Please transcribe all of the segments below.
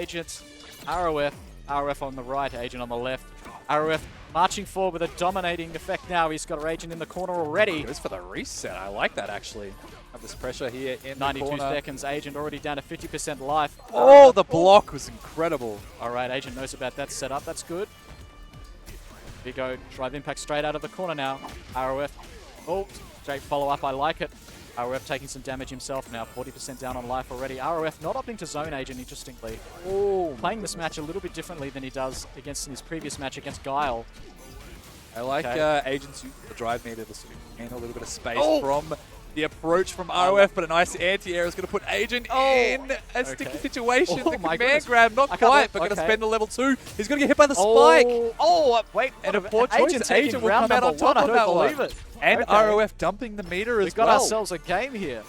Agent, ROF on the right, Agent on the left. ROF marching forward with a dominating effect now. He's got Agent in the corner already. Goes for the reset. I like that, actually. Have this pressure here in 92 the corner. seconds. Agent already down to 50% life. Oh, the block was incredible. All right, Agent knows about that setup. That's good. Here we go. Drive impact straight out of the corner now. ROF. Oh, straight follow-up. I like it. ROF taking some damage himself now. 40% down on life already. ROF not opting to zone Agent, interestingly. Oh, Playing this match a little bit differently than he does against his previous match against Guile. I like Agent's use the drive meter to sort of gain a little bit of space from the approach from ROF, but a nice anti-air is going to put Agent in a sticky situation. Oh, the my command goodness. grab, not quite, but going to spend a level 2. He's going to get hit by the spike. Oh, wait. And a poor choice. Agent will come out on top of that one. And ROF dumping the meter as well. We've got ourselves a game here.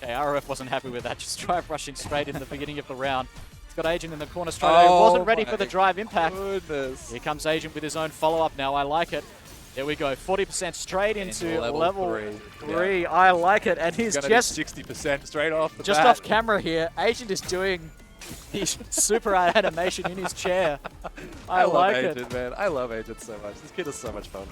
Okay, ROF wasn't happy with that. Just drive rushing straight in the beginning of the round. He's got Agent in the corner straight away. Wasn't ready for the drive impact. Goodness. Here comes Agent with his own follow-up now. I like it. There we go. 40% straight into level 3. Yeah. I like it. And he's just 60% straight off the just bat. off camera here. Agent is doing his super animation in his chair. I like love Agent, it. man. I love Agent so much. This kid is so much fun.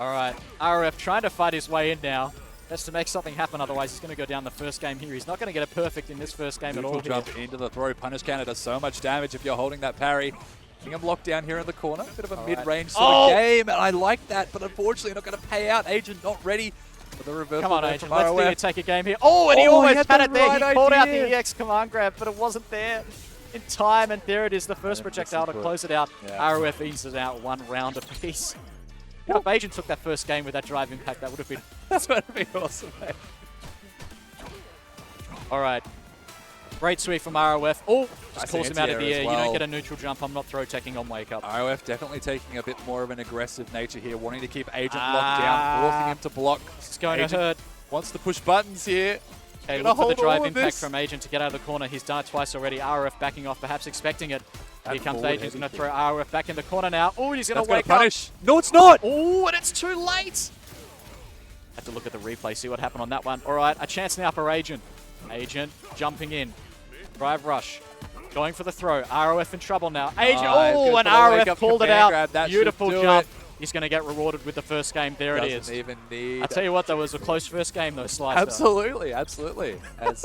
All right, RF trying to fight his way in now. Has to make something happen, otherwise he's going to go down the first game here. He's not going to get it perfect in this first game at all. Jump into the throw. Punish counter does so much damage if you're holding that parry. Getting him locked down here in the corner. Bit of a mid-range sort of game, and I like that, but unfortunately not going to pay out. Agent not ready for the reversal. Come on, Agent. Let's see you take a game here. Oh, and he almost had it there. He called out the EX command grab, but it wasn't there in time, and there it is, the first projectile to close it out. ROF eases out one round apiece. If Agent took that first game with that drive impact, that would have been... That's going to be awesome, mate. All right. Great sweep from ROF. Oh, just calls him out of the air. Well. You don't get a neutral jump. I'm not throw teching on wake up. ROF definitely taking a bit more of an aggressive nature here, wanting to keep Agent locked down, forcing him to block. This is going Agent to hurt. Wants to push buttons here. Okay, look for the drive impact from Agent to get out of the corner. He's done it twice already. ROF backing off, perhaps expecting it. Here comes Agent. He's going to throw ROF back in the corner now. Oh, he's going to wake up. No, it's not. Oh, and it's too late. Have to look at the replay, see what happened on that one. All right, a chance now for Agent. Agent jumping in. Drive rush. Going for the throw. ROF in trouble now. Agent. Oh, and ROF pulled it out. Beautiful jump. He's going to get rewarded with the first game. There it is. Doesn't even need... I tell you what, that was a close first game, though, Slicer. Absolutely, absolutely. As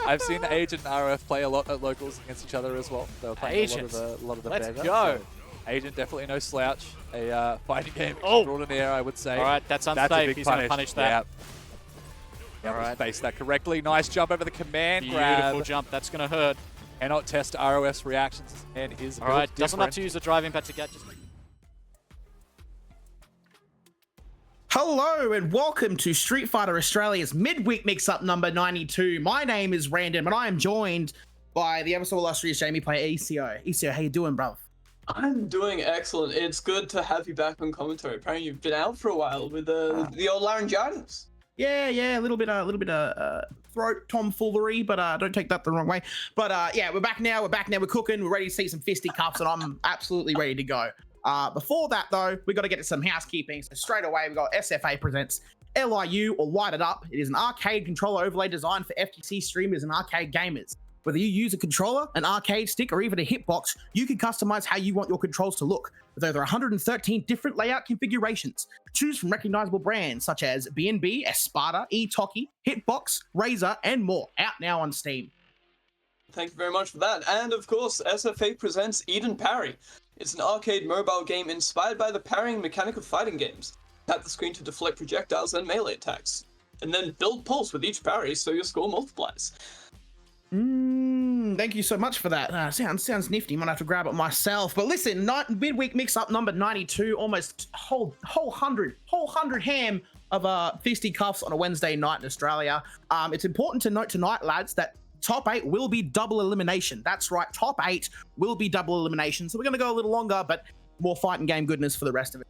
I've seen Agent and RF play a lot at locals against each other as well. They were playing a lot of the Let's Vega, go. So Agent definitely no slouch. A fighting game extraordinaire, I would say. All right, that's unsafe. He's going to punish that. Yeah. All right. Spaced that correctly. Nice jump over the command grab. Beautiful jump. That's going to hurt. Cannot test ROS reactions. And is all right. Doesn't have to use the drive impact to get. Hello and welcome to Street Fighter Australia's midweek mix-up number 92. My name is Random and I am joined by the ever so illustrious Jamie player ECO. ECO, how you doing, bro? I'm doing excellent. It's good to have you back on commentary. Apparently you've been out for a while with the old laryngitis. Yeah, a little bit of throat tomfoolery, but don't take that the wrong way. But yeah, we're back now. We're cooking. We're ready to see some fisticuffs, and I'm absolutely ready to go. Before that, though, we got to get to some housekeeping. So straight away, we got SFA presents LIU or Light It Up. It is an arcade controller overlay designed for FTC streamers and arcade gamers. Whether you use a controller, an arcade stick, or even a hitbox, you can customize how you want your controls to look. With over 113 different layout configurations, choose from recognizable brands such as B&B, Espada, eToki, Hitbox, Razer, and more. Out now on Steam. Thank you very much for that. And of course, SFA presents Eden Parry. It's an arcade mobile game inspired by the parrying mechanic of fighting games. Tap the screen to deflect projectiles and melee attacks. And then build pulse with each parry so your score multiplies. Thank you so much for that. Sounds nifty. Might have to grab it myself. But listen, midweek mix-up number 92, almost whole 100 ham of fisticuffs on a Wednesday night in Australia. It's important to note tonight, lads, that top 8 will be double elimination. That's right, top 8 will be double elimination. So we're going to go a little longer, but more fighting game goodness for the rest of it.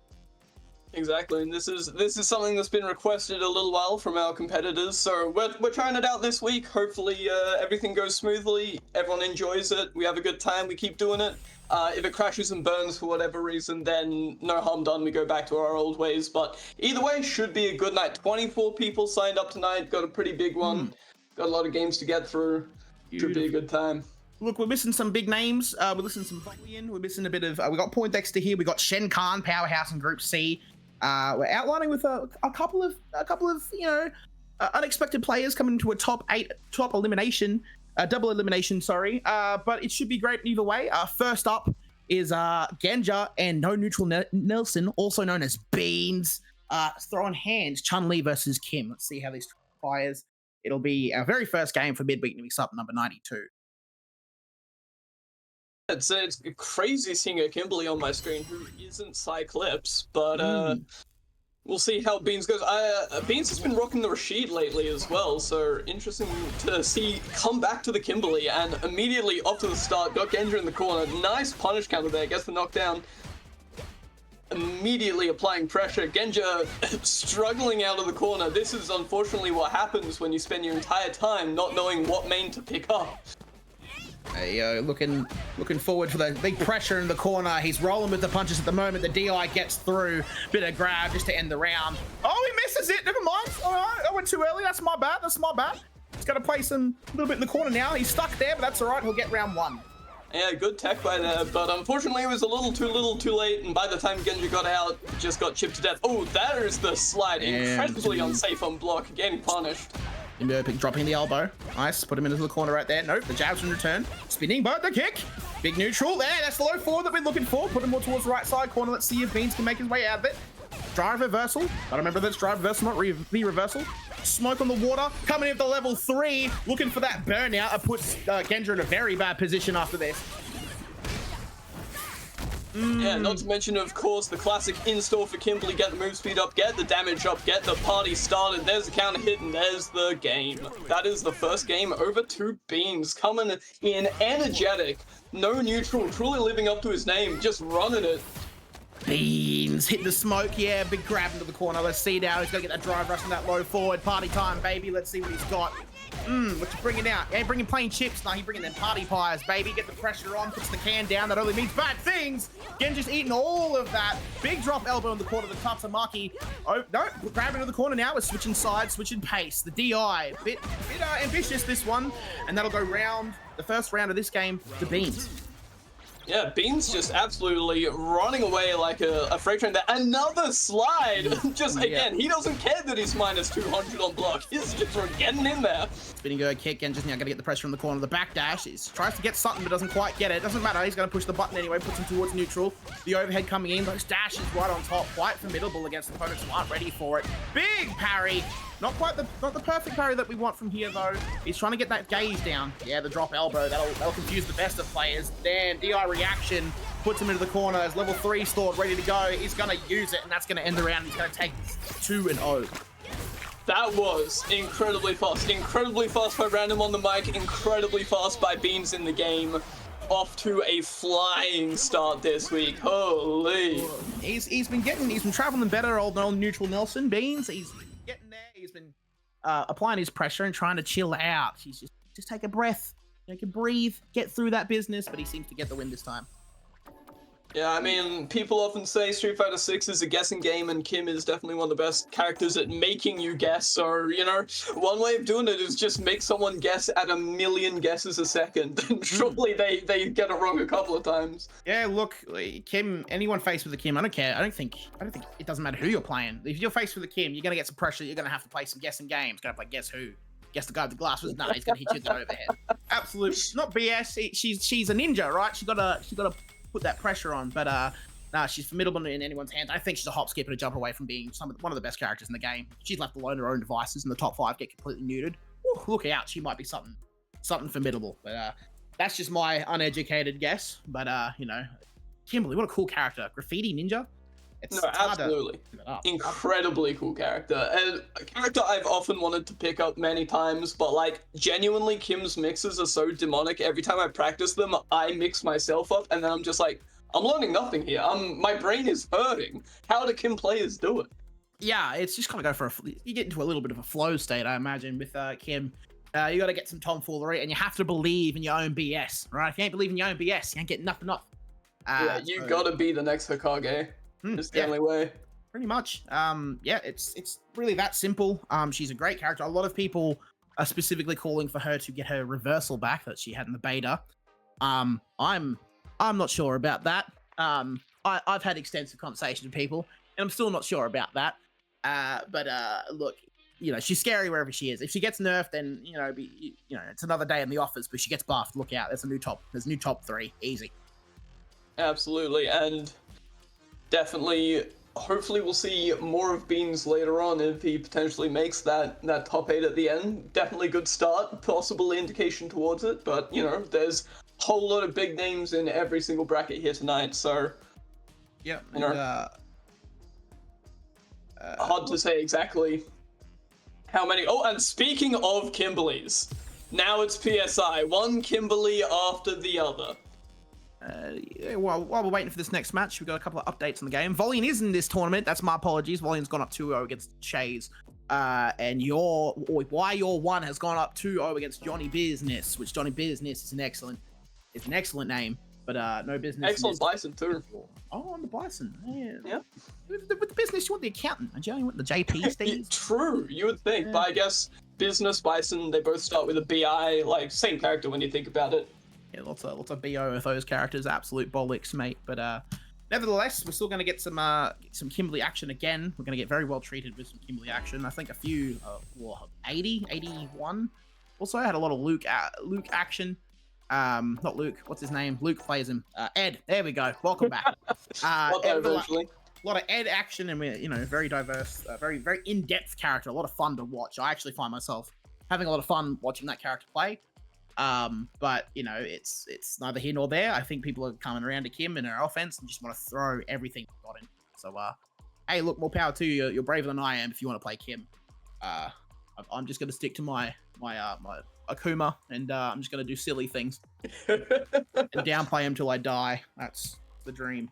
Exactly, and this is something that's been requested a little while from our competitors, so we're trying it out this week. Hopefully everything goes smoothly, everyone enjoys it, we have a good time, we keep doing it. If it crashes and burns for whatever reason, then no harm done, we go back to our old ways, but either way, should be a good night. 24 people signed up tonight, got a pretty big one, got a lot of games to get through, should be a good time. look, we're missing some big names. We're missing some Volian. We're missing a bit of. We got Poindexter here. We got Shen Khan, powerhouse in Group C. We're outlining with a couple of unexpected players coming into a top elimination, double elimination. Sorry, but it should be great either way. First up is Genja and No Neutral Nelson, also known as Beans, throwing hands. Chun-Li versus Kim. Let's see how this fires. It'll be our very first game for midweek Mixup number 92. It's crazy seeing a Kimberly on my screen who isn't Cyclops, but we'll see how Beans goes. Beans has been rocking the Rashid lately as well, so interesting to see come back to the Kimberly and immediately off to the start, got Genja in the corner. Nice punish counter there, gets the knockdown. Immediately applying pressure. Genja struggling out of the corner. This is unfortunately what happens when you spend your entire time not knowing what main to pick up. Hey, looking forward for the big pressure in the corner. He's rolling with the punches at the moment. The DI gets through. Bit of grab just to end the round. Oh, he misses it. Never mind. All right, I went too early. That's my bad. He's got to place him a little bit in the corner now. He's stuck there, but that's all right. He'll get round one. Yeah, good tech by there, but unfortunately it was a little too late, and by the time Genja got out, just got chipped to death. Oh, there's the slide. Incredibly unsafe on block, getting punished. Dropping the elbow. Nice. Put him into the corner right there. Nope. The jabs in return. Spinning, but the kick. Big neutral there. That's the low forward that we're looking for. Put him more towards the right side corner. Let's see if Beans can make his way out of it. Drive reversal. Gotta remember that's drive reversal, not the reversal. Smoke on the water. Coming in at the level 3. Looking for that burnout. It puts Genja in a very bad position after this. Yeah, not to mention, of course, the classic install for Kimberly. Get the move speed up, get the damage up, get the party started. There's the counter hit, and there's the game. That is the first game over to Beans. Coming in energetic, no neutral, truly living up to his name, just running it. Beans hit the smoke. Yeah, big grab into the corner. Let's see now. He's got to get that drive rush and that low forward. Party time, baby. Let's see what he's got. What you bringing out? He ain't bringing plain chips. No, he bringing them party pies, baby. Get the pressure on, puts the can down. That only means bad things. Genja's eating all of that. Big drop elbow in the corner of the Tatsumaki. Oh, no. Grab into the corner now. We're switching sides, switching pace. The DI. Bit ambitious, this one. And that'll go round, the first round of this game, to Beans. Yeah, Beans just absolutely running away like a freight train there. Another slide! Just, again, he doesn't care that he's minus 200 on block. He's just getting in there. Spinning go kick, and just now got to get the pressure in the corner. The back dash tries to get something, but doesn't quite get it. Doesn't matter. He's going to push the button anyway, puts him towards neutral. The overhead coming in. Those dashes right on top. Quite formidable against opponents who aren't ready for it. Big parry. Not the perfect parry that we want from here, though. He's trying to get that gauge down. Yeah, the drop elbow. That'll confuse the best of players. Then DI reaction puts him into the corner. As level 3 stored, ready to go. He's going to use it, and that's going to end the round. He's going to take 2-0. That was incredibly fast. Incredibly fast by Random on the mic. Incredibly fast by Beans in the game. Off to a flying start this week. Holy. He's been traveling better, old neutral Nelson. Beans, he's getting there. He's been applying his pressure and trying to chill out. He's just take a breath. You can breathe, get through that business, but he seems to get the win this time. Yeah, I mean, people often say Street Fighter 6 is a guessing game, and Kim is definitely one of the best characters at making you guess. So, you know, one way of doing it is just make someone guess at 1,000,000 guesses a second. And surely they get it wrong a couple of times. Yeah, look, Kim, anyone faced with a Kim, I don't care. I don't think it doesn't matter who you're playing. If you're faced with a Kim, you're going to get some pressure. You're going to have to play some guessing games. Going to play Guess Who. Guess the guy with the glass was he's going to hit you with the overhead. Absolute, not BS. She's a ninja, right? She got to put that pressure on, but nah, she's formidable in anyone's hands. I think she's a hop, skip, and a jump away from being one of the best characters in the game. She's left alone her own devices, and the top 5 get completely neutered. Woo, look out, she might be something formidable. But that's just my uneducated guess. But you know, Kimberly, what a cool character, graffiti ninja. No, absolutely. Incredibly cool character. And a character I've often wanted to pick up many times, but like genuinely Kim's mixes are so demonic. Every time I practice them, I mix myself up and then I'm just like, I'm learning nothing here. My brain is hurting. How do Kim players do it? Yeah, it's just kind of go for you get into a little bit of a flow state, I imagine, with Kim. You got to get some tomfoolery and you have to believe in your own BS, right? If you ain't believe in your own BS, you ain't getting nothing off. Yeah, you gotta be the next Hokage. It's the only way. Pretty much. Yeah, it's really that simple. She's a great character. A lot of people are specifically calling for her to get her reversal back that she had in the beta. I'm not sure about that. I've had extensive conversations with people, and I'm still not sure about that. But look, you know, she's scary wherever she is. If she gets nerfed, then you know, it's another day in the office. But she gets buffed. Look out! There's a new top 3. Easy. Absolutely, and definitely, hopefully we'll see more of Beans later on if he potentially makes that top 8 at the end. Definitely good start, possible indication towards it, but you know, there's a whole lot of big names in every single bracket here tonight, so Yeah, you know, hard to say exactly how many. Oh, and speaking of Kimberlys, now it's PSI, one Kimberly after the other. While we're waiting for this next match, we've got a couple of updates on the game. Volian is in this tournament. That's my apologies. Volian's gone up 2-0 against Shays. And your one has gone up 2-0 against Johnny Business, which Johnny Business is an excellent name, but no business. Excellent Bison too. Oh, on the Bison. Yeah. With the business, you want the accountant. Don't you want the JP, Steve? True, you would think, but I guess Business, Bison, they both start with a BI, like same character when you think about it. Yeah, lots of BO with those characters, absolute bollocks, mate. But nevertheless, we're still going to get some Kimberly action again. We're going to get very well treated with some Kimberly action. I think a few, 80, 81. Also, I had a lot of Luke action. Not Luke. What's his name? Luke plays him. Ed. There we go. Welcome back. A lot of Ed action, and we're very diverse, very in-depth character. A lot of fun to watch. I actually find myself having a lot of fun watching that character play. But it's neither here nor there. I think people are coming around to Kim and her offense and just want to throw everything they've got in. So hey, look, more power to you. You're braver than I am if you want to play Kim. I'm just gonna stick to my Akuma, and I'm just gonna do silly things and downplay him till I die. That's the dream.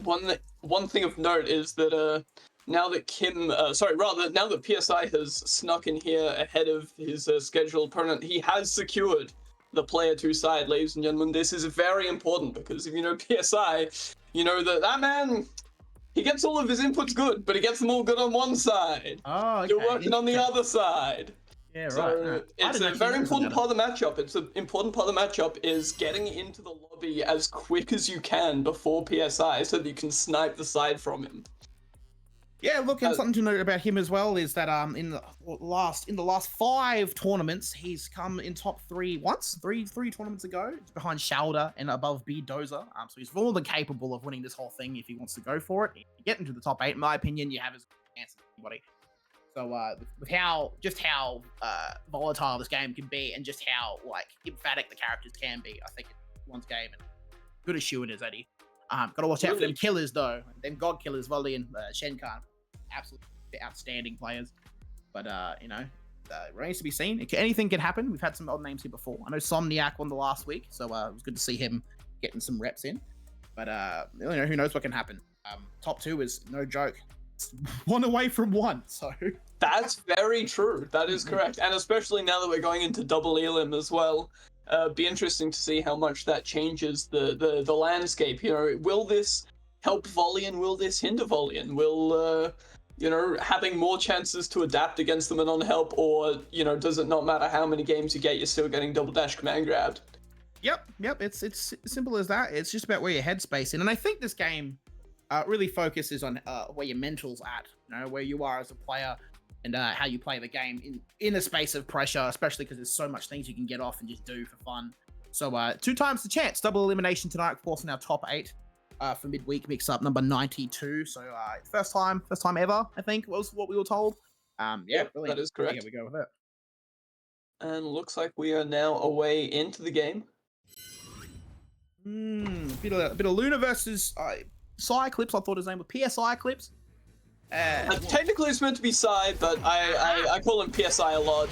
One thing of note is that now that now that PSI has snuck in here ahead of his scheduled opponent, he has secured the player 2 side, ladies and gentlemen. This is very important because if you know PSI, you know that man, he gets all of his inputs good, but he gets them all good on one side. Oh, okay. You're working on the other side. Yeah, right. So it's a very important part of the matchup. It's an important part of the matchup is getting into the lobby as quick as you can before PSI so that you can snipe the side from him. Yeah, look, and something to note about him as well is that in the last 5 tournaments, he's come in top 3 once, three tournaments ago, behind Shoulder and above B Dozer. So he's more than capable of winning this whole thing if he wants to go for it. If you get into the top 8, in my opinion, you have as good a chance as anybody. So with how volatile this game can be, and just how emphatic the characters can be, I think it's one's game and good as shoe it is, Eddie. Gotta watch out for them killers though. Them god killers, Volley and Shenkan. Absolutely outstanding players. But remains to be seen. Anything can happen. We've had some odd names here before. I know Somniac won the last week, so it was good to see him getting some reps in. But who knows what can happen. Top 2 is no joke. It's 1 away from 1, so that's very true. That is correct. And especially now that we're going into double elim as well. Be interesting to see how much that changes the landscape. Will this help Volian? Will this hinder Volian? Will having more chances to adapt against them and on help, or does it not matter how many games you get, you're still getting double dash command grabbed? Yep. It's as simple as that. It's just about where your headspace in, and I think this game really focuses on where your mental's at. Where you are as a player. And how you play the game in a space of pressure, especially because there's so much things you can get off and just do for fun. So 2 times the chance. Double elimination tonight, of course, in our top 8 for midweek mix-up number 92. So first time ever, I think, was what we were told. Really, that is correct. Yeah, we go with it. And looks like we are now away into the game. Bit of Luna versus Cyclips. I thought his name was PSI Clips. Technically it's meant to be Psy, but I call him PSI a lot.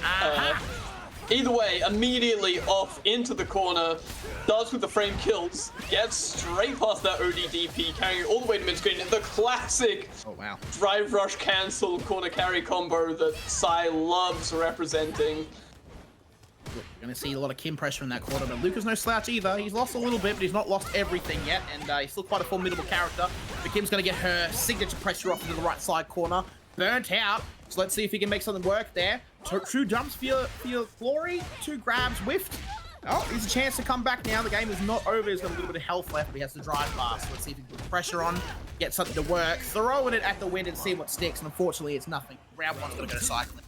Either way, immediately off into the corner, starts with the frame kills, gets straight past that ODDP, carrying it all the way to mid-screen. The classic drive rush cancel corner carry combo that Psy loves representing. We're going to see a lot of Kim pressure in that quarter, but Luca's no slouch either. He's lost a little bit, but he's not lost everything yet, and he's still quite a formidable character. But Kim's going to get her signature pressure off into the right side corner. Burnt out, so let's see if he can make something work there. 2 jumps for your glory, 2 grabs whiffed. Oh, here's a chance to come back now. The game is not over. He's got a little bit of health left, but he has to drive fast. Let's see if he can put pressure on, get something to work, throwing it at the wind and see what sticks. And unfortunately, it's nothing. Round one's going to go cycling.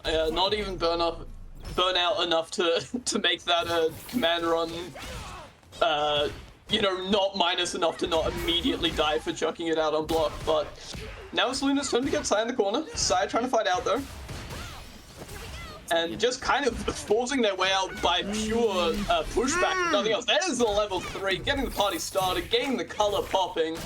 Not even burn out enough to make that a command run. You know, not minus enough to not immediately die for chucking it out on block. But now it's Luna's turn to get Sai in the corner. Sai trying to fight out though. And just kind of forcing their way out by pure pushback, nothing else. There's the level 3, getting the party started, getting the color popping.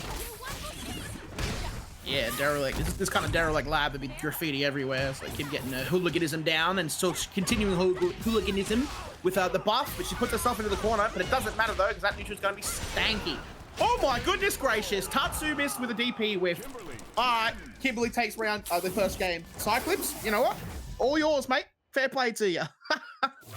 Yeah, derelict. This kind of derelict lab would be graffiti everywhere. It's like him getting a hooliganism down and still continuing hooliganism with the buff, but she puts herself into the corner. But it doesn't matter though, because that neutral's going to be stanky. Oh my goodness gracious! Tatsu missed with a DP whiff. All right, Kimberly takes round the first game. Cyclips, you know what? All yours, mate. Fair play to you.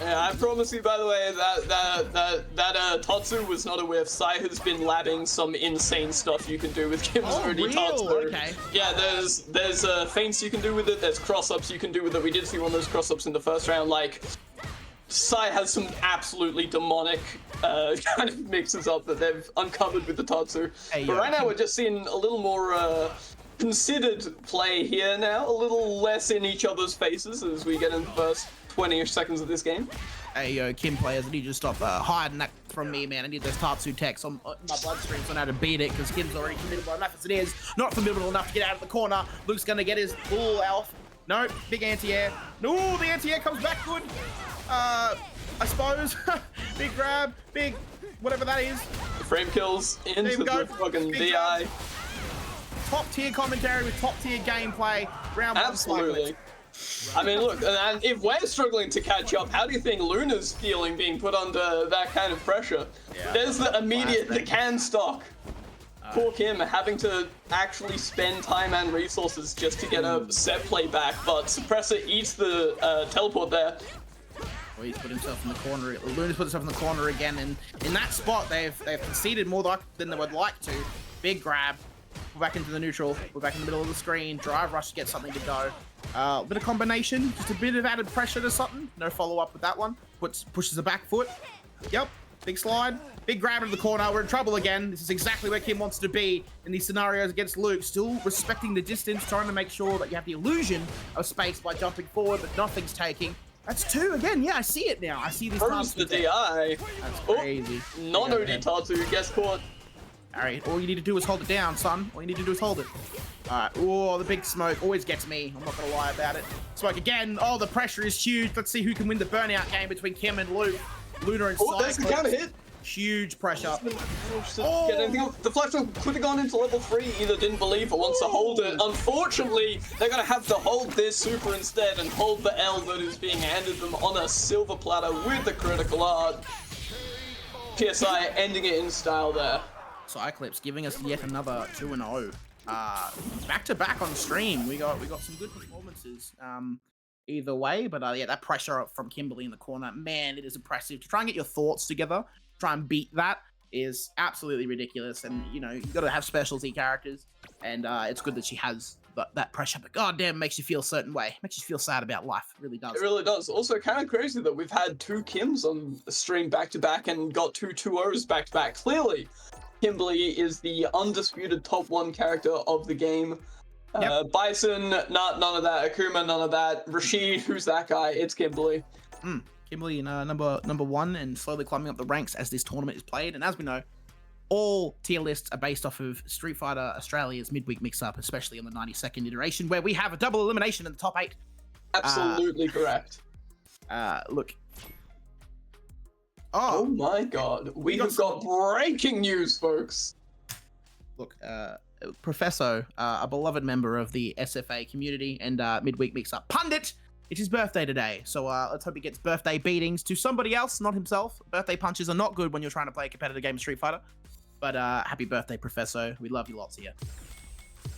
Yeah, I promise you, by the way, that Tatsu was not a whiff. Sai has been labbing some insane stuff you can do with Kim's already Tatsu. Okay. Yeah, there's feints you can do with it. There's cross-ups you can do with it. We did see one of those cross-ups in the first round. Like, Sai has some absolutely demonic kind of mixes up that they've uncovered with the Tatsu. Hey, but right now we're just seeing a little more considered play here now, a little less in each other's faces as we get in the first 20-ish seconds of this game. Hey, yo, Kim players, I need you to stop hiding that from me, man. I need those Tatsu techs on my bloodstream so I know how to beat it, because Kim's already formidable enough as it is. Not formidable enough to get out of the corner. Luke's gonna get his full elf. No, big anti-air. No, the anti-air comes back good. I suppose. Big grab, big whatever that is. Frame kills into the fucking DI. Top tier commentary with top tier gameplay. Round one. Absolutely. I mean, look, and if we're struggling to catch up, how do you think Luna's feeling being put under that kind of pressure? Yeah, there's the immediate, the can stock. Poor Kim having to actually spend time and resources just to get a set play back, but Suppressor eats the teleport there. Well, he's put himself in the corner. Luna's put himself in the corner again, and in that spot, they've conceded more than they would like to. Big grab. We're back into the neutral. We're back in the middle of the screen. Drive rush to get something to go. Bit of combination, just a bit of added pressure to something. No follow up with that one. Pushes the back foot. Yep. Big slide. Big grab into the corner. We're in trouble again. This is exactly where Kim wants to be in these scenarios against Luke. Still respecting the distance, trying to make sure that you have the illusion of space by jumping forward, but nothing's taking. That's 2 again. Yeah, I see it now. I see this. First the DI. That's crazy. Non-OD Tatsu gets caught. All right, all you need to do is hold it down, son. All you need to do is hold it. All right, oh, the big smoke always gets me. I'm not gonna lie about it. Smoke again. Oh, the pressure is huge. Let's see who can win the burnout game between Kim and Luke. Luna and Oh, there's the counter hit. Huge pressure. Oh. The flash could have gone into level 3, either didn't believe or wants to hold it. Unfortunately, they're going to have to hold their super instead and hold the L that is being handed them on a silver platter with the critical art. PSI ending it in style there. Cyclips giving us yet another 2-0. Back to back on stream. We got some good performances. Either way, but yeah, that pressure from Kimberly in the corner, man, it is impressive. To try and get your thoughts together, try and beat that is absolutely ridiculous. And you know, you got to have specialty characters, and it's good that she has that pressure. But goddamn, it makes you feel a certain way. It makes you feel sad about life. It really does. It really does. Also, kind of crazy that we've had 2 Kims on the stream back to back and got 2 2-0s back to back. Clearly, Kimberly is the undisputed top 1 character of the game. Yep. Bison, none of that. Akuma, none of that. Rashid, who's that guy? It's Kimberly. Kimberly in number 1 and slowly climbing up the ranks as this tournament is played. And as we know, all tier lists are based off of Street Fighter Australia's midweek mix-up, especially on the 92nd iteration, where we have a double elimination in the top 8. Absolutely correct. Look. Oh my god. We have got breaking news, folks. Look, Professor, a beloved member of the SFA community and midweek mix-up pundit, it's his birthday today. So let's hope he gets birthday beatings to somebody else, not himself. Birthday punches are not good when you're trying to play a competitive game of Street Fighter. But happy birthday, Professor. We love you lots here.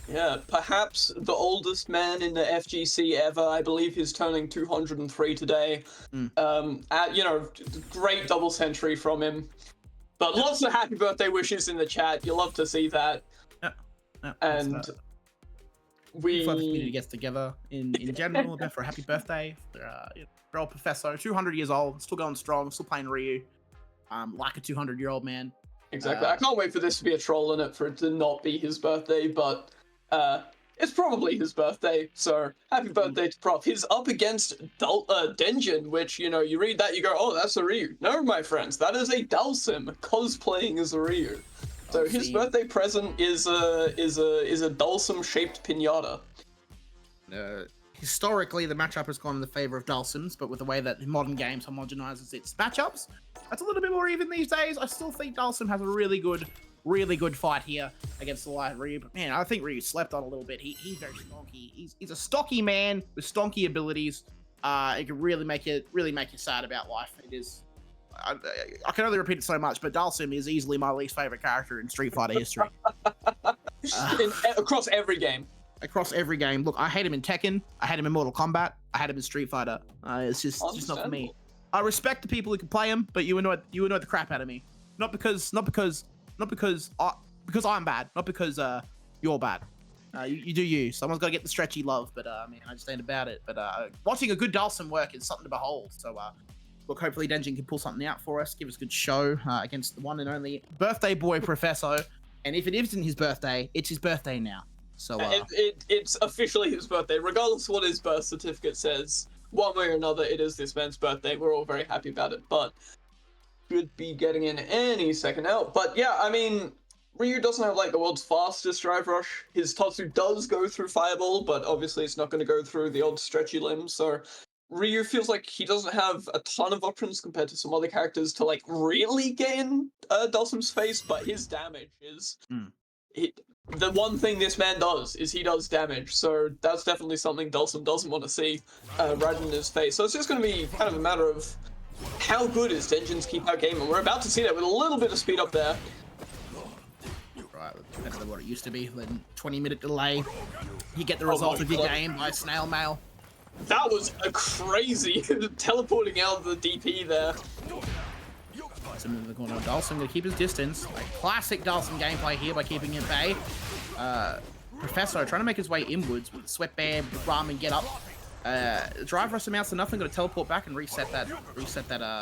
Yeah, perhaps the oldest man in the FGC ever. I believe he's turning 203 today. You know, great double century from him. But lots of happy birthday wishes in the chat. You love to see that. Yeah, and We Before the community gets together in general, there for a happy birthday. For old Professor, 200 years old, still going strong, still playing Ryu. Like a 200-year-old man. Exactly. I can't wait for this to be a troll in it, for it to not be his birthday, but it's probably his birthday, so happy birthday to Prof. He's up against Denjin, which, you know, you read that, you go, oh, that's a Ryu. No, my friends, that is a Dhalsim cosplaying as a Ryu. So his birthday present is a Dhalsim-shaped pinata. Historically, the matchup has gone in the favor of Dhalsims, but with the way that modern games homogenizes its matchups, that's a little bit more even these days. I still think Dhalsim has a really good fight here against the light Ryu. But man, I think Ryu slept on a little bit. He's very stonky. He's a stocky man with stonky abilities. It can really make you sad about life. It is. I can only repeat it so much, but Dhalsim is easily my least favorite character in Street Fighter history. Across every game. Across every game. Look, I hate him in Tekken. I hate him in Mortal Kombat. I hate him in Street Fighter. It's just not for me. I respect the people who can play him, but you annoy the crap out of me. Not because I'm bad. Not because you're bad. You do you. Someone's got to get the stretchy love, but man, I just ain't about it. But watching a good Dhalsim work is something to behold. So look, hopefully Denjin can pull something out for us, give us a good show against the one and only birthday boy Professor. And if it isn't his birthday, it's his birthday now. So it's officially his birthday, regardless of what his birth certificate says. One way or another, it is this man's birthday. We're all very happy about it, but should be getting in any second now. But yeah, I mean, Ryu doesn't have like the world's fastest drive rush. His Tatsu does go through Fireball, but obviously it's not going to go through the old stretchy limbs. So Ryu feels like he doesn't have a ton of options compared to some other characters to like really get in Dhalsim's face, but his damage is... The one thing this man does is he does damage, so that's definitely something Dhalsim doesn't want to see right in his face. So it's just going to be kind of a matter of how good is Denjin's keep-out game, and we're about to see that with a little bit of speed up there. Right, better than what it used to be. Then 20-minute delay. You get the result of your game by snail mail. That was a crazy teleporting out of the DP there. Into the corner. Dhalsim gonna keep his distance. Like classic Dhalsim gameplay here by keeping it at bay. Professor trying to make his way inwards with the sweatband, the ramen get up. Drive rush amounts to nothing. Got to teleport back and reset that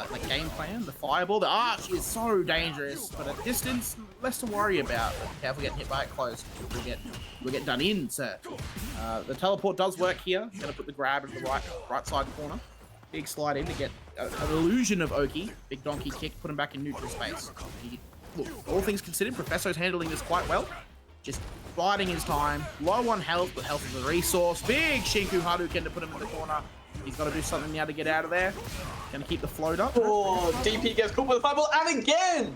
like game plan. The fireball, the arch is so dangerous, but at distance, less to worry about. Careful getting hit by it close. We'll get done in, sir. The teleport does work here. Gonna put the grab in the right side corner. Big slide in to get an illusion of Oki. Big donkey kick, put him back in neutral space. Look, all things considered, Professor's handling this quite well. Just biding his time. Low on health, but health is a resource. Big Shinku Hadouken to put him in the corner. He's got to do something now to get out of there. Gonna keep the float up. Oh, DP gets caught with a fireball, and again!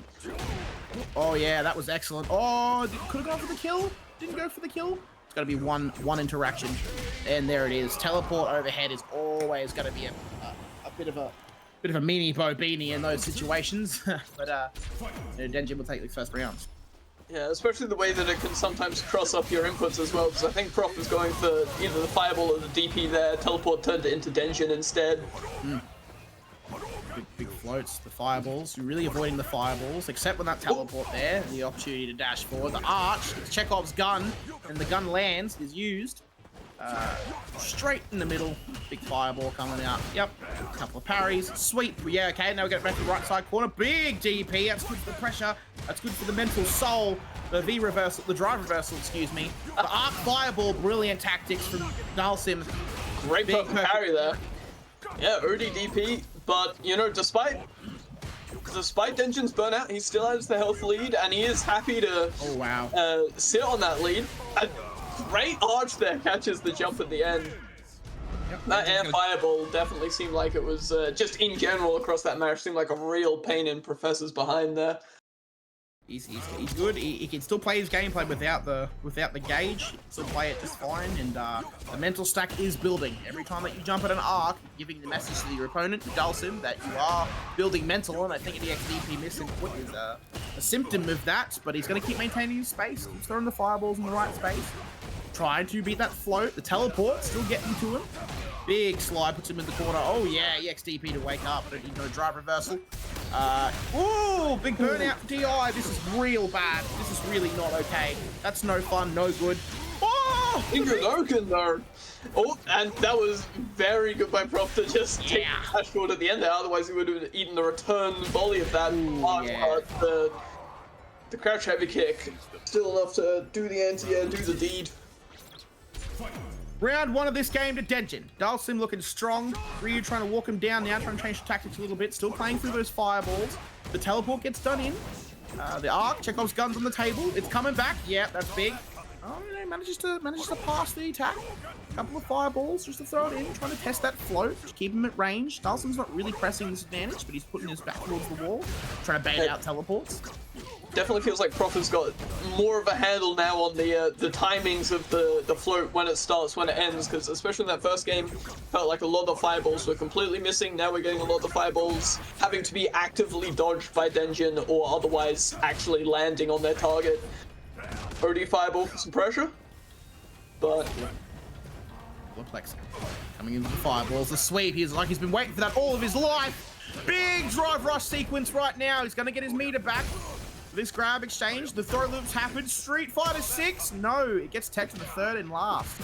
Oh yeah, that was excellent. Oh, could have gone for the kill. Didn't go for the kill. It's got to be one interaction, and there it is. Teleport overhead is always going to be a bit of a meanie bo beanie in those situations. But you know, Denjin will take the first rounds. Yeah, especially the way that it can sometimes cross up your inputs as well, because I think Prof was going for either the fireball or the DP there. Teleport turned it into Denjin instead. Big floats, the fireballs. You're really avoiding the fireballs, except when that teleport there, the opportunity to dash forward. The arch, it's Chekhov's gun, and the gun lands, is used. Straight in the middle. Big fireball coming out. Yep. A couple of parries. Sweet. Yeah, okay. Now we get back to the right side corner. Big DP. That's good for the pressure. That's good for the mental soul. The V reversal, the drive reversal, excuse me. The arc fireball. Brilliant tactics from Dhalsim. Great perfect parry there. Yeah, OD DP. But, you know, despite Denjin's burnout, he still has the health lead, and he is happy to sit on that lead. A great arch there catches the jump at the end. Yep, that air fireball definitely seemed like it was, just in general across that match, seemed like a real pain in Professor's behind there. He's good. He can still play his gameplay without the gauge. He can still play it just fine, and the mental stack is building. Every time that you jump at an arc, giving the message to your opponent, to Dhalsim, that you are building mental, and I think the XDP missing foot is a symptom of that, but he's going to keep maintaining his space, keep throwing the fireballs in the right space, trying to beat that float, the teleport, still getting to him. Big slide, puts him in the corner. Oh yeah, EXDP to wake up. Don't need no drive reversal. Ooh, big burnout for DI. This is real bad. This is really not okay. That's no fun, no good. Oh, Oh! Ingodoken though. Oh, and that was very good by Prof to just take the flash forward at the end there. Otherwise, he would have eaten the return volley of that. The crouch heavy kick. Still enough to do the anti-air, do the deed. Round 1 of this game to Denjin. Dalsim looking strong. Ryu trying to walk him down now, trying to change the tactics a little bit. Still playing through those fireballs. The teleport gets done in. The arc, Chekhov's gun's on the table. It's coming back. Yeah, that's big. Oh, no, manages to pass the attack. A couple of fireballs just to throw it in, trying to test that float, just keep him at range. Dalson's not really pressing this advantage, but he's putting his back towards the wall, trying to bait out teleports. Definitely feels like Prof has got more of a handle now on the timings of the float, when it starts, when it ends, because especially in that first game, felt like a lot of the fireballs were completely missing. Now we're getting a lot of the fireballs having to be actively dodged by Denjin or otherwise actually landing on their target. OD fireball for some pressure, but... Plex coming into the fireballs, the sweep, he's like he's been waiting for that all of his life. Big drive rush sequence right now, he's gonna get his meter back. This grab exchange, the throw loops happen. Street Fighter 6, no, it gets tech to the third and last.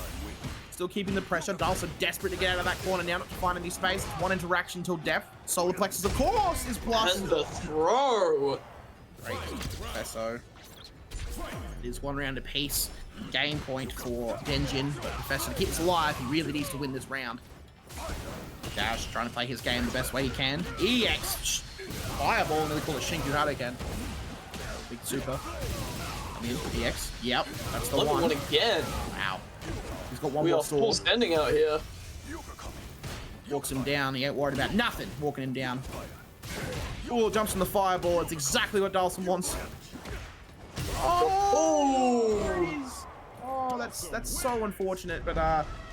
Still keeping the pressure. Dalsa desperate to get out of that corner now, not to find any space. One interaction till death. Solar Plexus, of course, is plus. And the throw. Great, Professor. It is 1 round apiece. Game point for Denjin. Professor keeps alive. He really needs to win this round. Dash trying to play his game the best way he can. EX fireball, and they call it Shinku Hadouken. Big super. I mean, EX. Yep, that's the one. One again. Wow. He's got one we more are sword. full standing out here. Walks him down. He ain't worried about nothing. Walking him down. Oh, jumps on the fireball. It's exactly what Dalsum wants. Oh, oh, that's so unfortunate. But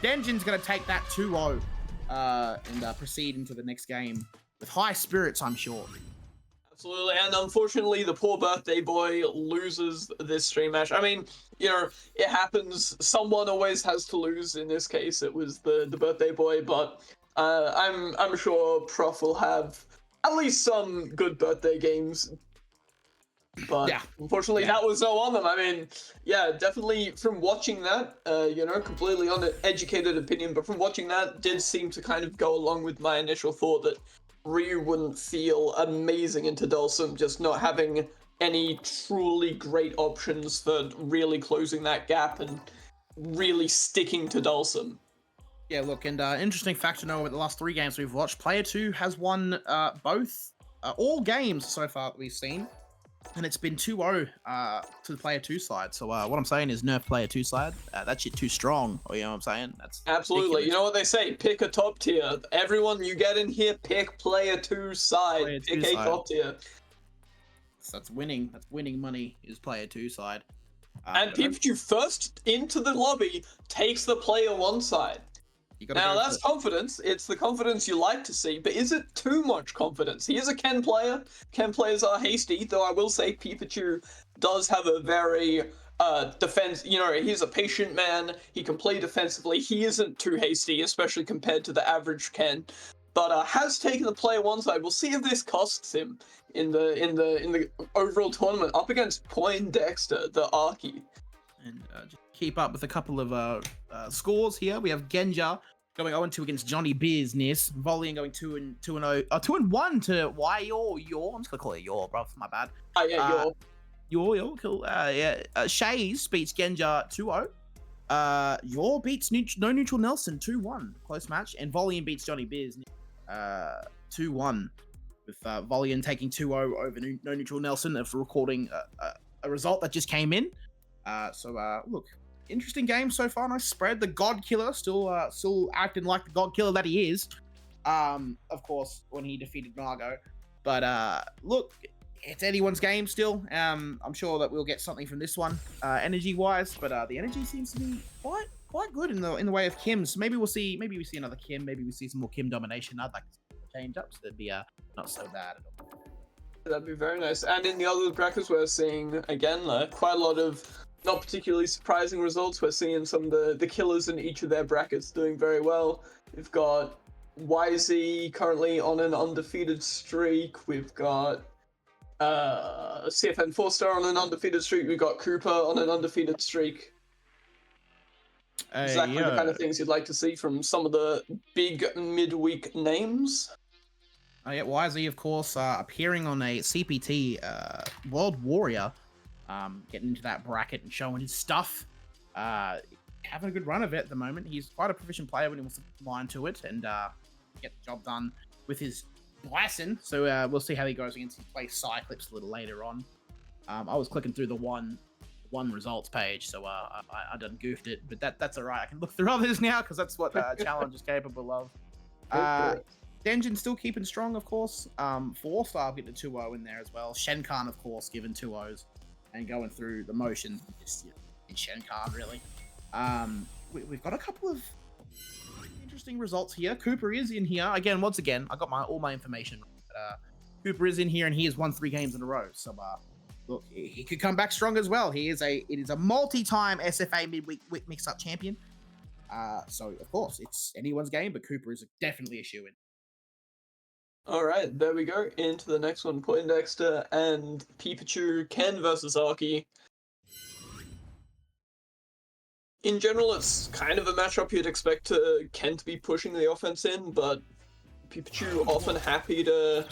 Denjin's gonna take that 2-0 and proceed into the next game with high spirits, I'm sure. Absolutely, and unfortunately, the poor birthday boy loses this stream match. I mean, you know, it happens. Someone always has to lose. In this case, it was the birthday boy, but I'm sure Prof will have at least some good birthday games. But yeah, unfortunately, that was no on them. I mean, yeah, definitely from watching that, you know, completely uneducated opinion, but from watching that, did seem to kind of go along with my initial thought that Ryu wouldn't feel amazing into Dalsum, just not having any truly great options for really closing that gap and really sticking to Dalsum. Yeah, look, and interesting fact to know with the last 3 games we've watched, Player 2 has won all games so far that we've seen, and it's been 2-0 to the Player 2 side. So what I'm saying is nerf Player 2 side. That shit too strong, you know what I'm saying? That's absolutely ridiculous. You know what they say, pick a top tier. Everyone you get in here, pick Player 2 side. Pick a top tier. So that's winning. That's winning money is Player 2 side. And Pikachu first into the lobby takes the Player 1 side. Now that's confidence. It's the confidence you like to see, but is it too much confidence? He is a Ken player. Ken players are hasty, though I will say Pikachu does have a very defense. You know, he's a patient man. He can play defensively. He isn't too hasty, especially compared to the average Ken. But has taken the Player 1 side. We'll see if this costs him in the overall tournament up against Poindexter, the Archie. And just keep up with a couple of scores here. We have Genja going 0-2 against Johnny Business. Volley going 2-1 to Your. I'm just gonna call it Your, bro. My bad. Oh yeah, Your, cool. Shays beats Genja 2-0. Your beats No Neutral Nelson 2-1. Close match. And Volian beats Johnny Business 2-1. With Volian taking 2-0 over No Neutral Nelson for recording a result that just came in. Look, interesting game so far. Nice spread. The God Killer still acting like the God Killer that he is. Of course, when he defeated Margo. But look, it's anyone's game still. I'm sure that we'll get something from this one, energy-wise. But the energy seems to be quite good in the way of Kims. Maybe we see another Kim. Maybe we see some more Kim domination. I'd like to see change up, so that'd be not so bad at all. That'd be very nice. And in the other brackets, we're seeing again quite a lot of not particularly surprising results. We're seeing some of the killers in each of their brackets doing very well. We've got YZ currently on an undefeated streak. We've got CFN 4-star on an undefeated streak. We've got Cooper on an undefeated streak. exactly the kind of things you'd like to see from some of the big midweek names. Oh yeah, YZ, of course, appearing on a CPT World Warrior, getting into that bracket and showing his stuff. Having a good run of it at the moment. He's quite a proficient player when he wants to line to it and get the job done with his Bison. So we'll see how he goes against his play Cyclips a little later on. I was clicking through the one results page, so I done goofed it, but that's all right. I can look through others now because that's what Challenge is capable of. Denjin still keeping strong, of course. 4-star getting a 2-0 in there as well. Shenkan, of course, giving 2-0s and going through the motion. Just, in Shenkan, really. We've got a couple of interesting results here. Cooper is in here. Once again, I got all my information. Cooper is in here and he has won 3 games in a row. So, look, he could come back strong as well. It is a multi-time SFA midweek mix-up champion. So, of course, it's anyone's game, but Cooper is definitely a shoo-in. All right, there we go. Into the next one, Poindexter and Pikachu, Ken versus Arky. In general, it's kind of a matchup you'd expect Ken to be pushing the offense in, but Pikachu often happy to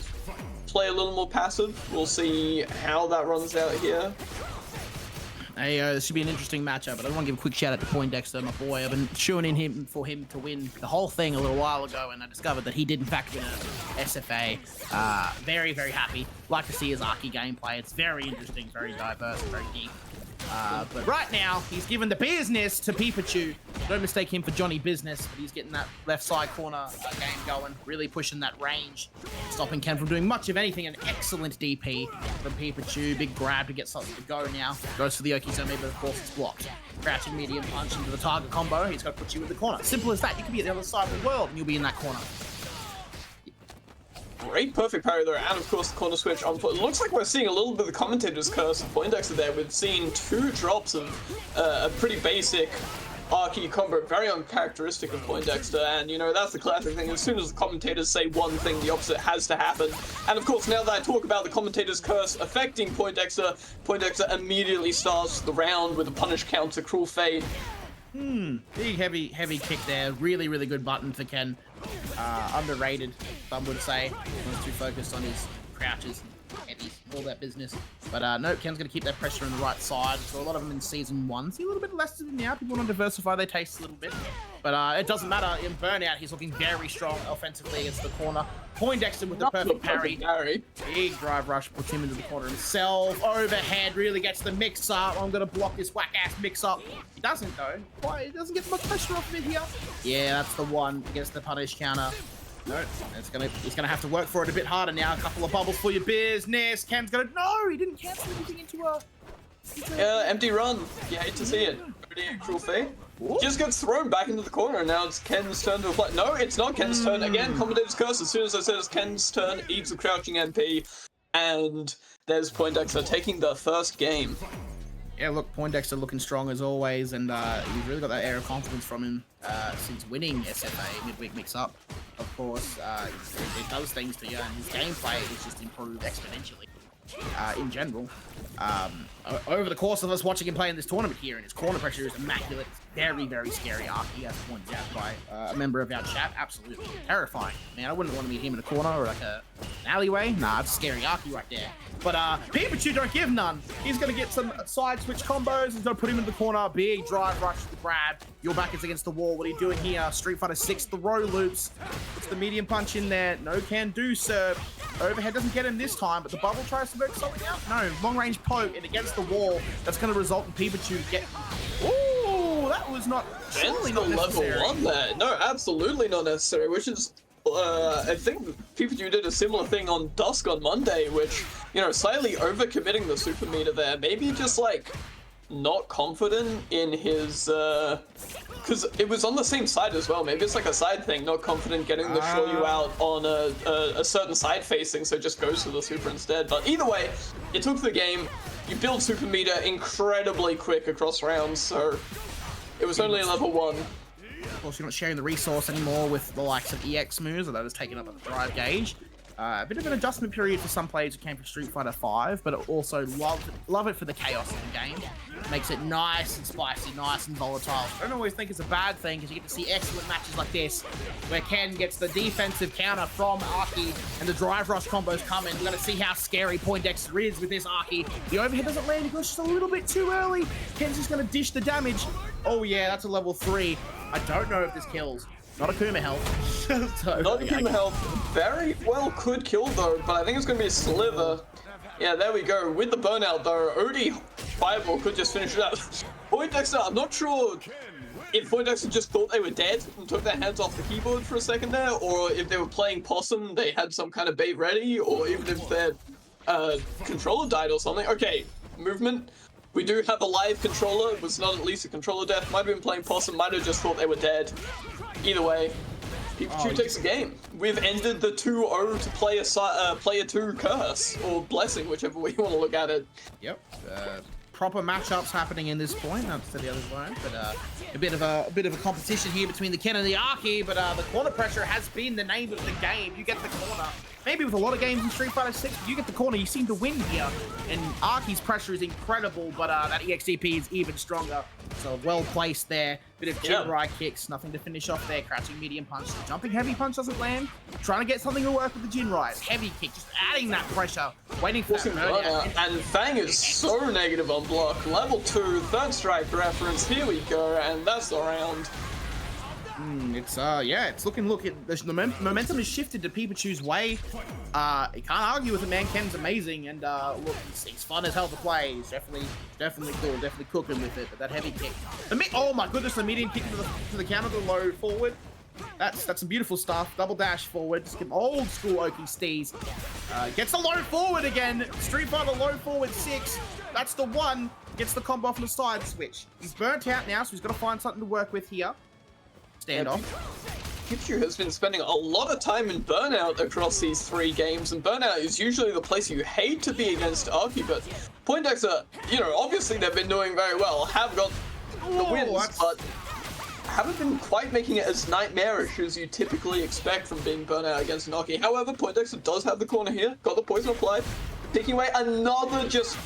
play a little more passive. We'll see how that runs out here. Hey, this should be an interesting matchup, but I want to give a quick shout out to Poindexter, my boy. I've been shooing in for him to win the whole thing a little while ago, and I discovered that he did in fact win a SFA. Very, very happy. Like to see his Arky gameplay. It's very interesting, very diverse, very deep. But right now, he's given the business to Pikachu. Don't mistake him for Johnny Business, but he's getting that left side corner game going, really pushing that range, stopping Ken from doing much of anything. An excellent DP from Pikachu. Big grab to get something to go now. Goes for the Okizome, but of course it's blocked. Crouching medium punch into the target combo. He's got to put you in the corner. Simple as that. You can be at the other side of the world and you'll be in that corner. Great perfect parry there, and of course the corner switch on foot. It looks like we're seeing a little bit of the commentator's curse of Poindexter there. We've seen 2 drops of a pretty basic Arky combo, very uncharacteristic of Poindexter, and you know, that's the classic thing. As soon as the commentators say one thing, the opposite has to happen. And of course, now that I talk about the commentator's curse affecting Poindexter, Poindexter immediately starts the round with a punish counter, Cruel Fate. Big heavy kick there. Really, really good button for Ken. Underrated, some would say. He was too focused on his crouches and heavies, all that business. But no, Ken's going to keep that pressure on the right side. So a lot of them in Season 1. See a little bit less of them now. People want to diversify their tastes a little bit. But it doesn't matter. In Burnout, he's looking very strong offensively against the corner. Poindexter with the perfect parry. Big drive rush puts him into the corner himself. Overhead really gets the mix-up. I'm going to block this whack-ass mix-up. He doesn't, though. Why? He doesn't get much pressure off of it here. Yeah, that's the one against the punish counter. No, he's gonna have to work for it a bit harder now. A couple of bubbles for your business. Cam's gonna. No, he didn't cancel anything into a. Empty run. You hate to see it. Pretty Cruel Fate. Just gets thrown back into the corner, and now it's Ken's turn to apply. No, it's not Ken's turn. Again, commentator's curse. As soon as I said it's Ken's turn, Eve's a crouching MP, and there's Poindexter taking the first game. Yeah, look, Poindexter looking strong as always, and he's really got that air of confidence from him since winning SFA midweek mix-up. Of course, it does things to you, and his gameplay has just improved exponentially in general. Over the course of us watching him play in this tournament here, and his corner pressure is immaculate. It's very, very scary Arky, as pointed out by a member of our chat. Absolutely terrifying. Man, I wouldn't want to meet him in a corner or like an alleyway. Nah, it's scary Arky right there. But Pikachu don't give none. He's going to get some side switch combos. He's going to put him in the corner. Big drive rush to the grab. Your back is against the wall. What are you doing here? Street Fighter 6, the row loops. Puts the medium punch in there. No can do, sir. Overhead doesn't get him this time, but the bubble tries to work something out. No, long range poke and against the wall. That's going to result in Pikachu getting... Ooh, that was not... Surely not necessary. Level 1 there. No, absolutely not necessary, which is... I think Pikachu did a similar thing on Dusk on Monday, which, you know, slightly overcommitting the super meter there. Maybe just, like, not confident in his, because it was on the same side as well. Maybe it's like a side thing, not confident getting the Shoryu out on a certain side facing, so just goes for the super instead. But either way, it took the game. You build super meter incredibly quick across rounds, so it was only a level 1. Of course, you're not sharing the resource anymore with the likes of EX moves, although it's taken up at the drive gauge. A bit of an adjustment period for some players who came from Street Fighter V, but also love it for the chaos in the game. Makes it nice and spicy, nice and volatile. I don't always think it's a bad thing because you get to see excellent matches like this, where Ken gets the defensive counter from Arky and the drive rush combos come in. We're going to see how scary Poindexter is with this Arky. The overhead doesn't land because it's just a little bit too early. Ken's just going to dish the damage. Oh yeah, that's a level 3. I don't know if this kills. Not Akuma health. So, Not Akuma health. Very well could kill though, but I think it's going to be a sliver. Yeah, there we go. With the burnout though, Odie Fireball could just finish it up. Poindexter, I'm not sure if Poindexter just thought they were dead and took their hands off the keyboard for a second there, or if they were playing possum, they had some kind of bait ready, or even if their controller died or something. Okay, movement. We do have a live controller. It was not at least a controller death. Might have been playing possum, might have just thought they were dead. Either way, Pikachu takes the game. We've ended the 2-0 to player 2 curse, or blessing, whichever way you want to look at it. Yep. Proper matchups happening in this point. That's the other one, but a bit of a competition here between the Ken and the Arky. But the corner pressure has been the name of the game. You get the corner. Maybe with a lot of games in Street Fighter 6, you get the corner, you seem to win here. And Arky's pressure is incredible, but that EXDP is even stronger. So well placed there. Bit of Jinrai kicks, nothing to finish off there. Crouching medium punch. The jumping heavy punch doesn't land. Trying to get something to work with the Jinrais. Heavy kick, just adding that pressure. Waiting for that and Fang is so negative on block. Level 2, third strike reference. Here we go, and that's the round. It's looking. The momentum has shifted to Pikachu's way. You can't argue with it, man. Ken's amazing, and look, he's fun as hell to play. He's definitely cool, definitely cooking with it. But that heavy kick, oh my goodness, the medium kick to the counter, the low forward. That's some beautiful stuff. Double dash forward, just give old school Oki steez. Gets the low forward again. Street Fighter low forward 6. That's the one. Gets the combo off on the side switch. He's burnt out now, so he's got to find something to work with here. Standoff. Pikachu has been spending a lot of time in Burnout across these 3 games, and Burnout is usually the place you hate to be against Arky, but Poindexter, obviously they've been doing very well, have got the wins, but haven't been quite making it as nightmarish as you typically expect from being Burnout against an Arky. However, Poindexter does have the corner here, got the poison applied, taking away another just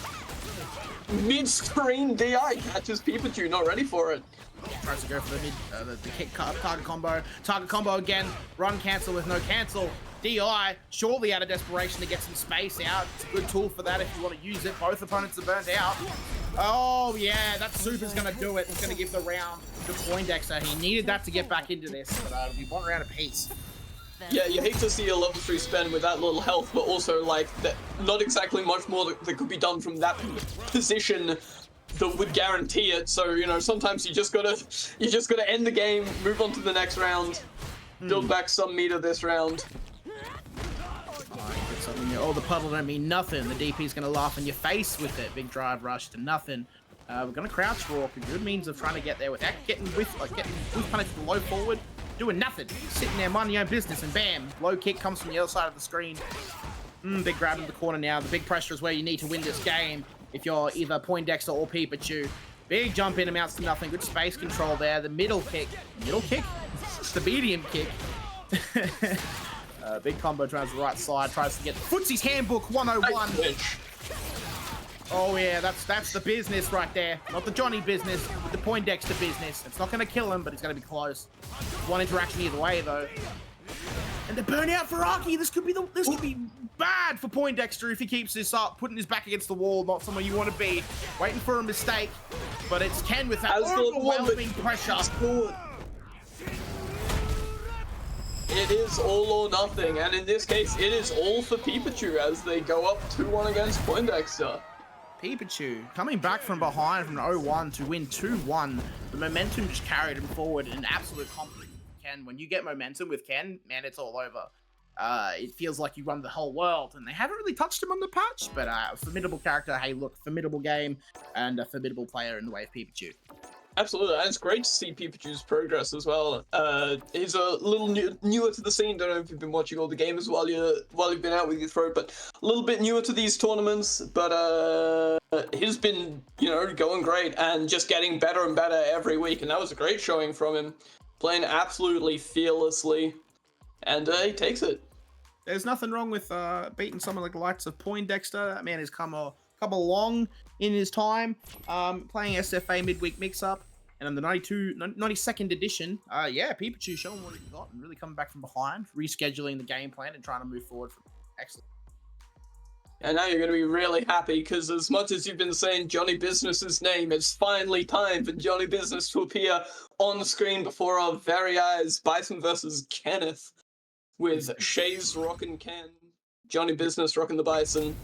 mid-screen DI, catches Pikachu, not ready for it. Tries to go for the kick target combo again, run cancel with no cancel. DI, surely out of desperation to get some space out. It's a good tool for that if you want to use it. Both opponents are burnt out. Oh yeah, that super's gonna do it. It's gonna give the round to Poindexter. He needed that to get back into this, but it'll be 1 round apiece. Yeah, you hate to see a level 3 spend with that little health, but also like that, not exactly much more that could be done from that position that would guarantee it. So sometimes you just gotta end the game, move on to the next round, build back some meter this round. Oh, the puddle don't mean nothing. The DP's gonna laugh in your face with it. Big drive rush to nothing. We're gonna crouch walk, a good means of trying to get there without getting whiff punish with the low forward, doing nothing, sitting there minding your own business, and bam, low kick comes from the other side of the screen. Big grab in the corner now. The big pressure is where you need to win this game if you're either Poindexter or Pikachu. Big jump in amounts to nothing. Good space control there. The middle kick. It's the medium kick. Big combo tries the right side. Tries to get Footsie's Handbook 101. Oh yeah, that's the business right there. Not the Johnny business, but the Poindexter business. It's not going to kill him, but it's going to be close. One interaction either way though. And the burnout for Arky. This could be bad for Poindexter if he keeps this up, putting his back against the wall. Not somewhere you want to be. Waiting for a mistake, but it's Ken with that overwhelming pressure. It is all or nothing, and in this case, it is all for Pikachu as they go up 2-1 against Poindexter. Pikachu coming back from behind from 0-1 to win 2-1. The momentum just carried him forward in absolute confidence. Ken, when you get momentum with Ken, man, it's all over. It feels like you run the whole world, and they haven't really touched him on the patch, but a formidable character. Hey, look, formidable game, and a formidable player in the way of Pikachu. Absolutely, and it's great to see Pikachu's progress as well. He's a little newer to the scene. Don't know if you've been watching all the games while you've been out with your throat, but a little bit newer to these tournaments. But he's been, going great and just getting better and better every week. And that was a great showing from him, playing absolutely fearlessly, and he takes it. There's nothing wrong with beating someone like the likes of Poindexter. That man has come along in his time playing SFA midweek mix-up. And on the 92nd edition, yeah, Pikachu showing what he's got and really coming back from behind, rescheduling the game plan and trying to move forward. Excellent. And now you're going to be really happy because as much as you've been saying Johnny Business's name, it's finally time for Johnny Business to appear on the screen before our very eyes. Bison versus Kenneth with Shays rocking Ken, Johnny Business rocking the Bison.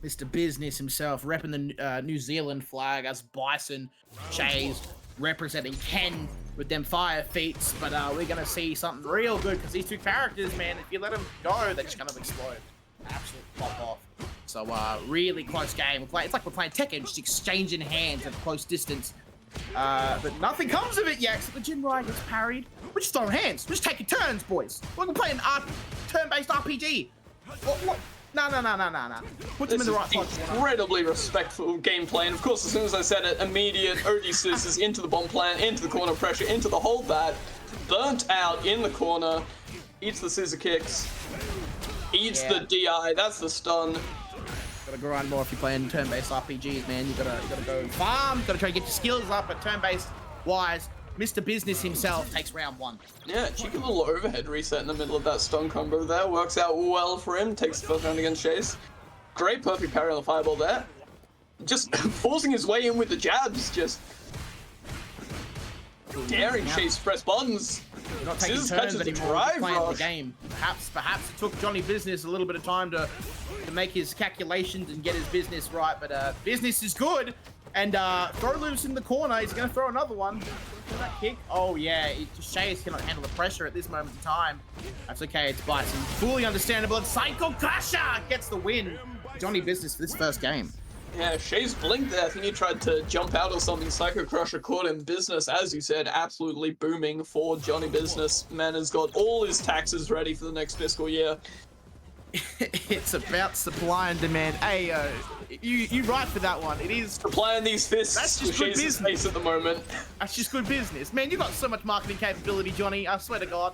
Mr. Business himself repping the New Zealand flag as Bison, Shays representing Ken with them fire feats. But we're going to see something real good because these two characters, man, if you let them go, they're just going to explode. Absolutely pop off. So, really close game. It's like we're playing Tekken, just exchanging hands at close distance. But nothing comes of it yet, except the Jinrai gets parried. We're just throwing hands. We're just taking turns, boys. We're playing turn-based RPG. What? No. Put them in the right spot. Incredibly respectful gameplay. And of course, as soon as I said it, immediate Odysseus is into the bomb plant, into the corner pressure, into the hold bat. Burnt out in the corner. Eats the scissor kicks. Eats the DI. That's the stun. Gotta grind more if you're playing turn-based RPGs, man. You gotta go farm. Gotta try to get your skills up. But turn-based wise, Mr. Business himself takes round 1. Yeah, cheeky little overhead reset in the middle of that stun combo there. Works out well for him. Takes the first round against Chase. Great perfect parry on the fireball there. Just forcing his way in with the jabs. Just daring Chase to press buttons. You're not taking turns anymore. You're playing the game. Perhaps it took Johnny Business a little bit of time to make his calculations and get his business right. But Business is good. And throw loose in the corner. He's going to throw another one. That kick. Oh, yeah. Shays cannot handle the pressure at this moment in time. That's okay. It's Bison. Fully understandable. And Psycho Crusher gets the win. Johnny Business for this first game. Yeah, Shays blinked there. I think he tried to jump out or something. Psycho Crusher caught him. Business, as you said, absolutely booming for Johnny Business. Man has got all his taxes ready for the next fiscal year. It's about supply and demand. Hey, you right for that one. It is supplying these fists. That's just good business face at the moment. That's just good business, man. You got so much marketing capability, Johnny. I swear to God.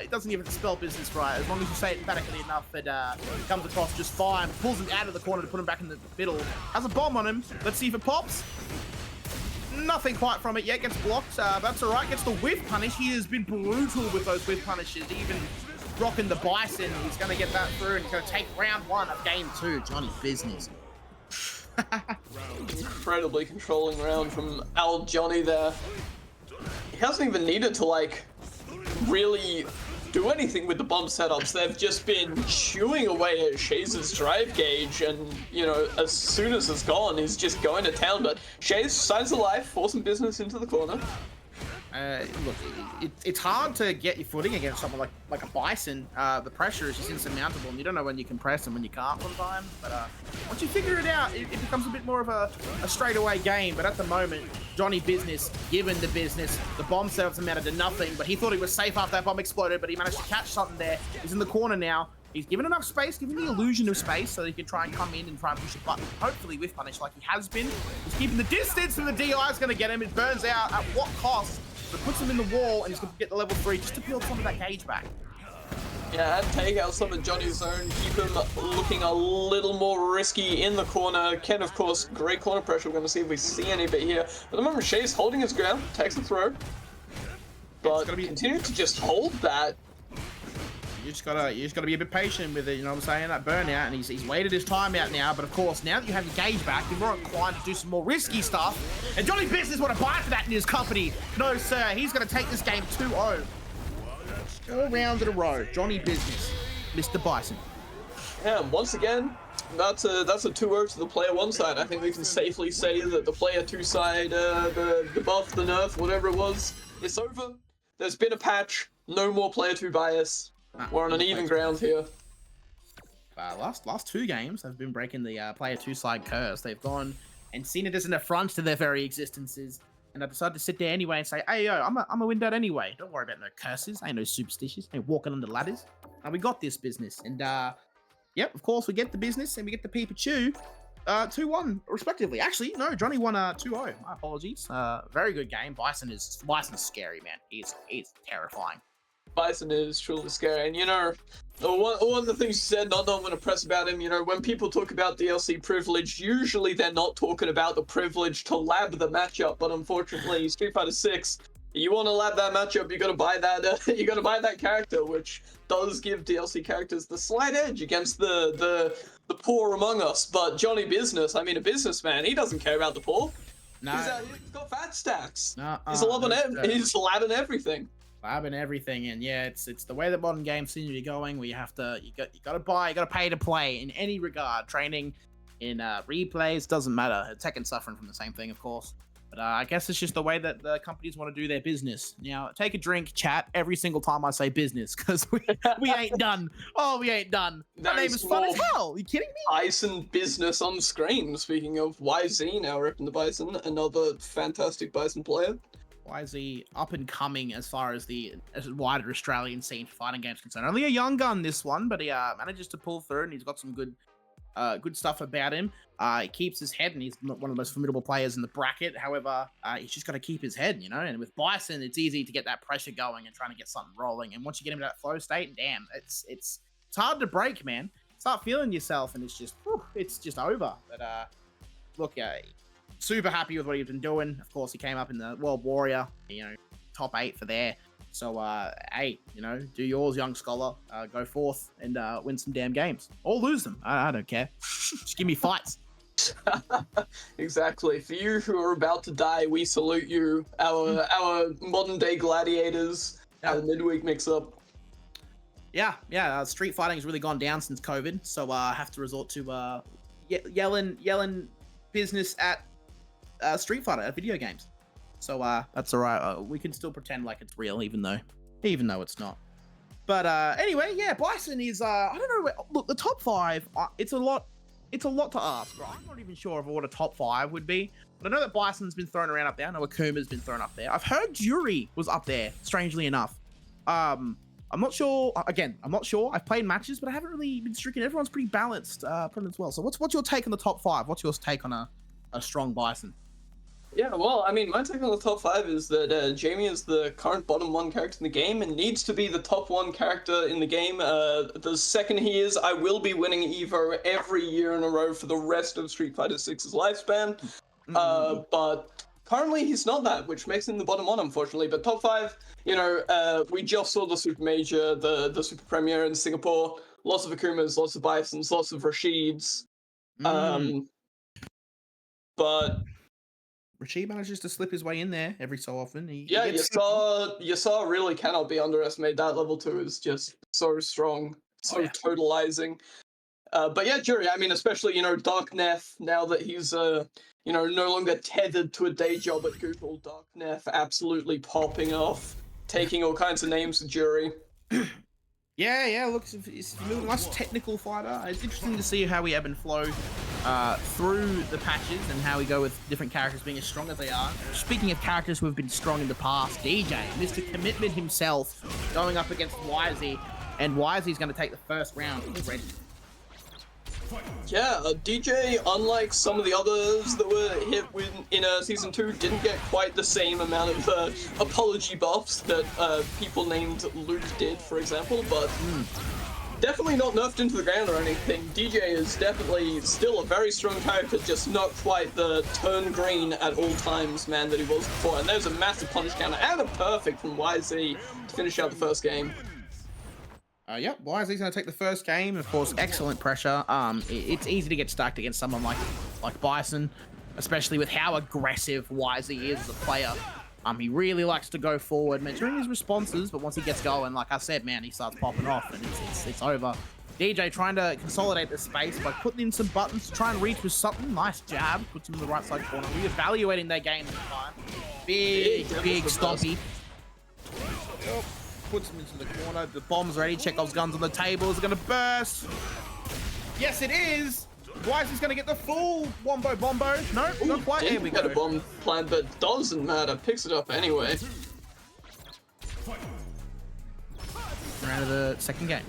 It doesn't even spell business right. As long as you say it emphatically enough, it comes across just fine. Pulls him out of the corner to put him back in the middle. Has a bomb on him. Let's see if it pops. Nothing quite from it yet. Gets blocked. That's all right. Gets the whiff punish. He has been brutal with those whiff punishes. Even rocking the Bison. He's going to get that through, and he's going to take round 1 of game 2. Johnny Business. Incredibly controlling round from Al Johnny there. He hasn't even needed to, like, really do anything with the bomb setups. They've just been chewing away at Shays' drive gauge, and, you know, as soon as it's gone, he's just going to town. But Shays signs the life, forcing Business into the corner. Look, it's hard to get your footing against someone like a Bison. The pressure is just insurmountable, and you don't know when you can press and when you can't sometimes. But once you figure it out, it becomes a bit more of a straightaway game. But at the moment, Johnny Business, given the business, the bomb setups amounted to nothing. But he thought he was safe after that bomb exploded, but he managed to catch something there. He's in the corner now. He's given enough space, given the illusion of space, so he can try and come in and try and push a button. Hopefully with punish like he has been. He's keeping the distance, and the DI is going to get him. It burns out at what cost? But puts him in the wall, and he's going to get the level 3 just to build some of that gauge back. Yeah, and take out some of Johnny's zone, keep him looking a little more risky in the corner. Ken, of course, great corner pressure. We're going to see if we see any bit here. At the moment, Shay's holding his ground, takes the throw. But continue to just hold that. You just gotta be a bit patient with it, you know what I'm saying? That burnout, and he's waited his time out now. But of course, now that you have your gauge back, you're more inclined to do some more risky stuff. And Johnny Business want to buy for that in his company. No, sir, he's gonna take this game 2-0. 4 rounds in a row. Johnny Business, Mr. Bison. Yeah, and once again, that's a 2-0 to the player 1 side. I think we can safely say that the player 2 side, the buff, the nerf, whatever it was, it's over. There's been a patch. No more player 2 bias. We're on an even ground here. Last 2 games have been breaking the player 2 side curse. They've gone and seen it as an affront to their very existences. And I decided to sit there anyway and say, hey, yo, I'm a win that anyway. Don't worry about no curses. Ain't no superstitious. Ain't walking under ladders. And we got this business. And, yep, of course, we get the business and we get the Pikachu 2-1, respectively. Actually, no, Johnny won 2-0. My apologies. Very good game. Bison is scary, man. He's terrifying. Bison is truly scary. And, you know, one of the things you said, not want to press about him, you know, when people talk about DLC privilege, usually they're not talking about the privilege to lab the matchup, but unfortunately, Street Fighter 6, you want to lab that matchup, you got to buy that, you got to buy that character, which does give DLC characters the slight edge against the poor among us. But Johnny Business, I mean, a businessman, he doesn't care about the poor. No, He's got fat stacks. no, He's he's labbing everything. lab and everything, and yeah, it's the way that modern games seem to be going, where you gotta buy, you gotta pay to play in any regard. Training, in replays, doesn't matter. Tekken's suffering from the same thing, of course. But I guess it's just the way that the companies want to do their business. Now, take a drink, chat, every single time I say business, because we ain't done. Oh, we ain't done. My name is fun as hell. Are you kidding me? Bison business on screen. Speaking of YZ, now repping the Bison, another fantastic Bison player. Why is he up and coming as far as the wider Australian scene for fighting games concerned? Only a young gun this one, but he manages to pull through, and he's got some good stuff about him. He keeps his head, and he's one of the most formidable players in the bracket. However, he's just got to keep his head, you know. And with Bison, it's easy to get that pressure going and trying to get something rolling. And once you get into that flow state, damn, it's hard to break, man. Start feeling yourself, and it's just over. But look, super happy with what he's been doing. Of course, he came up in the World Warrior, you know, top 8 for there. So, hey, you know, do yours, young scholar. Go forth and win some damn games. Or lose them. I don't care. Just give me fights. Exactly. For you who are about to die, we salute you. Our modern day gladiators at the midweek mix-up. Yeah. Street fighting has really gone down since COVID. So, I have to resort to yelling business at Street Fighter, at video games. So that's all right. We can still pretend like it's real, even though it's not. But anyway, yeah, Bison is I don't know. Look, the top 5. It's a lot to ask. Right? I'm not even sure of what a top 5 would be. But I know that Bison's been thrown around up there. I know Akuma's been thrown up there. I've heard Jury was up there. Strangely enough. I'm not sure. Again, I'm not sure. I've played matches, but I haven't really been streaking. Everyone's pretty balanced as well. So what's your take on the top 5? What's your take on a strong Bison? Yeah, well, I mean, my take on the top 5 is that Jamie is the current bottom 1 character in the game and needs to be the top 1 character in the game. The second he is, I will be winning EVO every year in a row for the rest of Street Fighter 6's lifespan. But currently he's not that, which makes him the bottom 1, unfortunately. But top 5, you know, we just saw the Super Major, the Super Premiere in Singapore. Lots of Akumas, lots of Bisons, lots of Rashids. But Rashid manages to slip his way in there every so often. Yasar really cannot be underestimated. That level 2 is just so strong, so totalizing. But yeah, Jury, I mean, especially, you know, Dark Neff, now that he's, you know, no longer tethered to a day job at Google, Dark Neff absolutely popping off, taking all kinds of names to Jury. Yeah, look, it's a nice technical fighter. It's interesting to see how we ebb and flow through the patches and how we go with different characters being as strong as they are. Speaking of characters who have been strong in the past, DJ, Mr. Commitment himself, going up against YZ, and YZ's going to take the first round already. Yeah, DJ, unlike some of the others that were hit in Season 2, didn't get quite the same amount of apology buffs that people named Luke did, for example, but definitely not nerfed into the ground or anything. DJ is definitely still a very strong character, just not quite the turn green at all times man that he was before. And there's a massive punish counter and a perfect from YZ to finish out the first game. Yep, YZ's going to take the first game. Of course, excellent pressure. It's easy to get stacked against someone like Bison, especially with how aggressive YZ is as a player. He really likes to go forward, measuring his responses, but once he gets going, like I said, man, he starts popping off, and it's over. DJ trying to consolidate the space by putting in some buttons to try and reach with something. Nice jab, puts him in the right side corner, reevaluating their game this time. Big stompy. Puts him into the corner. The bomb's ready. Chekhov's gun's on the table. Is it going to burst? Yes, it is. YZ's going to get the full wombo bombo. No, not quite. Here we go. Got a bomb plan, but doesn't matter. Picks it up anyway. Round of the second game.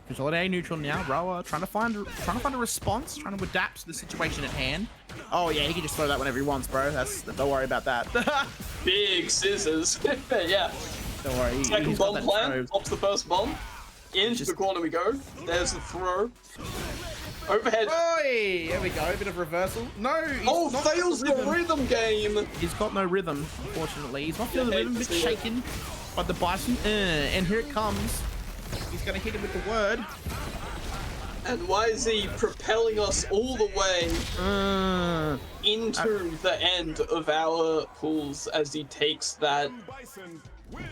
Consolidate neutral now. Roa trying to find a response, trying to adapt to the situation at hand. Oh yeah, he can just throw that whenever he wants, bro. Don't worry about that. Big scissors. Yeah. Don't worry. Second he's got bomb that plant, trove. pops the first bomb. Into the corner we go. There's the throw. Overhead. Oi! There we go. A bit of reversal. No. He's Oh, not got fails the rhythm game. He's got no rhythm, unfortunately. He's not feeling the Yeah, rhythm, a bit see it. shaken by the Bison. And here it comes. He's going to hit him with the word. And why is he propelling us all the way into the end of our pools as he takes that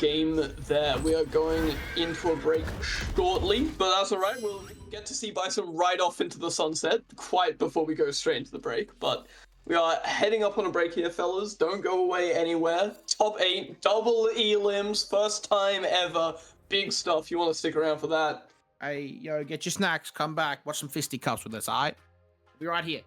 game there? We are going into a break shortly, but that's alright. We'll get to see Bison right off into the sunset quite before we go straight into the break. But we are heading up on a break here, fellas. Don't go away anywhere. Top 8, double elims, first time ever. Big stuff. You want to stick around for that. Hey, yo, get your snacks, come back, watch some fisticuffs with us, alright? Be right here.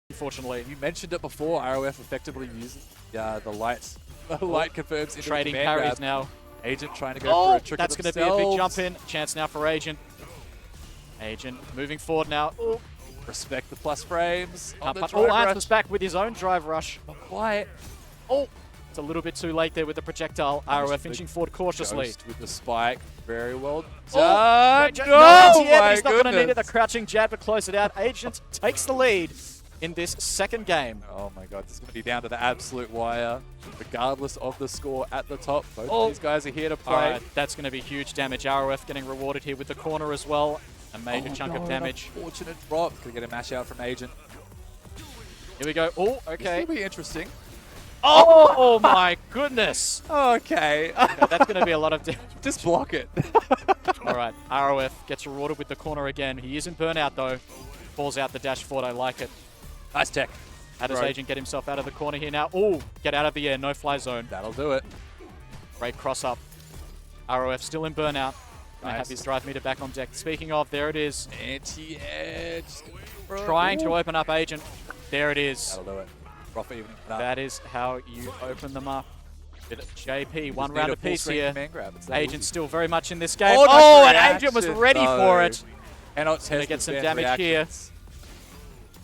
Unfortunately. You mentioned it before, ROF effectively using the lights. The light confirms into Trading the command carries grab. now. Agent trying to go for a trick That's going to be a big jump in. Chance now for Agent. Agent moving forward now. Ooh. Respect the plus frames. Answers back with his own drive rush. Not quite. Oh, it's a little bit too late there with the projectile. ROF inching forward cautiously. Ghost with the spike. Very well Oh, done. no, No, yet. my He's not going to need it. The goodness. crouching jab to close it out. Agent takes the lead in this second game. Oh my god, this is going to be down to the absolute wire. Regardless of the score at the top, both Oh. of these guys are here to play. All right, that's going to be huge damage. ROF getting rewarded here with the corner as well. A major chunk of damage. Unfortunate drop. Could get a mash out from Agent. Here we go. Oh, This okay. will be interesting. Oh my goodness. Okay. That's going to be a lot of damage. Just block it. All right, ROF gets rewarded with the corner again. He is in burnout though. Falls out the dash forward. I like it. Nice tech. How does Right. Agent get himself out of the corner here now? Oh, get out of the air. No fly zone. That'll do it. Great cross up. ROF still in burnout. Gonna have Nice. his drive meter back on deck. Speaking of, there it is. Anti-edge. Trying to open up Agent. There it is. That'll do it. Profit evening. That is how you open them up. With JP, one Need round a apiece full-strength here. command grab. It's that Agent easy. still very much in this game. Oh, nice Oh, and Agent was reaction, ready for though. it. Cannot Gonna test get his some advanced damage here. reactions.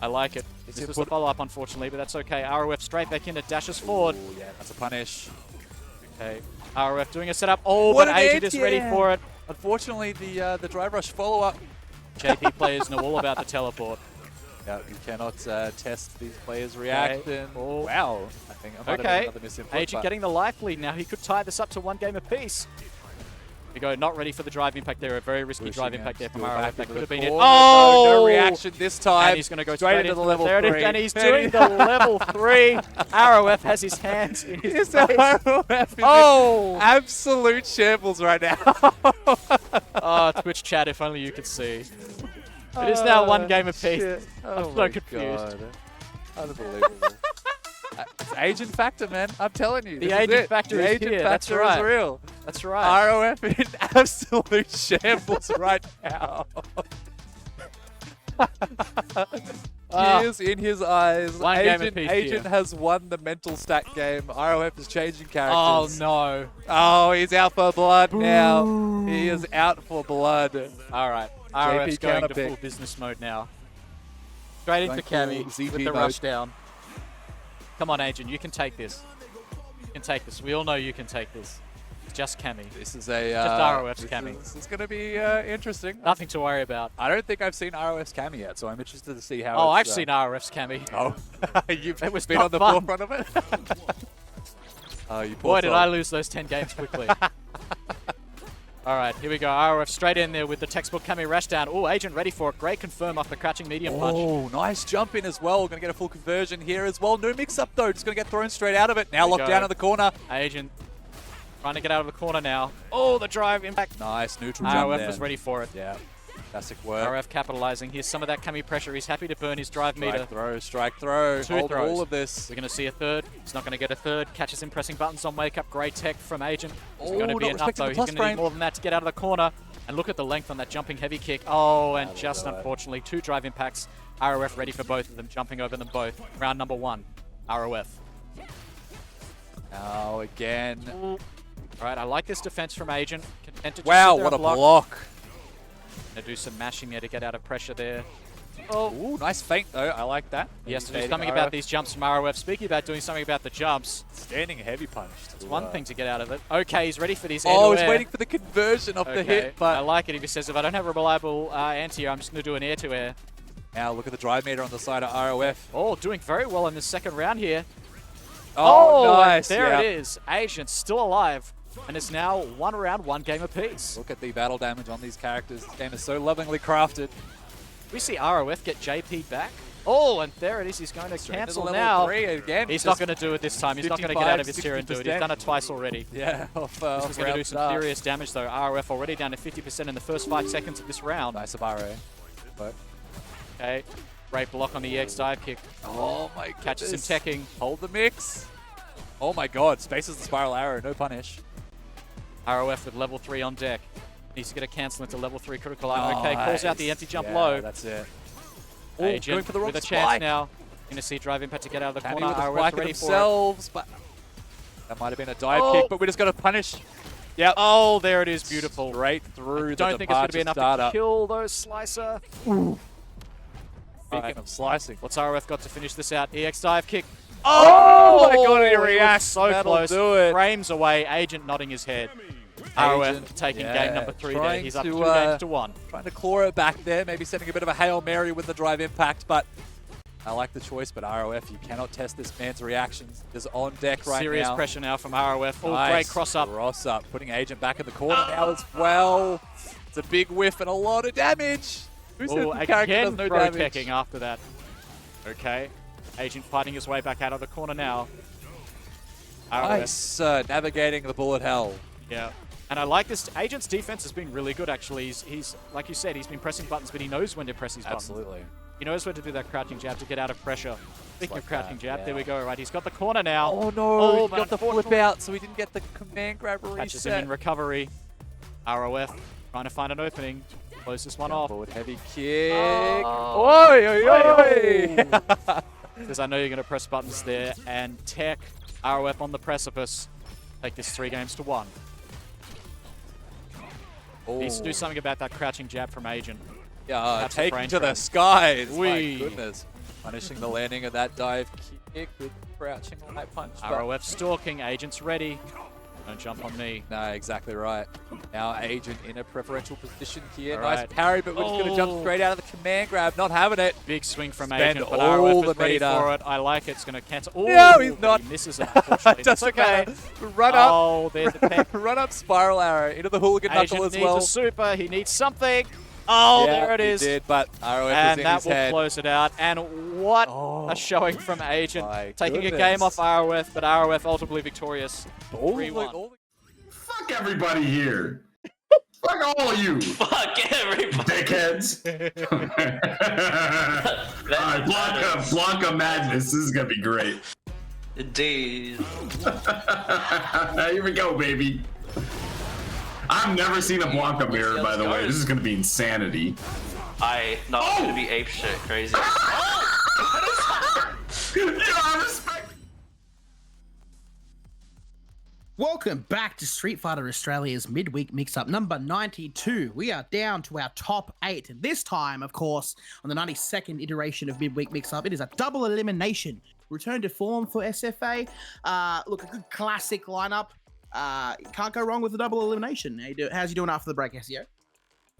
I like it. Is This it was the put- follow-up, unfortunately, but that's okay. ROF straight back in. It dashes forward. Oh, yeah, that's a punish. Okay. ROF doing a setup. Oh, What but an Agent is ready ATM. for it. Unfortunately, the drive rush follow-up. JP players know all about the teleport. Yeah, you cannot test these players' reaction. Oh. Wow. I think I might have Okay, another misinput. Agent but- getting the life lead now. He could tie this up to 1 game apiece. We go, not ready for the drive impact there. A very risky Pushing drive out, impact there from still ROF. back That into could have the been it. corner. Oh! No reaction this time. And he's going to go straight into the level there it is, 3. and he's doing the level 3. ROF has his hands in his face. Oh! Absolute shambles right now. Oh, Twitch chat, if only you could see. It is now 1 game apiece. Shit. I'm Oh so my confused. God. Unbelievable. It's agent factor, man. I'm telling you. The this is agent it. factor the is agent here. That's factor right. is real. That's right. ROF in absolute shambles right now. Tears in his eyes. 1 game Agent, apiece agent here. has won the mental stat game. ROF is changing Oh, characters. no. Oh, he's out for blood now. He is out for blood. All right. JP ROF's going to counterpick. full business mode now. Straight into Going Cammy full with ZP the mode. rush down. Come on, Agent. You can take this. You can take this. We all know you can take this. It's just Cammy. This is a Just ROF's this Cammy. This is going to be interesting. Nothing to worry about. I don't think I've seen ROF's Cammy yet, so I'm interested to see how. Oh, I've it's, seen ROF's Cammy. Oh, you've It was been not on the fun. forefront of it. Oh, you poor Boy, did soul. I lose those 10 games quickly. All right, here we go. ROF straight in there with the textbook Cammy rush down. Oh, Agent ready for it. Great confirm off the crouching medium punch. Oh, nice jump in as well. Going to get a full conversion here as well. No mix-up, though. Just going to get thrown straight out of it. Now we locked go. down in the corner. Agent trying to get out of the corner now. Oh, the drive impact. Nice neutral jump ROF there. was ready for it. Yeah, classic work. RF capitalizing. Here's some of that Cammy pressure. He's happy to burn his drive meter. Strike throw. 2 Hold throws. all of this. We're going to see a third. He's not going to get a third. Catches him pressing buttons on wake up. Great tech from Agent. It's Oh, going to be not enough respecting though. the He's plus going to need frame. more than that to get out of the corner. And look at the length on that jumping heavy kick. Oh, and just unfortunately 2 drive impacts. ROF ready for both of them. Jumping over them both. Round number 1. ROF. Now again. All right, I like this defense from Agent. Content to just Wow, sit there what a and block. block. Gonna do some mashing there to get out of pressure there. Ooh, nice feint though. I like that. He has to do Evading something ROF. about these jumps from ROF. Speaking about doing something about the jumps, Standing heavy punch. it's one thing to get out of it. Okay, he's ready for these Oh, air-to-air. he's waiting for the conversion of the Okay, hit, I but like it if he says, if I don't have a reliable anti-air, I'm just going to do an air-to-air. now look at the drive meter on the side of ROF. Oh, doing very well in this second round here. Oh, and nice. there yeah. it is. Agent still alive. And it's now 1 round, 1 game apiece. Look at the battle damage on these characters. This game is so lovingly crafted. We see ROF get JP back. Oh, and there it is. He's going to Straight into cancel level now. 3 again. He's Just- not going to do it this time. He's not going to get out of his tier and do it. He's 60%. done it twice already. Yeah, off, This off is going to round do some start. serious damage, though. ROF already down to 50% in the first 5 seconds of this round. Nice Abaro. But, Okay, great block on the EX dive kick. oh my god. Catches him teching. Hold the mix. Oh my god. Spaces the spiral arrow. No punish. ROF with level 3 on deck. Needs to get a cancel into level 3 critical item. Okay, calls out the empty jump Yeah, low. That's it. Oh, Agent going for the wrong with a spike. chance now. Going to see drive impact to get out of the Cammy corner. with the ROF spike ready for it. themselves, but that might have been a dive Oh. kick, but we just got to punish. Yep. Oh, there it is. Beautiful. Straight through I the don't think it's going to be enough startup. to kill those Slicer. Speaking Alright. of slicing. What's ROF got to finish this out? EX dive kick. Oh my god, he It was reacts. so That'll close. do it. Frames away. Agent nodding his head. ROF Agent, taking yeah, game number 3 there. trying He's up to, 2 games to 1. Trying to claw it back there, maybe sending a bit of a Hail Mary with the drive impact, but I like the choice, but ROF, you cannot test this man's reactions. He's on deck right Serious now. pressure now from ROF. Oh, Nice. great cross up. Cross up, putting Agent back in the corner now as well. It's a big whiff and a lot of damage. Who said Oh, the character again does no throw damage? teching after that. Okay. Agent fighting his way back out of the corner now. ROF. Nice, navigating the bullet hell. Yeah. And I like this. Agent's defense has been really good, actually. He's like you said, he's been pressing buttons, but he knows when to press his buttons. Absolutely. He knows when to do that crouching jab to get out of pressure. Speaking like of crouching that, jab, yeah. there we go. Right, he's got the corner now. Oh no, he but got the flip out, so he didn't get the command grab Catches him reset. in recovery. ROF trying to find an opening. Close this one off. Forward heavy kick. Oh. Oi, oi, oi. Because I know you're going to press buttons there. And Tech, ROF on the precipice. Take this 3 games to 1. Needs to do something about that crouching jab from Agent. Yeah, That's a taking brain to the trap. skies. Wee. My goodness. Punishing the landing of that dive kick with crouching light punch. but ROF stalking. Agent's ready. Don't jump on me. No, exactly right. Now Agent in a preferential position here. All Nice right. parry, but we're just going to jump straight out of the command grab. Not having it. Big swing from Spend Agent, but all ROF the is ready meter. for it. I like it. It's going to cancel. Ooh, No, he's but not. He misses it, unfortunately. That's Doesn't okay. matter. Run up. Oh, there's the peck. Run up spiral arrow into the hooligan Agent knuckle as needs well. a super. He needs something. Oh, Yeah, there it is. He did, but ROF And is in that his will head. close it out. And what Oh, a showing from Agent. my Taking a goodness. game off ROF, but ROF ultimately victorious. All the- 3-1. all the- Fuck everybody here. Fuck all of you, Fuck everybody. dickheads. Alright, Blanca Madness. This is gonna be great. Indeed. Here we go, baby. I've never seen a Blanca mirror, by the way. This is gonna be insanity. It's gonna be ape shit crazy. You know, respect. Welcome back to Street Fighter Australia's midweek mix-up number 92. We are down to our top 8. And this time, of course, on the 92nd iteration of midweek mix-up, it is a double elimination. Return to form for SFA. Look, a good classic lineup. Can't go wrong with a double elimination. How's you doing after the break, SEO?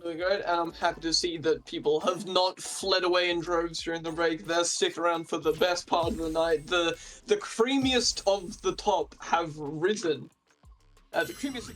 Doing great, and I'm happy to see that people have not fled away in droves during the break. They're sticking around for the best part of the night. The creamiest of the top have risen. The creamiest...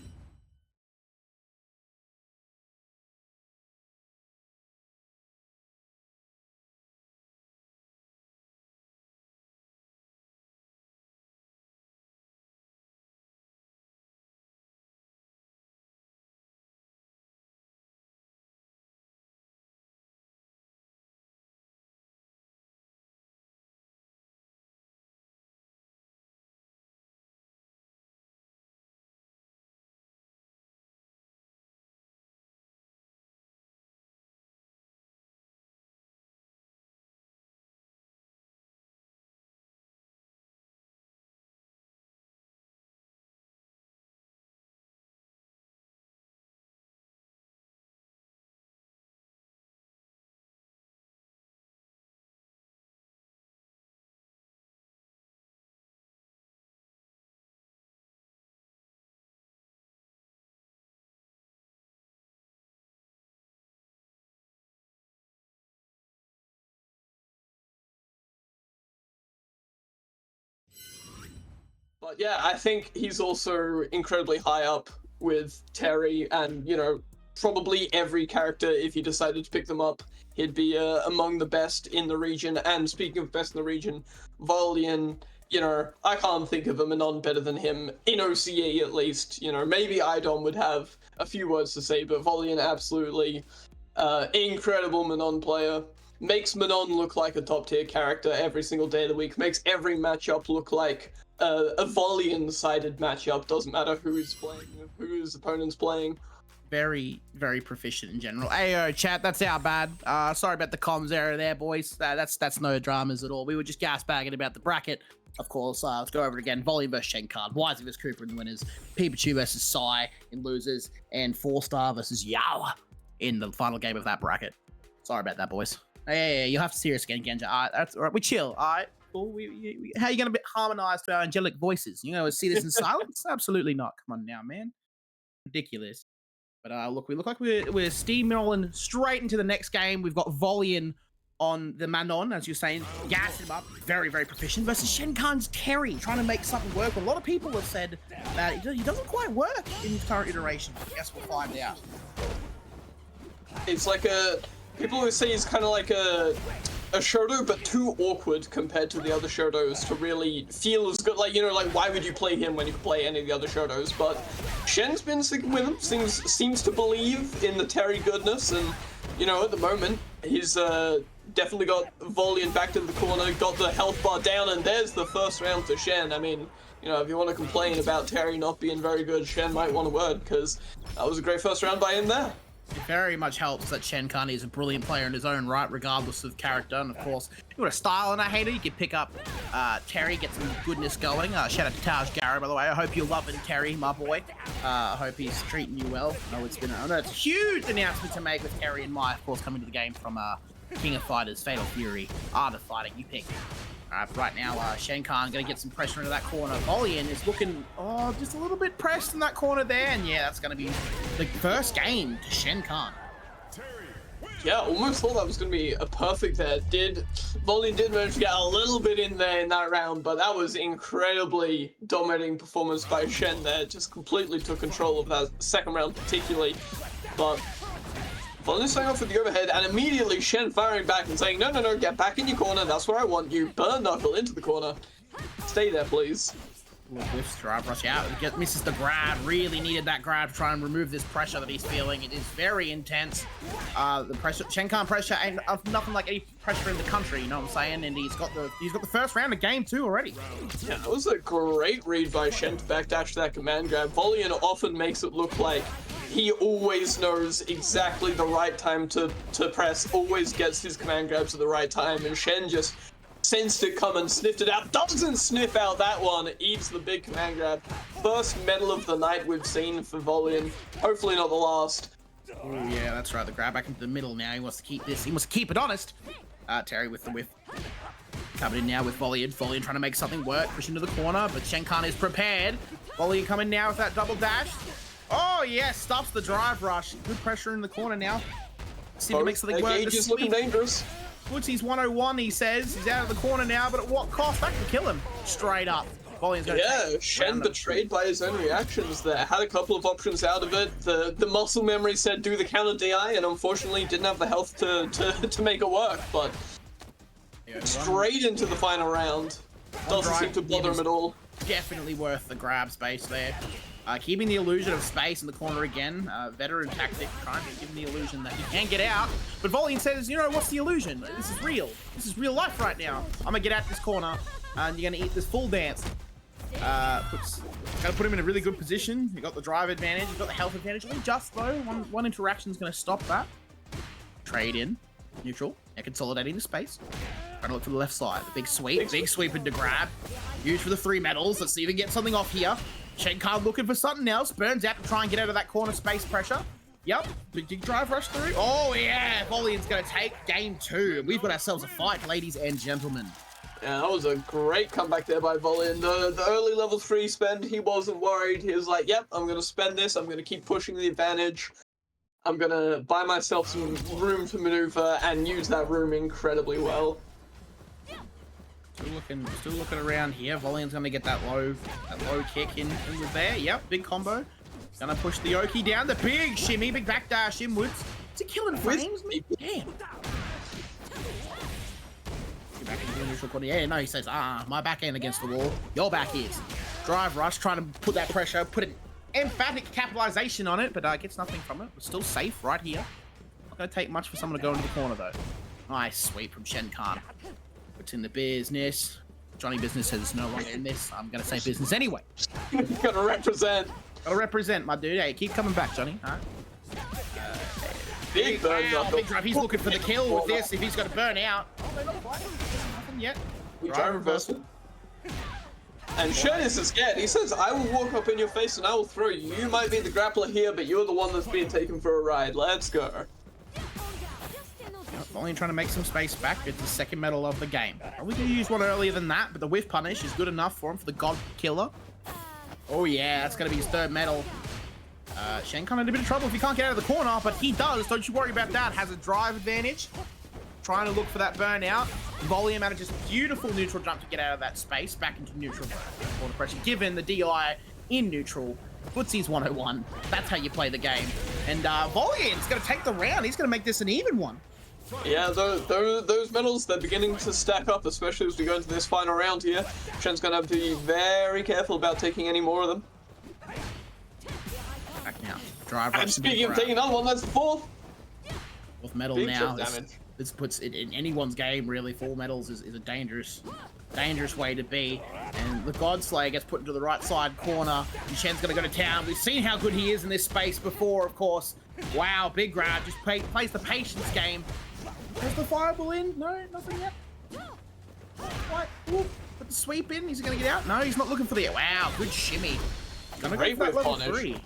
But yeah, I think he's also incredibly high up with Terry and, you know, probably every character, if he decided to pick them up, he'd be among the best in the region. And speaking of best in the region, Volian, you know, I can't think of a Manon better than him, in OCE at least. You know, maybe Idom would have a few words to say, but Volian absolutely incredible Manon player. Makes Manon look like a top tier character every single day of the week, makes every matchup look like a Volian-sided matchup. Doesn't matter who's playing, whose opponent's playing. Very, very proficient in general. Ayo, chat, that's our bad. Sorry about the comms error there, boys. That's no dramas at all. We were just gas-bagging about the bracket. Of course, let's go over it again. Volian versus Shenkard, Wisey versus Cooper in the winners, Pikachu versus Sai in losers, and 4-Star versus Yao in the final game of that bracket. Sorry about that, boys. Hey, you'll have to see us again, Genja. All right, that's all right. We chill. All right. Well, how are you going to harmonize to our angelic voices? You know, see this in silence? Absolutely not. Come on now, man. Ridiculous. But look, we look like we're steamrolling straight into the next game. We've got Volian on the Manon, as you're saying, gassing him up, very, very proficient, versus Shenkan's Terry, trying to make something work. A lot of people have said that he doesn't quite work in his current iteration. I guess we'll find out. It's like people always say he's kind of like a Shoto, but too awkward compared to the other Shotos to really feel as good. Like, you know, like, why would you play him when you could play any of the other Shotos? But Shen's been sticking with him, seems to believe in the Terry goodness, and, you know, at the moment, he's definitely got Volian back to the corner, got the health bar down, and there's the first round to Shen. I mean, you know, if you want to complain about Terry not being very good, Shen might want a word, because that was a great first round by him there. It very much helps that Shenkan is a brilliant player in his own right, regardless of character. And of course, you got a style and a hater. You can pick up Terry, get some goodness going. Shout out to Taj Garrett, by the way. I hope you're loving Terry, my boy. I hope he's treating you well. I know it's a huge announcement to make with Terry and Mai, of course, coming to the game from King of Fighters, Fatal Fury, Art of Fighting. You pick. Right now, Shenkan gonna get some pressure into that corner. Volian is looking, just a little bit pressed in that corner there, and yeah, that's gonna be the first game to Shenkan. Yeah, almost thought that was going to be a perfect there. Volian did manage to get a little bit in there in that round, but that was incredibly dominating performance by Shen there. Just completely took control of that second round particularly. But Volian starting off with the overhead, and immediately Shen firing back and saying, no, get back in your corner. That's where I want you. Burn Knuckle into the corner. Stay there, please. Whiffs, drive rush out, misses the grab. Really needed that grab to try and remove this pressure that he's feeling. It is very intense. The pressure, Shenkan pressure ain't nothing like any pressure in the country, you know what I'm saying? And he's got the first round of game 2 already. Yeah, that was a great read by Shen to backdash that command grab. Volian often makes it look like he always knows exactly the right time to press, always gets his command grabs at the right time, and Shen just sensed it come and sniffed it out. Doesn't sniff out that one. Eats the big command grab. First medal of the night we've seen for Volian. Hopefully not the last. Oh yeah, that's right. The grab back into the middle now. He wants to keep this. He wants to keep it honest. Terry with the whiff. Coming in now with Volian. Volian trying to make something work. Push into the corner, but Shenkan is prepared. Volian coming now with that double dash. Oh yeah, stops the drive rush. Good pressure in the corner now. See to make something work. Gage is looking dangerous. Footsy's 101, he says. He's out of the corner now, but at what cost? That could kill him. Straight up. Volian's gonna take Shen betrayed by his own reactions there. Had a couple of options out of it. The muscle memory said do the counter DI, and unfortunately didn't have the health to make it work, but straight into the final round. Doesn't seem to bother him at all. Definitely worth the grab space there. Keeping the illusion of space in the corner again. Veteran tactic, trying to give him the illusion that he can get out. But Volian says, you know, what's the illusion? This is real. This is real life right now. I'm gonna get out this corner, and you're gonna eat this full dance. Gonna put him in a really good position. You got the drive advantage, you got the health advantage. Only just though, one interaction is gonna stop that. Trade in, neutral, and consolidating the space. Trying to look to the left side. The big sweep into grab. Huge for the 3 medals. Let's see if we can get something off here. Shenkan looking for something else. Burns out to try and get out of that corner space pressure. Yep, big drive rush through. Oh yeah, Volian's gonna take game 2. We've got ourselves a fight, ladies and gentlemen. Yeah, that was a great comeback there by Volian. The early level 3 spend, he wasn't worried. He was like, yep, I'm gonna spend this. I'm gonna keep pushing the advantage. I'm gonna buy myself some room to maneuver and use that room incredibly well. Still looking around here. Volian's gonna get that low kick in with there. Yep, big combo. Gonna push the Oki down. The big shimmy, big backdash inwards. Is it killing frames? Damn. Get back into the neutral corner. Yeah, no, he says, my back end against the wall. Your back is. Drive rush, trying to put that pressure, put an emphatic capitalization on it, but gets nothing from it. We're still safe right here. Not gonna take much for someone to go into the corner though. Nice sweep from Shenkan. It's in the business. Johnny Business is no longer in this. I'm gonna say business anyway. Gotta represent. Gotta represent, my dude. Hey, keep coming back, Johnny. All right. Big burn knuckle. Big drive. He's looking for the kill with this. If he's gonna burn out. Oh, they're not quite. Nothing yet. Drive reversal. And Shen isn't scared. He says, I will walk up in your face and I will throw you. You might be the grappler here, but you're the one that's being taken for a ride. Let's go. Volian trying to make some space back. It's the second medal of the game. Probably could use one earlier than that, but the whiff punish is good enough for him for the God Killer. Oh yeah, that's going to be his 3rd medal. Shenkan in a bit of trouble if he can't get out of the corner, but he does. Don't you worry about that. Has a drive advantage. Trying to look for that burnout. Volian manages beautiful neutral jump to get out of that space, back into neutral. Corner pressure given the DI in neutral. Footsie's 101. That's how you play the game. And Volian's going to take the round. He's going to make this an even one. Yeah, those medals, they're beginning to stack up, especially as we go into this final round here. Shen's going to have to be very careful about taking any more of them. Back now. Drive and speaking of taking another one, that's the 4th. 4th medal Big now. damage. This puts it in anyone's game, really. 4 medals is a dangerous way to be. And the Godslayer gets put into the right side corner. And Shen's going to go to town. We've seen how good he is in this space before, of course. Wow, big grab. Just plays the patience game. Has the fireball in? No, nothing yet. What? Ooh, put the sweep in. Is he going to get out? No, he's not looking for the... Wow, good shimmy. Gonna go for that level 3.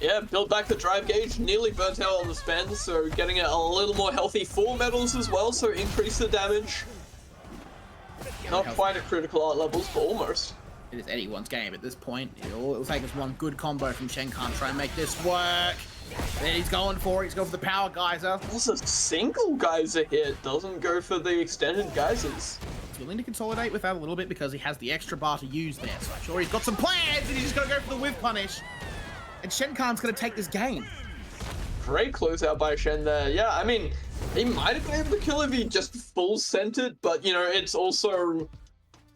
Yeah, build back the drive gauge, nearly burnt out on the spend, so getting it a little more healthy. 4 medals as well, so increase the damage. Not quite at critical art levels, but almost. It is anyone's game at this point. It'll take us one good combo from Shenkan, try and make this work. Then he's going for it. He's going for the power geyser. Also, single geyser hit doesn't go for the extended geysers. He's willing to consolidate with that a little bit because he has the extra bar to use there. So I'm sure he's got some plans and he's just going to go for the whiff punish. And Shenkan's going to take this game. Great closeout by Shen there. Yeah, I mean, he might have been able to kill if he just full sent it, but you know, it's also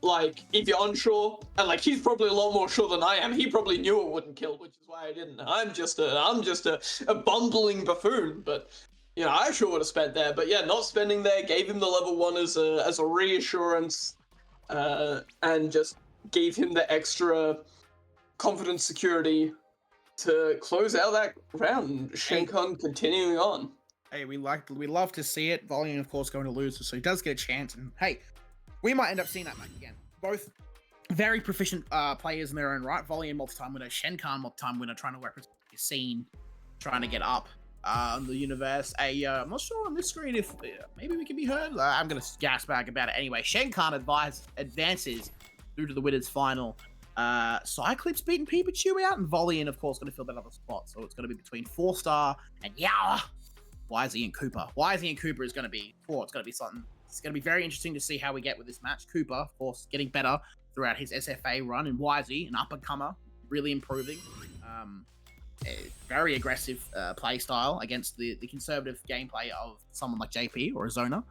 like if you're unsure, and like he's probably a lot more sure than I am. He probably knew it wouldn't kill, which is why I didn't. I'm just a bumbling buffoon, but you know, I sure would have spent there. But yeah, not spending there gave him the level 1 as a reassurance, and just gave him the extra confidence, security to close out that round. Shenkan continuing on. Hey, we love to see it. Volume, of course, going to lose, so he does get a chance. And hey, we might end up seeing that match again. Both very proficient players in their own right. Volume, multi-time winner. Shenkan, multi-time winner, trying to represent the scene, trying to get up on the universe. I'm not sure on this screen if maybe we can be heard. I'm going to gas back about it anyway. Shenkan advances through to the winners final. Cyclops beating Pikachu out, and Volian, of course, going to fill that other spot. So it's going to be between 4-star and Yawa. Wisey and Cooper. Wisey and Cooper is going to be, it's going to be something. It's going to be very interesting to see how we get with this match. Cooper, of course, getting better throughout his SFA run, and Wisey, an up-and-comer, really improving. A very aggressive play style against the conservative gameplay of someone like JP or Azona.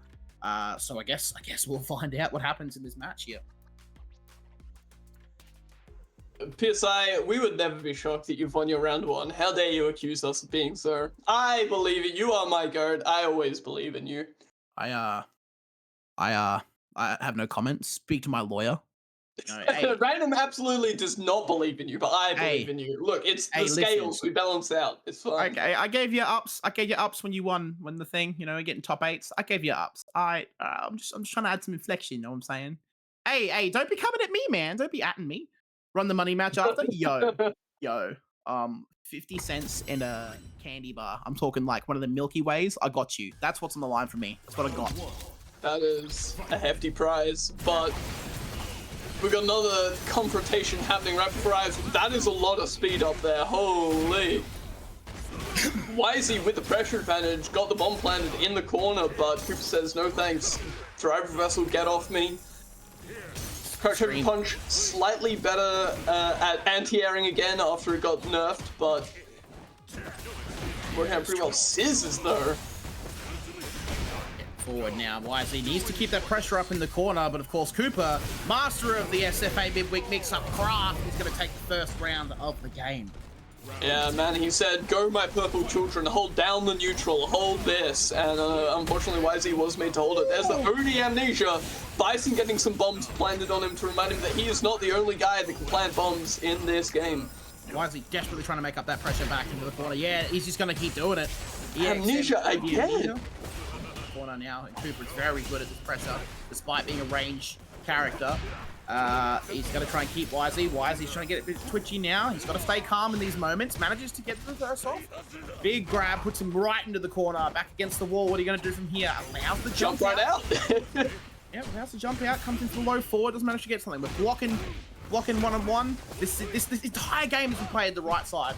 So I guess we'll find out what happens in this match here. PSI, we would never be shocked that you've won your round 1. How dare you accuse us of being so? I believe it. You are my guard. I always believe in you. I have no comment. Speak to my lawyer. Hey, Random absolutely does not believe in you, but I believe in you. Look, it's the scales. We balance out. It's fine. Okay, I gave you ups. I gave you ups when you won the thing. You know, getting top 8s. I gave you ups. I'm just trying to add some inflection. You know what I'm saying? Hey, don't be coming at me, man. Don't be atting me. Run the money match after. Yo. 50 cents in a candy bar. I'm talking like one of the Milky Ways. I got you. That's what's on the line for me. That's what I got. That is a hefty prize, but we've got another confrontation happening right before our eyes. That is a lot of speed up there. Holy. Wisey with the pressure advantage, got the bomb planted in the corner, but Cooper says no thanks. Driver vessel, get off me. Crouch Heavy Punch slightly better at anti-airing again after it got nerfed, but working out pretty well. Scissors though. Forward now. Wisely needs to keep that pressure up in the corner, but of course Cooper, master of the SFA midweek mix-up craft, is going to take the first round of the game. Yeah, man, he said, go my purple children, hold down the neutral, hold this, and unfortunately Wisey was made to hold it. There's the Oni amnesia. Bison getting some bombs planted on him to remind him that he is not the only guy that can plant bombs in this game. Wisely desperately trying to make up that pressure back into the corner. Yeah, he's just going to keep doing it. Amnesia again. Corner now, and Cooper is very good at this pressure, despite being a range character. He's going to try and keep Wisey. Wisey's trying to get a bit twitchy now. He's got to stay calm in these moments. Manages to get the reverse off. Big grab, puts him right into the corner, back against the wall. What are you going to do from here? Allows the jump right out. Yeah, allows the jump out, comes into the low forward, doesn't manage to get something. We're blocking one-on-one. This entire game has been played the right side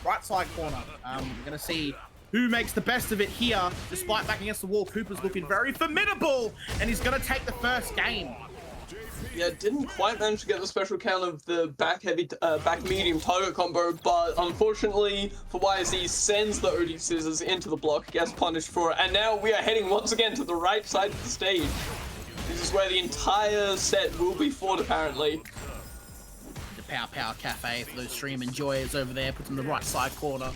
corner. We're going to see who makes the best of it here, despite back against the wall. Cooper's looking very formidable, and he's going to take the first game. Yeah, didn't quite manage to get the special count of the back medium target combo, but unfortunately for Wisey, sends the OD scissors into the block, gets punished for it, and now we are heading once again to the right side of the stage. This is where the entire set will be fought, apparently. The Pow Cafe for those stream enjoyers over there, puts in the right side corner.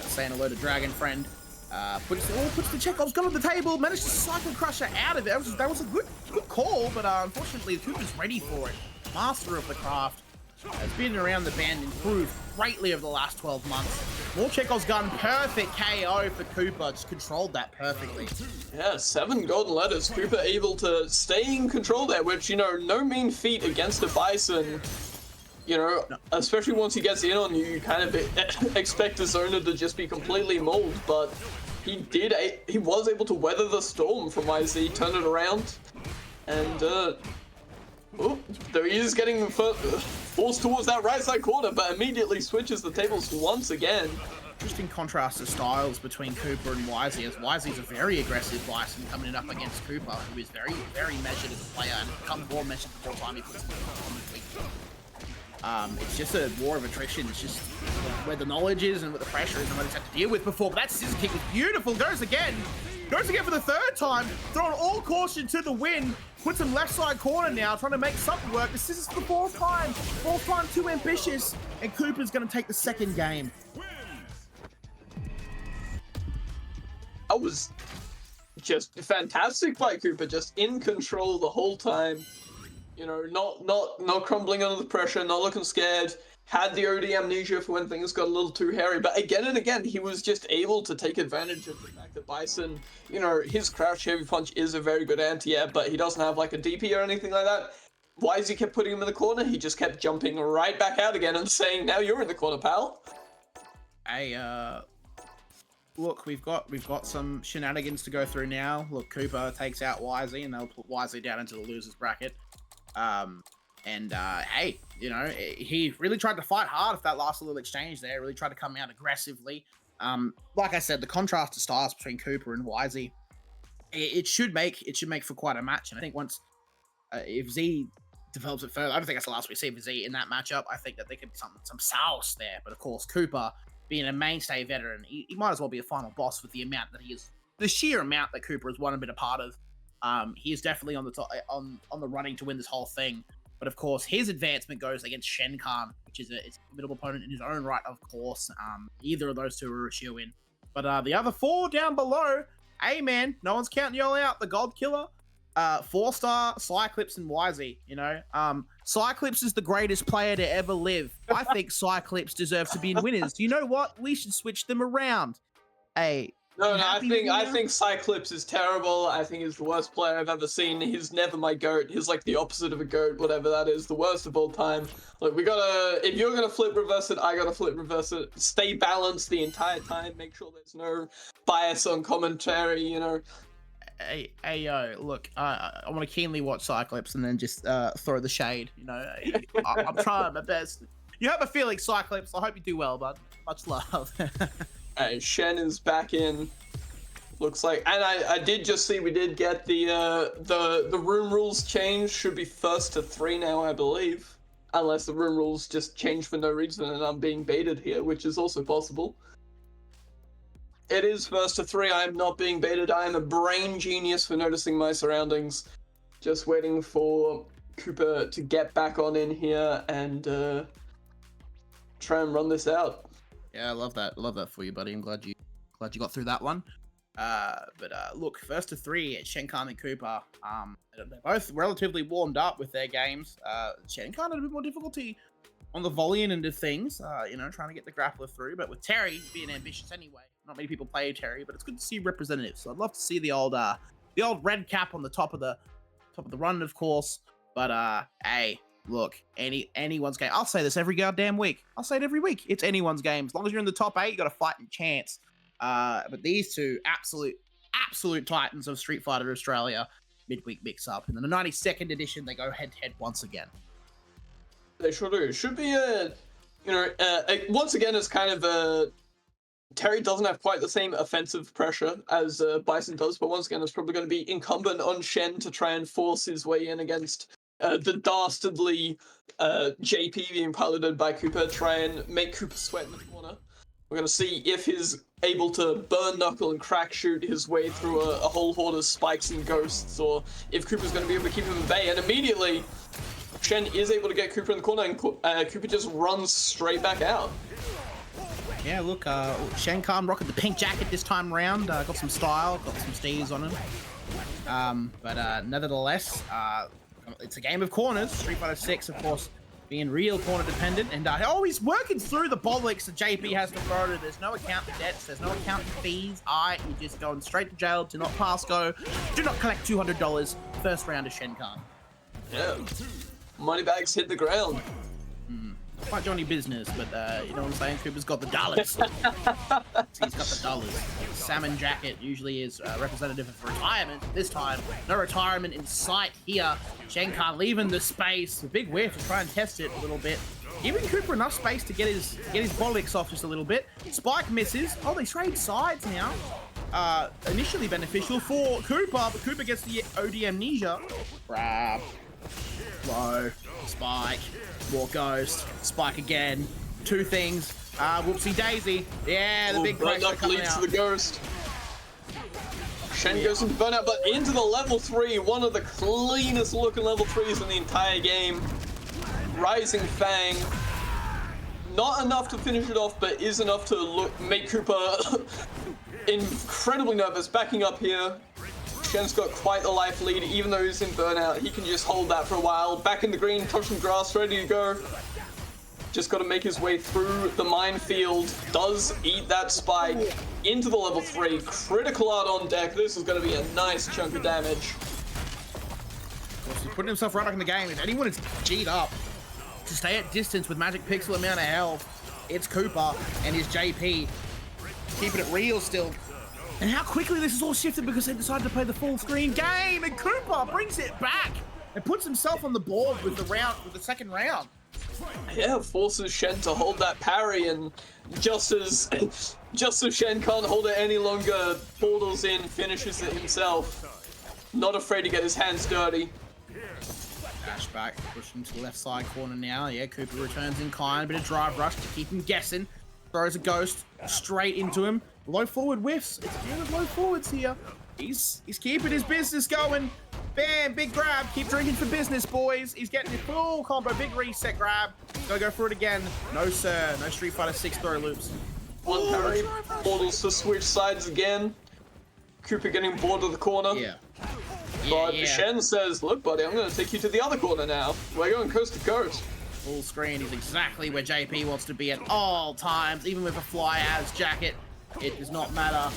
Saying hello to Dragon Friend. Puts the Chekhov's gun on the table, managed to cycle Crusher out of it. That was a good call, but unfortunately Cooper's ready for it. Master of the craft. Has been around the band, improved greatly over the last 12 months. More Chekhov's gun, perfect KO for Cooper. Just controlled that perfectly. Yeah, 7 golden letters. Cooper able to stay in control there, which, you know, no mean feat against a Bison. You know, especially once he gets in on you, you kind of expect the Zona to just be completely mauled, but he was able to weather the storm from Wisey, turn it around, and Oh, there he is getting forced towards that right side corner, but immediately switches the tables once again. Interesting contrast of styles between Cooper and Wisey, as Wisey's a very aggressive Bison coming up against Cooper, who is very, very measured as a player and becomes more measured the more time he puts on the week. It's just a war of attrition. It's just where the knowledge is and what the pressure is and what he's had to deal with before. But that scissor kick was beautiful. Goes again for the third time. Throwing all caution to the wind. Puts him left side corner now, trying to make something work. The scissors for the fourth time. Fourth time too ambitious. And Cooper's going to take the second game. That was just fantastic by Cooper, just in control the whole time. You know, not crumbling under the pressure, not looking scared. Had the OD amnesia for when things got a little too hairy, but again and again, he was just able to take advantage of the fact that Bison, you know, his crouch heavy punch is a very good anti-air, but he doesn't have like a DP or anything like that. Wisey kept putting him in the corner, he just kept jumping right back out again and saying, now you're in the corner, pal. Hey, look, we've got some shenanigans to go through now. Look, Cooper takes out Wisey, and they'll put Wisey down into the losers bracket. Hey, you know, he really tried to fight hard for that last little exchange there. Really tried to come out aggressively. Like I said, the contrast of styles between Cooper and Wisey, it should make for quite a match. And I think once if Z develops it further, I don't think that's the last we see for Z in that matchup. I think that there could be some sauce there. But of course, Cooper, being a mainstay veteran, he might as well be a final boss with the amount that he is, the sheer amount that Cooper has won and been a part of. He is definitely on the top, on the running to win this whole thing. But of course, his advancement goes against Shen Khan, which is a formidable opponent in his own right, of course. Either of those two are a shoe-in. But the other four down below, hey man, no one's counting y'all out. The God Killer, 4-star, Cyclips, and Wisey. You know, Cyclips is the greatest player to ever live. I think Cyclips deserves to be in winners. You know what? We should switch them around. Hey. No, I think Cyclips is terrible. I think he's the worst player I've ever seen. He's never my GOAT. He's like the opposite of a GOAT, whatever that is. The worst of all time. Like, if you're gonna flip reverse it, I gotta flip reverse it. Stay balanced the entire time. Make sure there's no bias on commentary, you know. Hey, yo, look, I want to keenly watch Cyclips and then just throw the shade, you know. I'm trying my best. You have a feeling, Cyclips. I hope you do well, bud. Much love. Shen is back in. Looks like, and I did just see we did get the room rules changed. Should be first to 3 now, I believe, unless the room rules just change for no reason and I'm being baited here, which is also possible. It is first to 3. I am not being baited. I am a brain genius for noticing my surroundings. Just waiting for Cooper to get back on in here and try and run this out. Yeah, I love that. Love that for you, buddy. I'm glad you got through that one. Look, first to 3, Shenkan and Cooper. They're both relatively warmed up with their games. Shenkan had a bit more difficulty on the volley and into things, you know, trying to get the grappler through. But with Terry being ambitious anyway, not many people play Terry, but it's good to see representatives. So I'd love to see the old red cap on the top of the run, of course. But hey. Look, anyone's game. I'll say this every goddamn week. I'll say it every week. It's anyone's game. As long as you're in the top 8, you got a fighting chance. But these two, absolute titans of Street Fighter Australia, midweek mix-up. And in the 92nd edition, they go head-to-head once again. They sure do. It should be once again, it's kind of a... Terry doesn't have quite the same offensive pressure as Bison does, but once again, it's probably going to be incumbent on Shen to try and force his way in against the dastardly JP being piloted by Cooper, try and make Cooper sweat in the corner. We're going to see if he's able to burn knuckle and crack shoot his way through a whole horde of spikes and ghosts, or if Cooper's going to be able to keep him at bay. And immediately, Shen is able to get Cooper in the corner, and Cooper just runs straight back out. Yeah, look, Shen Khan rocking the pink jacket this time around. Got some style, got some steves on him. But nevertheless, it's a game of corners. Street Fighter 6, of course, being real corner dependent. And he's working through the bollocks that JP has to throw to. There's no account debts. There's no account fees. You're just going straight to jail. Do not pass go. Do not collect $200. First round of Shen Khan. Yeah. Moneybags hit the ground. quite Johnny business, but you know what I'm saying? Cooper's got the dollars. He's got the dollars. Salmon jacket usually is representative of retirement. This time, no retirement in sight here. Shenkan leaving the space. A big whiff to try and test it a little bit. Giving Cooper enough space to get his bollocks off just a little bit. Spike misses. Oh, they trade sides now. Initially beneficial for Cooper, but Cooper gets the OD amnesia. Grab. Low. Spike. More ghost. Spike again. Two things. Whoopsie daisy. Yeah, the big crash coming leads out. to the ghost. Shen goes into burnout, but into the level 3. One of the cleanest looking level 3s in the entire game. Rising Fang. Not enough to finish it off, but is enough to make Cooper incredibly nervous. Backing up here. Shen's got quite the life lead, even though he's in burnout. He can just hold that for a while. Back in the green, touching grass, ready to go. Just got to make his way through the minefield. Does eat that spike into the level 3. Critical art on deck. This is going to be a nice chunk of damage. He's putting himself right back in the game. If anyone is G'd up to stay at distance with magic pixel amount of health, it's Cooper and his JP. Keeping it real still. And how quickly this is all shifted because they decided to play the full screen game, and Cooper brings it back and puts himself on the board with the second round. Yeah, forces Shen to hold that parry, and just as Shen can't hold it any longer, portals in, finishes it himself. Not afraid to get his hands dirty. Dash back, pushing to the left side corner now. Yeah, Cooper returns in kind, a bit of drive rush to keep him guessing. Throws a ghost straight into him. Low forward whiffs. It's a game of low forwards here. He's keeping his business going. Bam, big grab. Keep drinking for business, boys. He's getting his full combo. Big reset grab. Gotta go for it again. No, sir. No Street Fighter 6 throw loops. One parry, portals to switch sides again. Cooper getting bored of the corner. Yeah. But Shen says, look, buddy, I'm going to take you to the other corner now. We're going coast to coast. Full screen is exactly where JP wants to be at all times, even with a fly as jacket. It does not matter.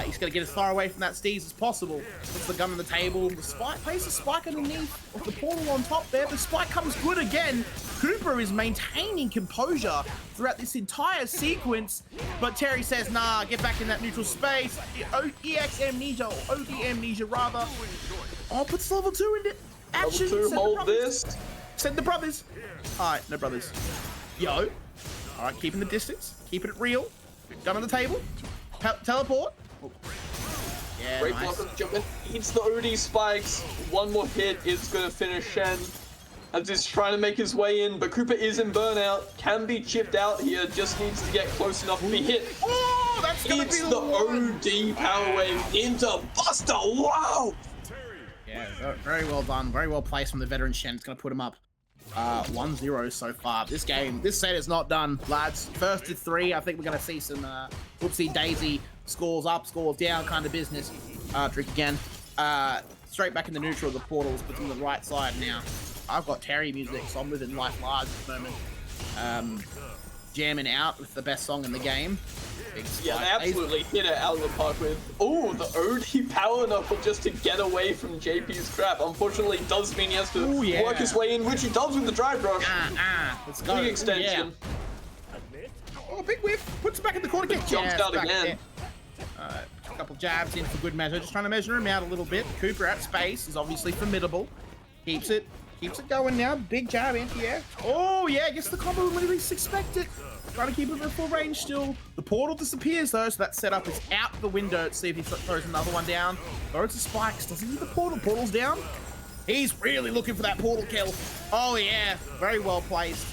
He's going to get as far away from that Steez as possible. Puts the gun on the table. The spike places the spike underneath of the portal on top there. The spike comes good again. Cooper is maintaining composure throughout this entire sequence. But Terry says, nah, get back in that neutral space. EX amnesia, or OD amnesia rather. Oh, puts level 2 into action. Level 2, hold this. Send the brothers. Alright, no brothers. Yo. Alright, keeping the distance. Keeping it real. Gun on the table. Teleport. Oh. Yeah, Great nice. block on the jump in. Eats the OD spikes. One more hit is going to finish Shen. As he's trying to make his way in, but Cooper is in burnout. Can be chipped out here. Just needs to get close enough to be hit. Oh, that's gonna Eats be the one. OD power wave into Buster. Wow. Yeah, very well done. Very well placed from the veteran Shen. It's going to put him up 1-0 so far. This set is not done, lads. First to 3. I think we're going to see some whoopsie daisy scores up, scores down kind of business. Drink again. Straight back in the neutral of the portals, but on the right side now. I've got Terry music, so I'm living life large at the moment. Jamming out with the best song in the game. Yeah, they absolutely hit it out of the park with, oh, the OD power knuckle just to get away from JP's crap. Unfortunately, it does mean he has to work his way in, which he does with the drive rush. Let's go. Big extension. Oh, big whip. Puts it back in the corner. Get Jumps out again. A couple jabs in for good measure. Just trying to measure him out a little bit. Cooper at space is obviously formidable. Keeps it going now. Big jab anti-air. Oh, yeah, gets the combo when he least expect it. Trying to keep it at full range still. The portal disappears though, so that setup is out the window. Let's see if he throws another one down. Throws the spikes. Does he need the portal? Portal's down. He's really looking for that portal kill. Oh yeah, very well placed.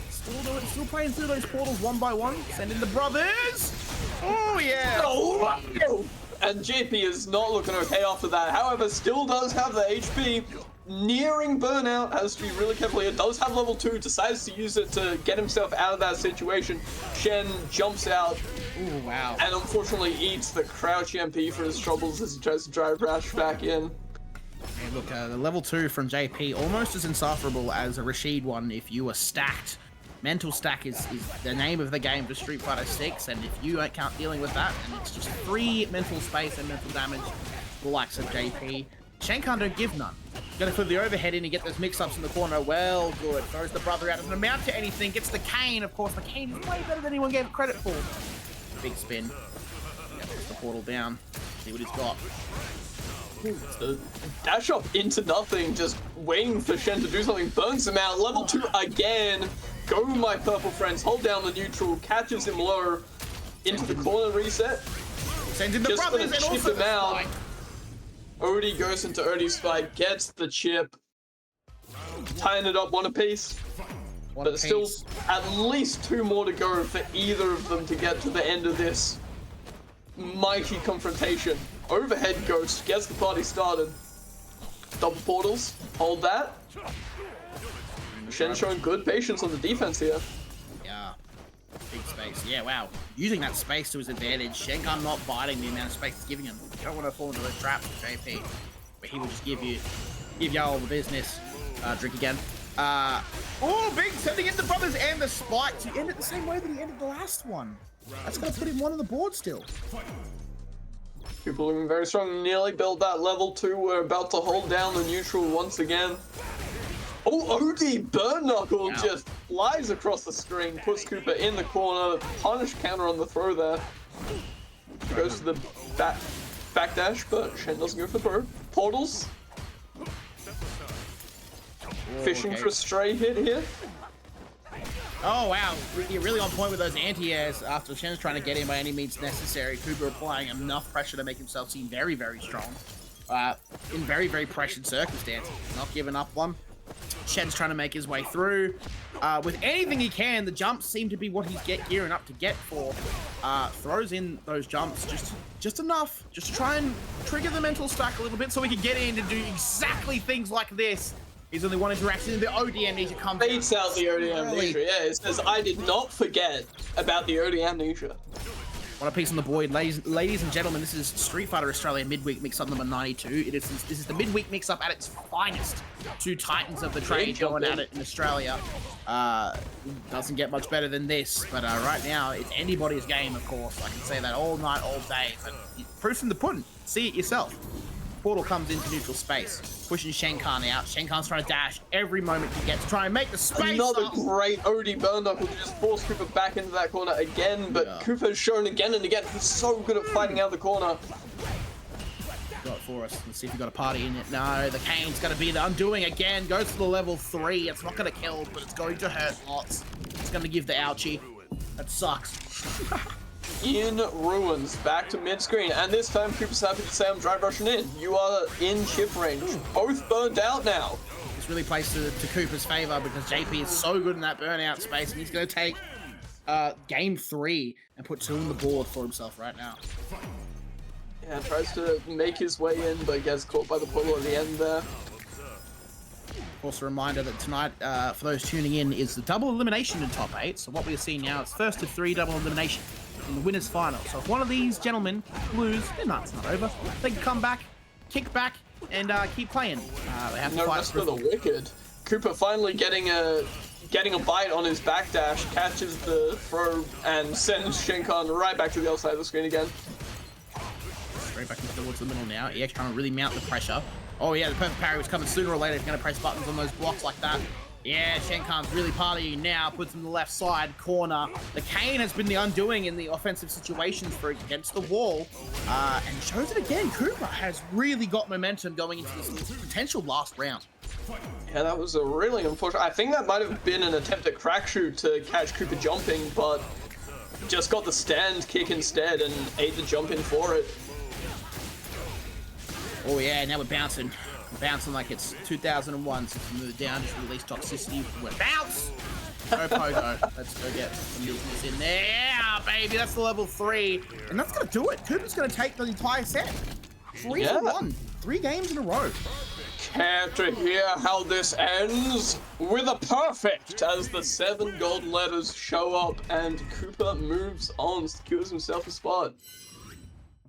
Still playing through those portals one by one. Sending the brothers. Oh yeah. Oh, and JP is not looking okay after that. However, still does have the HP. Nearing burnout, has to be really careful here. Does have level 2, decides to use it to get himself out of that situation. Shen jumps out. Ooh, wow. And unfortunately eats the crouch MP for his troubles as he tries to drive Rash back in. Hey, look, the level 2 from JP, almost as insufferable as a Rashid one if you are stacked. Mental stack is the name of the game for Street Fighter 6, and if you can't dealing with that, and it's just free mental space and mental damage, the likes of JP. Shenkan don't give none. Gonna put the overhead in and get those mix-ups in the corner. Well, good. Throws the brother out. Doesn't amount to anything. Gets the cane. Of course, the cane is way better than anyone gave it credit for. Big spin. Yeah, puts the portal down. See what he's got. Dash up into nothing, just waiting for Shen to do something. Burns him out. Level 2 again. Go, my purple friends. Hold down the neutral. Catches him low. Into the corner reset. Sends in the Just brothers gonna and chip also him the out. spike. Odie goes into Odie's spike, gets the chip. Tying it up one apiece. One But there's still piece. at least 2 more to go for either of them to get to the end of this mighty confrontation. Overhead Ghost gets the party started. Double portals, hold that. Shen showing good patience on the defense here. Yeah. Big space. Yeah, wow. Using that space to his advantage. Shenkan not biting the amount of space it's giving him. You don't want to fall into those traps with JP. Where he will just give you all the business. Drink again. Oh, big sending in the brothers and the spike to end it the same way that he ended the last one. That's going to put him one on the board still. People looking very strong. Nearly built that level 2. We're about to hold down the neutral once again. Oh, Odie Burn Knuckle just flies across the screen, puts Cooper in the corner, punish counter on the throw there. Goes to the backdash, but Shen doesn't go for throw. Portals. Fishing for a stray hit here. Oh, wow. You're really on point with those anti-airs after Shen's trying to get in by any means necessary. Cooper applying enough pressure to make himself seem very, very strong. In very, very pressured circumstances. Not giving up one. Shen's trying to make his way through. With anything he can, the jumps seem to be what he's gearing up to get for. Throws in those jumps just enough. Just to try and trigger the mental stack a little bit so we can get in to do exactly things like this. He's only one interaction, and the OD amnesia comes Baits out the OD amnesia, yeah. It says, I did not forget about the OD amnesia. What a piece on the board, ladies and gentlemen. This is Street Fighter Australia midweek mix-up number 92. This is the midweek mix-up at its finest. 2 titans of the trade going at it in Australia. Doesn't get much better than this, but right now it's anybody's game, of course. I can say that all night, all day. But proof's in the pudding. See it yourself. Portal comes into neutral space, pushing Shenkan out. Shenkan's trying to dash every moment he gets, try and make the space. Another great Odie Burn Knuckle to just force Cooper back into that corner again, but Cooper's shown again and again he's so good at fighting out the corner. Got it for us. Let's see if we got a party in it. No, the cane's going to be the undoing again. Goes to the level 3. It's not going to kill, but it's going to hurt lots. It's going to give the ouchie. That sucks. In ruins, back to mid-screen, and this time Cooper's happy to say I'm drive rushing in. You are in chip range. Both burned out now. This really plays to Cooper's favor because JP is so good in that burnout space, and he's going to take game 3 and put 2 on the board for himself right now. Yeah, tries to make his way in, but gets caught by the portal at the end there. Also, a reminder that tonight, for those tuning in, is the double elimination in top 8. So what we're seeing now is first to 3 double elimination in the winners final. So if one of these gentlemen lose, their night's not over. They can come back, kick back, and keep playing. They have to No fight rest for the wicked. Cooper finally getting a bite on his backdash, catches the throw, and sends Shenkan right back to the other side of the screen again. Straight back towards the middle now. EX trying to really mount the pressure. Oh yeah, the perfect parry was coming sooner or later. He's going to press buttons on those blocks like that. Yeah, Shenkan's really partying now. Puts him in the left side corner. The cane has been the undoing in the offensive situations for against the wall. And shows it again. Cooper has really got momentum going into this potential last round. Yeah, that was a really unfortunate. I think that might have been an attempt at crack shoot to catch Cooper jumping, but just got the stand kick instead and ate the jump in for it. Oh yeah, now we're bouncing. We're bouncing like it's 2001 since we moved down, just released toxicity. We're bounce! No pogo. Let's go get some business in there. Yeah, baby, that's the level 3. And that's gonna do it. Cooper's gonna take the entire set. 3-1. 3 games in a row. Care to hear how this ends? With a perfect, as the 7 golden letters show up and Cooper moves on, secures himself a spot.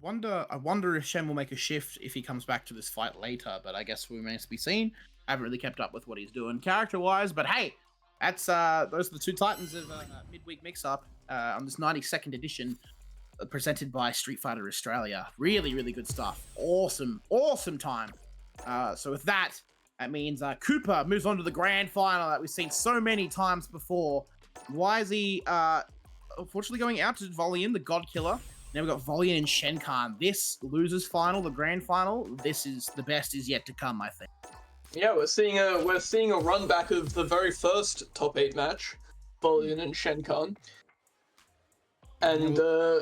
I wonder if Shen will make a shift if he comes back to this fight later, but I guess we remains to be seen. I haven't really kept up with what he's doing character-wise, but hey, that's those are the 2 titans of midweek mix-up on this 92nd edition, presented by Street Fighter Australia. Really, really good stuff. Awesome time. So with that, That means Cooper moves on to the grand final that we've seen so many times before. Why is he unfortunately going out to Volian, the God Killer? Now we've got Volian and Shenkan. This losers final, the grand final, this is the best is yet to come, I think. Yeah, we're seeing a run back of the very first top 8 match, Volian and Shenkan. And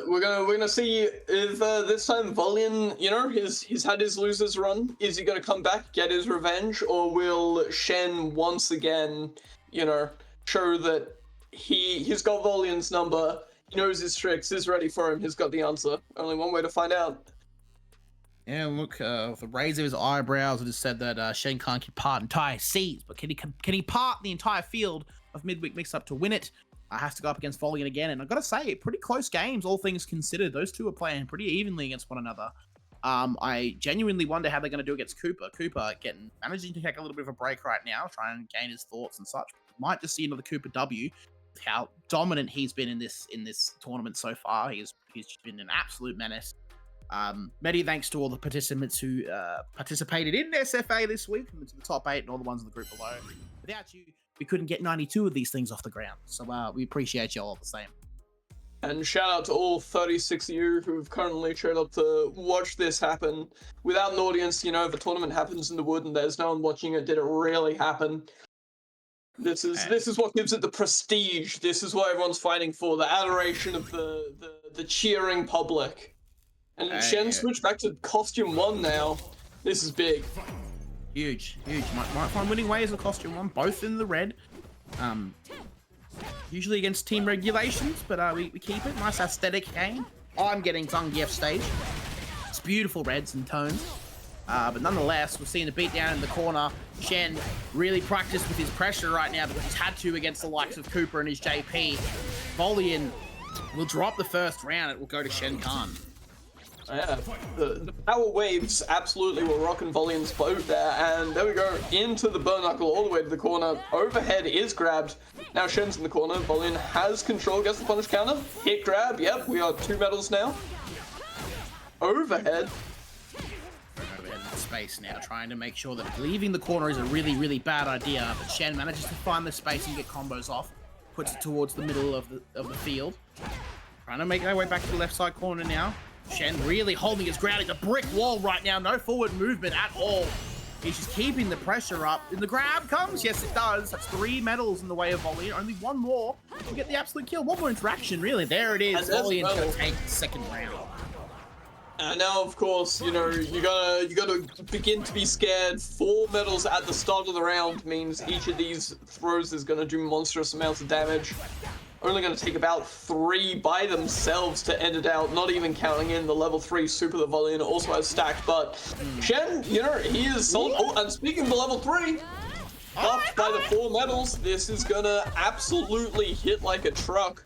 we're gonna see if this time Volian, you know, he's had his losers run. Is he gonna come back, get his revenge, or will Shen once again, you know, show that he's got Volian's number, he knows his tricks, he's ready for him, he's got the answer. Only one way to find out. Yeah, look, with the raise of his eyebrows, it just said that Shenkan can part entire seas, but can he part the entire field of midweek mix-up to win it? Has to go up against Volian again, and I've got to say, pretty close games, all things considered. Those two are playing pretty evenly against one another. I genuinely wonder how they're going to do against Cooper. Cooper managing to take a little bit of a break right now, trying to gain his thoughts and such. Might just see another Cooper W. How dominant he's been in this tournament so far. He's been an absolute menace. Many thanks to all the participants who participated in SFA this week, and to the top 8 and all the ones in the group below. Without you, we couldn't get 92 of these things off the ground. So we appreciate you all the same. And shout out to all 36 of you who've currently showed up to watch this happen. Without an audience, you know, if a tournament happens in the wood and there's no one watching it, did it really happen? This is what gives it the prestige. This is what everyone's fighting for, the adoration of the cheering public. And Shen switched back to costume 1 now. This is big. Huge. Might find winning ways of costume 1, both in the red. Usually against team regulations, but we keep it. Nice aesthetic game. I'm getting Zangief stage. It's beautiful reds and tones. But nonetheless, we're seeing the beatdown in the corner. Shen really practiced with his pressure right now because he's had to against the likes of Cooper and his JP. Volian will drop the first round. It will go to Shenkan. Yeah, the power waves absolutely were rocking Volian's boat there, and there we go, into the burn knuckle all the way to the corner. Overhead is grabbed. Now Shen's in the corner. Volian has control, gets the punish counter. Hit grab, yep, we are 2 medals now. Overhead. Overhead in space now, trying to make sure that leaving the corner is a really, really bad idea, but Shen manages to find the space and get combos off. Puts it towards the middle of the field. Trying to make their way back to the left side corner now. Shen really holding his ground. It's a brick wall right now. No forward movement at all. He's just keeping the pressure up. And the grab comes. Yes, it does. That's 3 medals in the way of Volian. Only 1 more to get the absolute kill. 1 more interaction, really. There it is. Volian's going to take the 2nd round. And now, of course, you know, you gotta begin to be scared. 4 medals at the start of the round means each of these throws is going to do monstrous amounts of damage. Only going to take about 3 by themselves to end it out, not even counting in the level 3 super that Volian also has stacked. But Shen, you know, he is solid. Oh, and speaking of the level 3, buffed by the 4 medals, this is going to absolutely hit like a truck.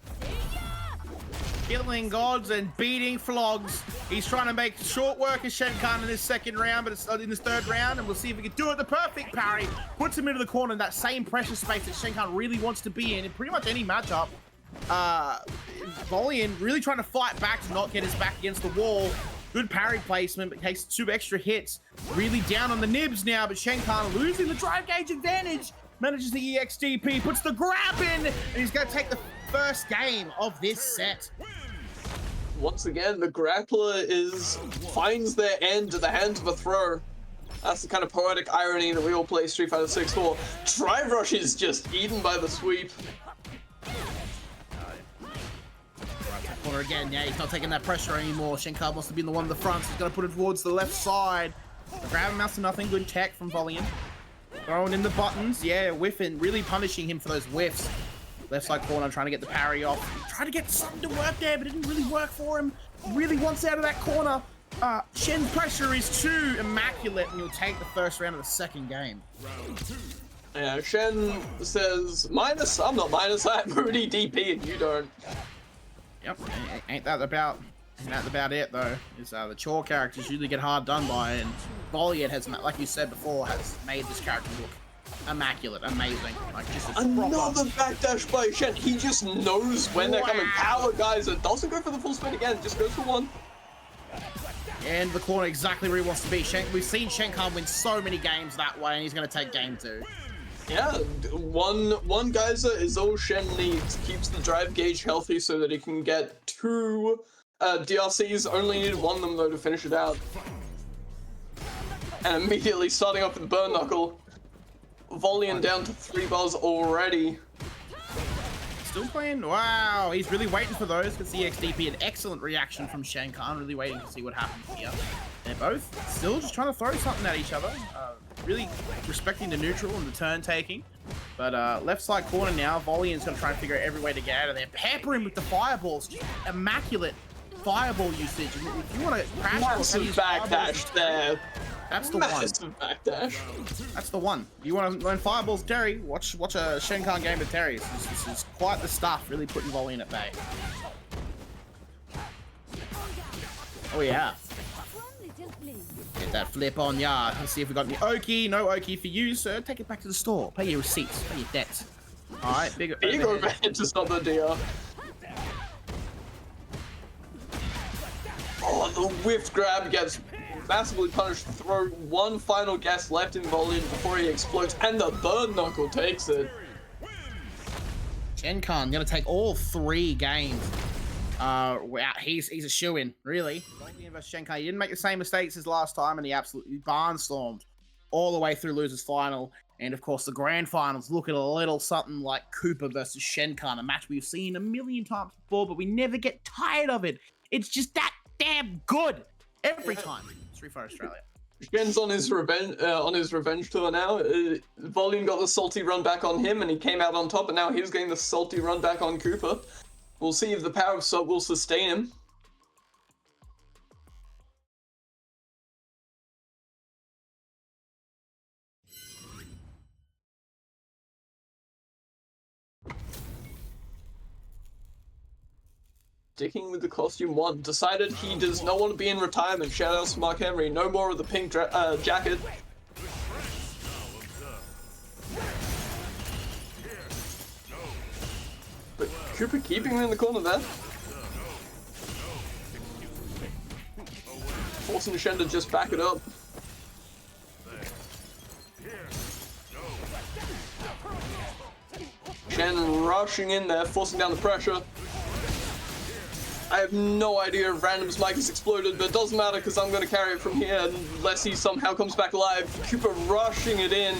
Killing gods and beating flogs. He's trying to make short work of Shenkan in his 2nd round, but it's in his 3rd round, and we'll see if he can do it. The perfect parry puts him into the corner in that same pressure space that Shenkan really wants to be in pretty much any matchup. Volian really trying to fight back to not get his back against the wall. Good parry placement, but takes 2 extra hits. Really down on the nibs now, but Shenkan losing the drive gauge advantage. Manages the EXDP, puts the grab in, and he's going to take the first game of this set. Once again, the grappler finds their end at the hands of a throw. That's the kind of poetic irony that we all play Street Fighter 6 for. Drive Rush is just eaten by the sweep. Corner again, yeah, he's not taking that pressure anymore. Shenkan wants to be in the one in the front, so he's going to put it towards the left side. Grab mouse to nothing, good tech from Volian. Throwing in the buttons, yeah, whiffing, really punishing him for those whiffs. Left side corner, trying to get the parry off. Trying to get something to work there, but it didn't really work for him. Really wants out of that corner. Shen's pressure is too immaculate, and he'll take the first round of the 2nd game. Yeah, Shen says, minus, I'm not minus, I have already DP and you don't. Yep, ain't that about it though? Is the chore characters usually get hard done by, and Volian has, like you said before, has made this character look immaculate, amazing. Like just another backdash by Shen. He just knows when they're coming. Power guys, it doesn't go for the full spin again, just goes for 1. And the corner exactly where he wants to be. We've seen Shenkan win so many games that way, and he's going to take game 2. Yeah, one geyser is all Shen needs. Keeps the drive gauge healthy so that he can get 2 DRCs. Only needed 1 of them though to finish it out. And immediately starting off with Burn Knuckle. Volleying down to 3 bars already. Still playing. Wow, he's really waiting for those because the XDP, an excellent reaction from Shenkan. Really waiting to see what happens here. They're both still just trying to throw something at each other. Really respecting the neutral and the turn taking. But left side corner now, Volley's going to try and figure out every way to get out of there. Pepper him with the fireballs. Just immaculate fireball usage. If you want to crash Massive backdash there. That's the Massive backdash. That's the one. You want to learn fireballs, Terry? Watch a Shenkan game with Terry. This is quite the stuff. Really putting Volley in at bay. Oh yeah. Get that flip on, yeah. Let's see if we got any Oki. No Oki for you, sir. Take it back to the store. Pay your receipts. Pay your debts. All right, big overhead to stop the DR. Oh, the whiff grab gets massively punished. Throw 1 final gas left in Volley before he explodes, and the Burn Knuckle takes it. Shenkan gonna take all 3 games. Wow, he's a shoo-in, really. Versus Shenkan, he didn't make the same mistakes as last time, and he absolutely barnstormed all the way through losers final, and of course the grand finals. Look at a little something like Cooper versus Shenkan, a match we've seen a million times before, but we never get tired of it. It's just that damn good every time. 3 for Australia. Shen's on his revenge tour now. Volume got the salty run back on him, and he came out on top, and now he's getting the salty run back on Cooper. We'll see if the power of Sub will sustain him. Sticking with the costume 1, decided he does not want to be in retirement. Shout out to Mark Henry. No more of the pink jacket. But Cooper keeping him in the corner there. Forcing Shen to just back it up. Shen rushing in there, forcing down the pressure. I have no idea if Random's mic has exploded, but it doesn't matter because I'm going to carry it from here unless he somehow comes back alive. Cooper rushing it in.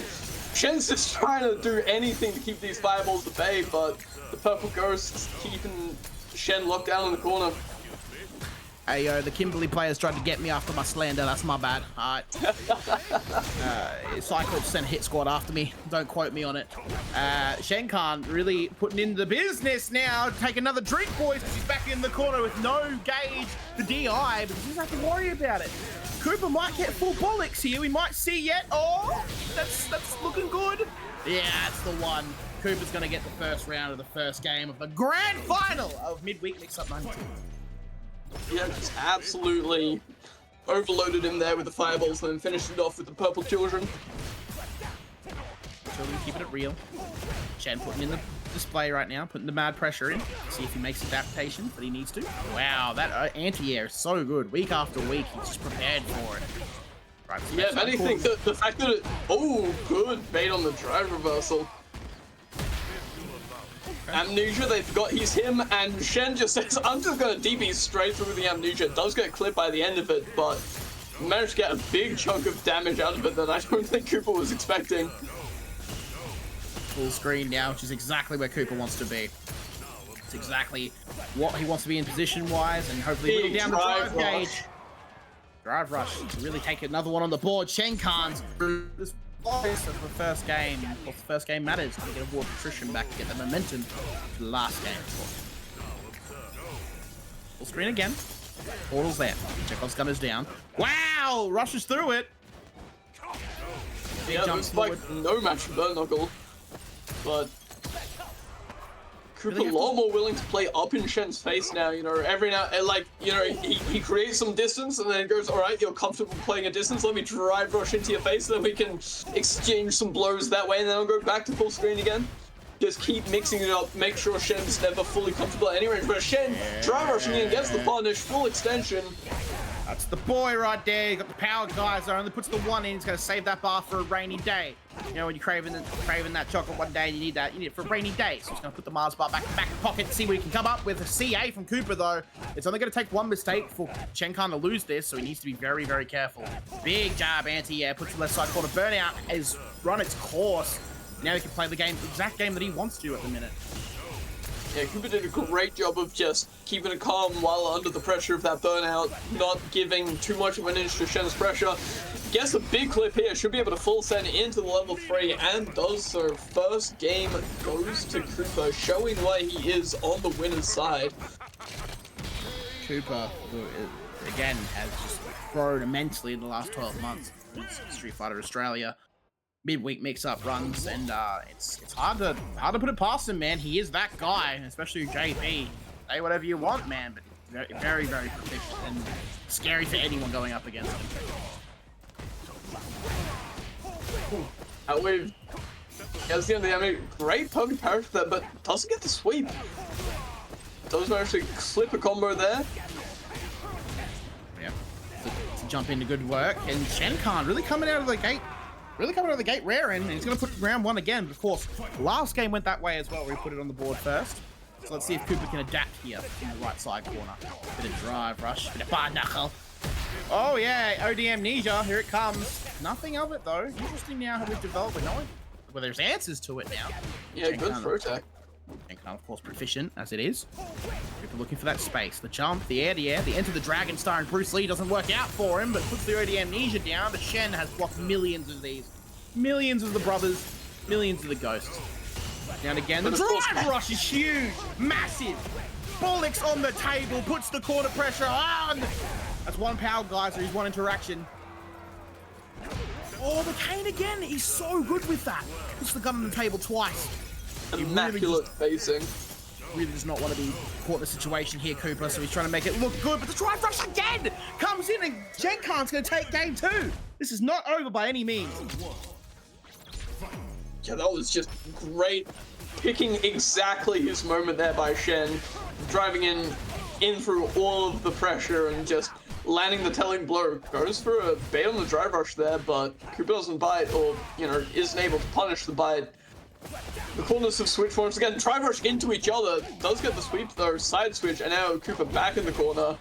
Shen's just trying to do anything to keep these fireballs at bay, but the purple ghosts keeping Shen locked down in the corner. Hey, yo, the Kimberly players tried to get me after my slander. That's my bad. All right. Cyclops sent a hit squad after me. Don't quote me on it. Shenkan really putting in the business now. Take another drink, boys, because he's back in the corner with no gauge for DI, but he doesn't have to worry about it. Cooper might get full bullocks here. We might see yet. Oh, that's looking good. Yeah, that's the one. Cooper's going to get the first round of the first game of the grand final of midweek Mixup 19. Yeah, just absolutely overloaded him there with the fireballs and then finished it off with the purple children. Children keeping it real. Shen putting in the display right now, putting the mad pressure in. See if he makes adaptations that he needs to. Wow, that anti-air is so good. Week after week, he's just prepared for it. Right, so yeah, if anything, the fact that it... Oh, good bait on the drive reversal. Amnesia, they forgot he's him, and Shen just says, I'm just going to DB straight through the Amnesia. It does get clipped by the end of it, but managed to get a big chunk of damage out of it that I don't think Cooper was expecting. Full screen now, which is exactly where Cooper wants to be. It's exactly what he wants to be in position-wise, and hopefully really down the drive gauge. Drive rush to really take another one on the board. Shenkan's this of the first game. Well, the first game matters to get a war attrition back to get the momentum to the last game. Full screen again. Portal's there. Chekhov's gun is down. Wow! Rushes through it. Big yeah, jump looks like no match for Burn Knuckle. But Cooper a lot more willing to play up in Shen's face now, you know, every now, like, you know, he creates some distance and then goes, all right, you're comfortable playing a distance, let me drive rush into your face, then we can exchange some blows that way, and then I'll go back to full screen again. Just keep mixing it up, make sure Shen's never fully comfortable at any range, but Shen drive rushing in, gets the punish, full extension. That's the boy right there. You got the power geyser. Only puts the one in. He's gonna save that bar for a rainy day. You know when you're craving that chocolate one day, you need it for a rainy day. So he's gonna put the Mars bar back pocket and see what he can come up with. A CA from Cooper though. It's only gonna take one mistake for Shenkan to lose this, so he needs to be very, very careful. Big jab anti-air, puts the left side corner. Burnout has run its course. Now he can play the exact game that he wants to at the minute. Yeah, Cooper did a great job of just keeping it calm while under the pressure of that burnout, not giving too much of an inch to Shen's pressure. Gets a big clip here, should be able to full send into the level 3, and does so. First game goes to Cooper, showing why he is on the winner's side. Cooper, who again has just grown immensely in the last 12 months since Street Fighter Australia. Midweek mix-up runs, and it's hard to put it past him, man. He is that guy, especially JP. Say whatever you want, man, but very, very, very proficient and scary for anyone going up against him. Outwave gets the end of the enemy. Great poke parry for that, but doesn't get the sweep. Does manage to slip a combo there. Yeah, to jump into good work, and Shenkan really coming out of the gate. Really coming out of the gate raring, and he's going to put round 1 again. Of course, last game went that way as well, where he put it on the board first. So let's see if Cooper can adapt here in the right side corner. Bit of drive rush, bit of bar knuckle. Oh yeah, OD Amnesia, here it comes. Nothing of it though. Interesting now how we've developed it. Well, there's answers to it now. Yeah, good throw attack. Shenkan, of course, proficient as it is. Cooper looking for that space. The jump, the air, the enter the Dragon Star, and Bruce Lee doesn't work out for him, but puts the OD Amnesia down. But Shen has blocked millions of these. Millions of the brothers, millions of the ghosts. Now and again, the drive rush is huge, massive. Bullocks on the table, puts the corner pressure on. That's one power geyser, he's one interaction. Oh, the Kane again, he's so good with that. Puts the gun on the table twice. Immaculate facing. Really does not want to be caught in a situation here, Cooper, so he's trying to make it look good, but the drive rush again comes in, and Shenkan's going to take game 2. This is not over by any means. Yeah, that was just great. Picking exactly his moment there by Shen. Driving in through all of the pressure and just landing the telling blow. Goes for a bait on the drive rush there, but Cooper doesn't bite, or, you know, isn't able to punish the bite. The corners have switched once again. Drive rush into each other. Does get the sweep though. Side switch, and now Cooper back in the corner.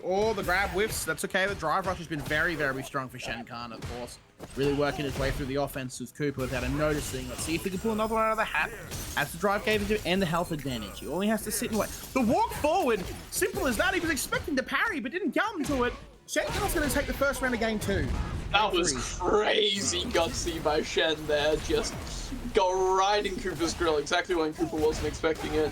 Oh, the grab whiffs. That's okay. The drive rush has been very, very strong for Shenkan, of course. Really working his way through the offense with Cooper without him noticing. Let's see if he can pull another one out of the hat. As the drive gave him and the health advantage. He only has to sit and wait. The walk forward, simple as that. He was expecting to parry, but didn't come to it. Shenkan's going to take the first round of game 2. That was crazy gutsy by Shen there. Just go right in Cooper's grill, exactly when Cooper wasn't expecting it.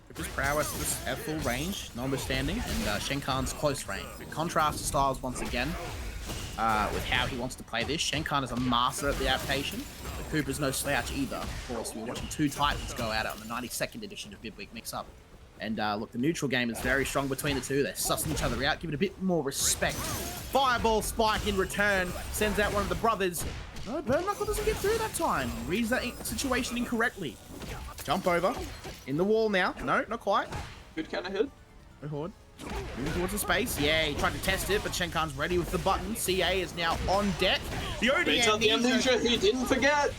Cooper's prowess is at full range, notwithstanding, and Shenkan's close range. In contrast to styles once again, with how he wants to play this. Shenkan is a master at the adaptation, but Cooper's no slouch either. Of course, we're watching 2 Titans go at it on the 92nd edition of Midweek Mix-Up. And look, the neutral game is very strong between the two. They're sussing each other out, giving a bit more respect. Fireball spike in return, sends out one of the brothers. No, Burn Knuckle doesn't get through that time. Reads that situation incorrectly. Jump over. In the wall now. No, not quite. Good counter hit. No horde. Moving towards the space. Yeah, he tried to test it, but Shenkan's ready with the button. CA is now on deck. The Amnesia, he didn't forget.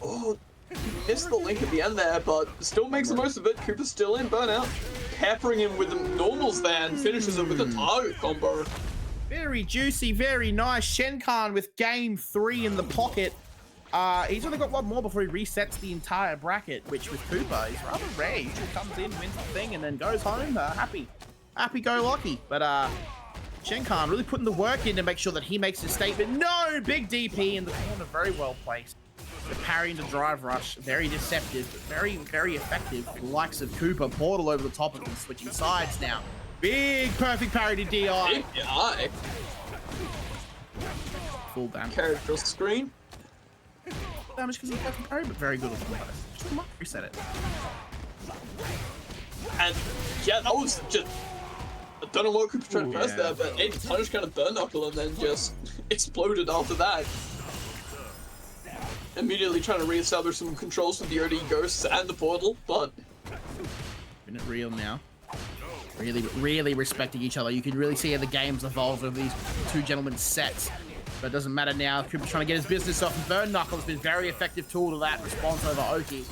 Oh, he missed the link at the end there, but still makes the most of it. Cooper's still in burnout. Peppering him with the normals there and finishes it with a target combo. Very juicy, very nice. Shenkan with game 3 in the pocket. He's only got one more before he resets the entire bracket, which with Cooper is rather rare. He usually comes in, wins the thing, and then goes home happy-go-lucky. But Shenkan really putting the work in to make sure that he makes his statement. No! Big DP in the corner, very well placed. The parry into drive rush, very deceptive, but very, very effective. The likes of Cooper, Portal over the top of him, switching sides now. Big perfect parry to DI. Big DI. Full damage. Character screen. Damage because he perfect parry, but very good with the bonus. Just come on, reset it. And yeah, that was just... I don't know what Cooper tried first there, but Aiden punished kind of burn knuckle and then just exploded after that. Immediately trying to re-establish some controls with the OD Ghosts and the Portal, but... Minute real now. Really respecting each other. You can really see how the game's evolved over these two gentlemen's sets. But it doesn't matter now. Cooper's trying to get his business off. And Burn Knuckle's been a very effective tool to that response over Oki.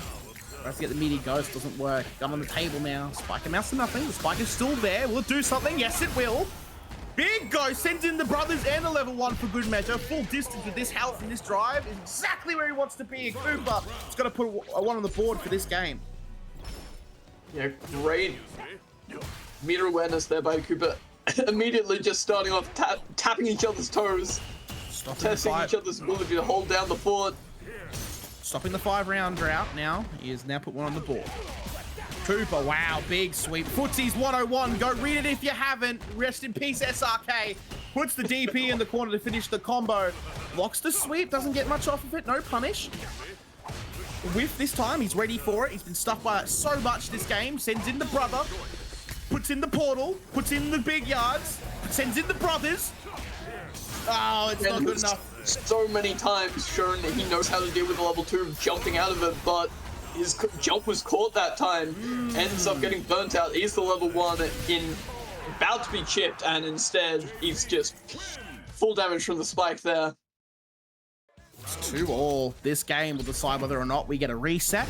Tries to get the meaty ghost, doesn't work. Gun on the table now. Spike amounts to nothing. The spike is still there. Will it do something? Yes, it will. Big Ghost sends in the brothers and a level 1 for good measure. Full distance with this health and this drive is exactly where he wants to be. Cooper has got to put a 1 on the board for this game. Yeah, great meter awareness there by Cooper. Immediately just starting off tapping each other's toes. Testing each other's ability to hold down the fort. Stopping the 5-round drought now. He has now put 1 on the board. Cooper, wow, big sweep. Footsies 101. Go read it if you haven't. Rest in peace, SRK. Puts the DP in the corner to finish the combo. Blocks the sweep, doesn't get much off of it. No punish. Whiff this time, he's ready for it. He's been stuffed by so much this game. Sends in the brother. Puts in the portal. Puts in the big yards. Sends in the brothers. Oh, it's not good enough. So many times shown that he knows how to deal with the level 2 jumping out of it, but his jump was caught that time. Ends up getting burnt out. He's the level 1 about to be chipped, and instead he's just full damage from the spike there. It's 2-all. This game will decide whether or not we get a reset,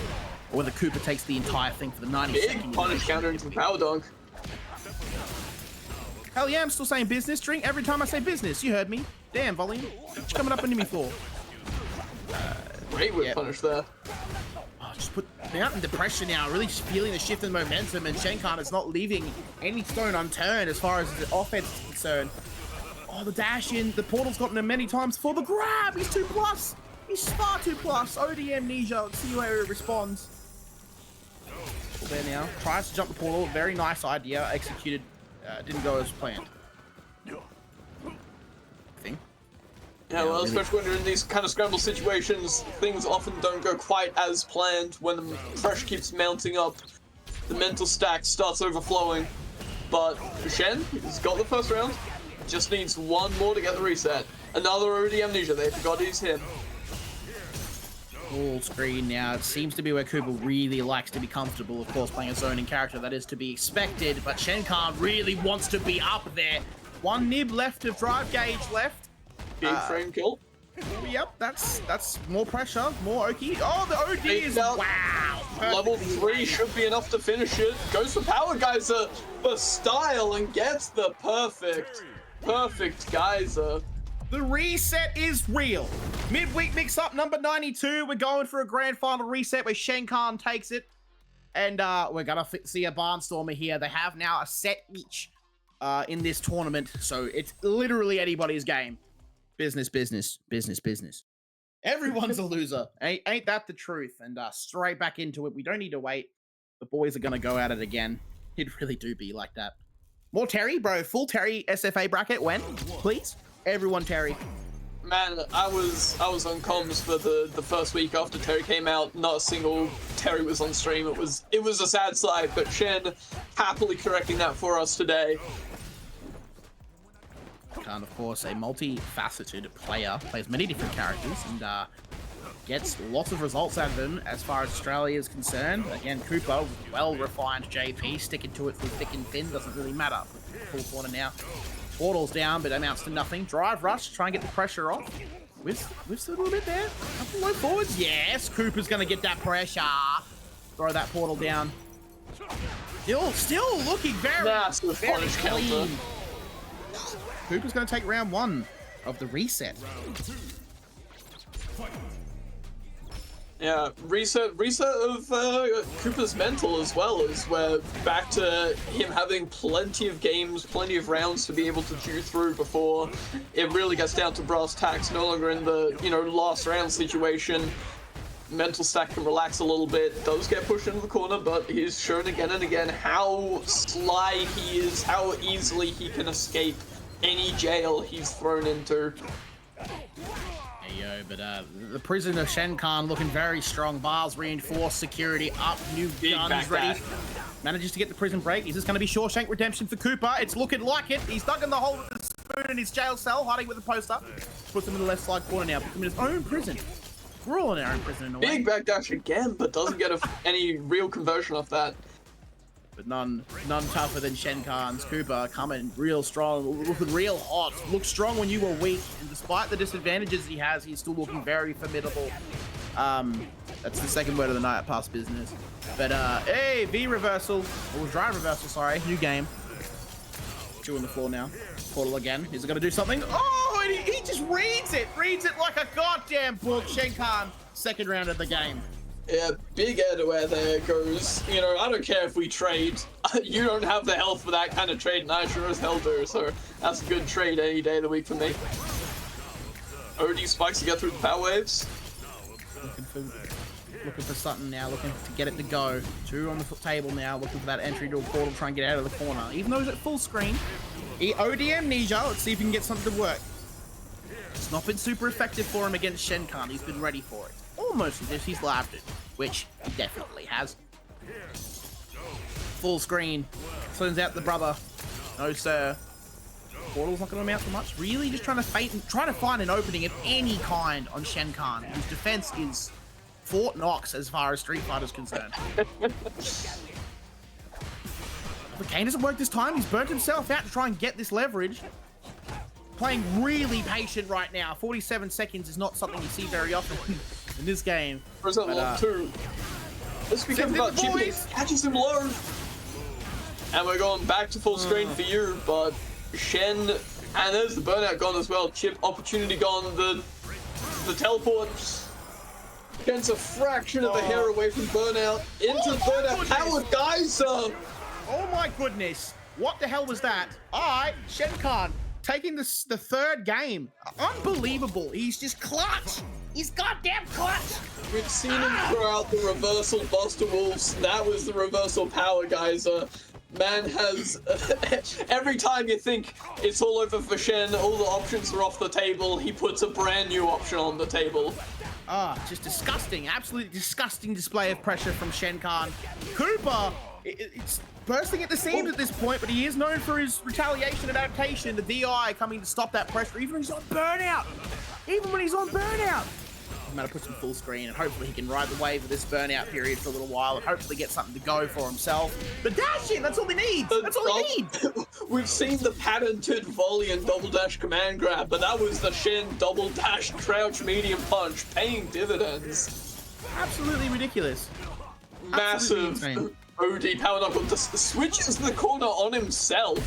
or whether Cooper takes the entire thing for the 90-second. Big punish counter into the power dunk. Hell yeah, I'm still saying business. Drink every time I say business. You heard me. Damn, volume. What you coming up into me for? Great whip punish there. Oh, just put Mountain Depression now. Really feeling the shift in momentum, and Shenkan is not leaving any stone unturned as far as the offense is concerned. Oh, the dash in. The portal's gotten him many times for the grab. He's 2+. He's far 2+. OD Amnesia. Let's see where he responds. There now. Tries to jump the portal. Very nice idea. Executed. Didn't go as planned. Yeah, well, especially when you're in these kind of scramble situations, things often don't go quite as planned. When the pressure keeps mounting up, the mental stack starts overflowing. But Shen has got the first round, just needs 1 more to get the reset. Another OD Amnesia, they forgot he's him. Full screen now. It seems to be where Cooper really likes to be comfortable, of course, playing a zoning character. That is to be expected, but Shenkan really wants to be up there. 1 nib left of drive gauge left. Big frame kill. Yep, that's more pressure, more Oki. Oh, the OD is, wow. Level 3 should be enough to finish it. Goes for Power Geyser for style and gets the perfect Geyser. The reset is real. Midweek mix-up number 92. We're going for a grand final reset where Shenkan takes it. And we're going to see a Barnstormer here. They have now a set each in this tournament. So it's literally anybody's game. Business, business, business, business. Everyone's a loser. Ain't that the truth? And straight back into it. We don't need to wait. The boys are going to go at it again. It really do be like that. More Terry, bro. Full Terry SFA bracket. When? Please? Everyone Terry. Man, I was on comms for the first week after Terry came out. Not a single Terry was on stream. It was a sad sight, but Shen happily correcting that for us today. And of course, a multifaceted player, plays many different characters, and gets lots of results out of them as far as Australia is concerned. Again, Cooper, well-refined JP, sticking to it through thick and thin, doesn't really matter. Full corner now. Portal's down, but amounts to nothing. Drive rush, try and get the pressure off. Whiffs a little bit there. Couple low forwards. Yes, Cooper's going to get that pressure. Throw that portal down. Still looking very punish counter. Cooper's going to take round 1 of the reset. Yeah, reset of Cooper's mental as well, as we're back to him having plenty of games, plenty of rounds to be able to chew through before it really gets down to brass tacks, no longer in the, last round situation. Mental stack can relax a little bit, does get pushed into the corner, but he's shown again and again how sly he is, how easily he can escape any jail he's thrown into. Yo, but the prison of Shenkan looking very strong. Bars reinforced, security up, new guns ready. Manages to get the prison break. Is this going to be Shawshank Redemption for Cooper? It's looking like it. He's dug in the hole with the spoon in his jail cell, hiding with the poster. Puts him in the left side corner now. Puts him in his own prison. We're all in our own prison in a way. Big backdash again, but doesn't get any real conversion off that. but none tougher than Shenkan's. Cooper coming real strong, looking real hot. Looked strong when you were weak, and despite the disadvantages he has, he's still looking very formidable. That's the second word of the night past business. But hey, V reversal, or drive reversal, sorry, new game. Chew on the floor now. Portal again. Is it gonna do something? Oh, and he just reads it like a goddamn book. Shenkan, second round of the game. Yeah, big air to where there goes. You know, I don't care if we trade. You don't have the health for that kind of trade, and I sure as hell do. So that's a good trade any day of the week for me. OD spikes to get through the power waves. Looking for something now, looking to get it to go. 2 on the table now, looking for that entry to a portal, try and get out of the corner. Even though he's at full screen, OD amnesia, let's see if he can get something to work. It's not been super effective for him against Shenkan, he's been ready for it. Almost as if he's labbed it, which he definitely has. Full screen, sends out the brother. No sir. Portal's not going to amount to much. Really, just trying to find an opening of any kind on Shenkan, whose defense is Fort Knox as far as Street Fighter's concerned. But Kane doesn't work this time. He's burnt himself out to try and get this leverage. Playing really patient right now. 47 seconds is not something you see very often in this game. Present level 2. This becomes about chipping. Catches him low. And we're going back to full screen for you, but Shen, and there's the burnout gone as well. Chip opportunity gone. The teleport. Shen's a fraction of a hair away from burnout. Into the burnout power geyser. Oh my goodness. What the hell was that? Alright, Shenkan taking the third game. Unbelievable. He's just clutch. He's goddamn clutch. We've seen him throw out the reversal Buster Wolves. That was the reversal power geyser. Man has every time you think it's all over for Shen, all the options are off the table, he puts a brand new option on the table. Just disgusting, absolutely disgusting display of pressure from Shenkan. Cooper, it's bursting at the seams at this point, but he is known for his retaliation and adaptation. The DI coming to stop that pressure, even when he's on burnout. Even when he's on burnout. I'm gonna put some full screen, and hopefully he can ride the wave of this burnout period for a little while, and hopefully get something to go for himself. But dash in, that's all he needs. That's all he needs. We've seen the patented volley and double dash command grab, but that was the Shen double dash crouch medium punch, paying dividends. Absolutely ridiculous. Massive OD power knuckle. Switches the corner on himself,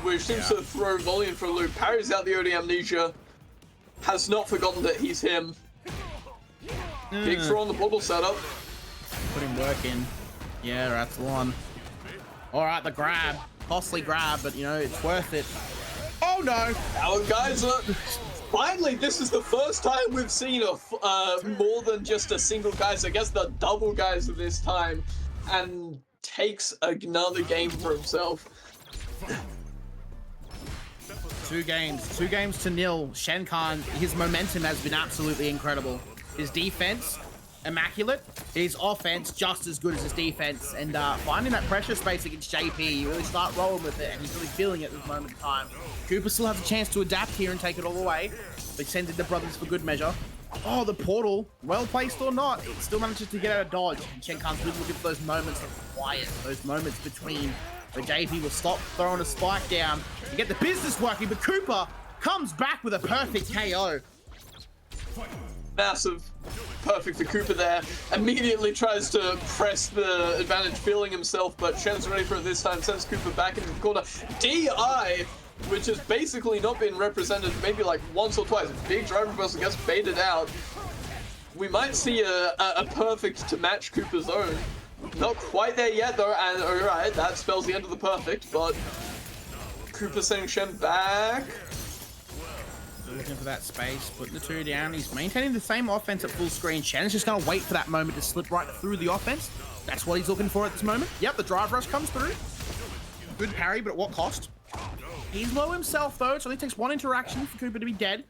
which seems to throw volley in for a loop. Parries out the OD amnesia. Has not forgotten that he's him. Big throw on the bubble setup. Putting work in. Yeah, that's the one. Alright, the grab. Costly grab, but you know, it's worth it. Oh no! Our guys are... Finally, this is the first time we've seen more than just a single geyser. I guess the double geyser this time. And takes another game for himself. 2 games to 0. Shenkan, his momentum has been absolutely incredible. His defense, immaculate. His offense, just as good as his defense. And finding that pressure space against JP, you really start rolling with it, and he's really feeling it at this moment in time. Cooper still has a chance to adapt here and take it all away. They send in the brothers for good measure. Oh, the portal, well placed or not, it still manages to get out of dodge. And Shenkan's really looking for those moments of quiet, those moments between where JP will stop throwing a spike down to get the business working, but Cooper comes back with a perfect KO. Massive. Perfect for Cooper there. Immediately tries to press the advantage, feeling himself, but Shen's ready for it this time. Sends Cooper back into the corner. DI, which has basically not been represented maybe like once or twice. Big drive reversal gets baited out. We might see a perfect to match Cooper's own. Not quite there yet though, and alright, that spells the end of the perfect, but Cooper sending Shen back. Looking for that space, putting the 2 down. He's maintaining the same offense at full screen. Shen's just going to wait for that moment to slip right through the offense. That's what he's looking for at this moment. Yep, the drive rush comes through. Good parry, but at what cost? He's low himself though. It only takes 1 interaction for Cooper to be dead.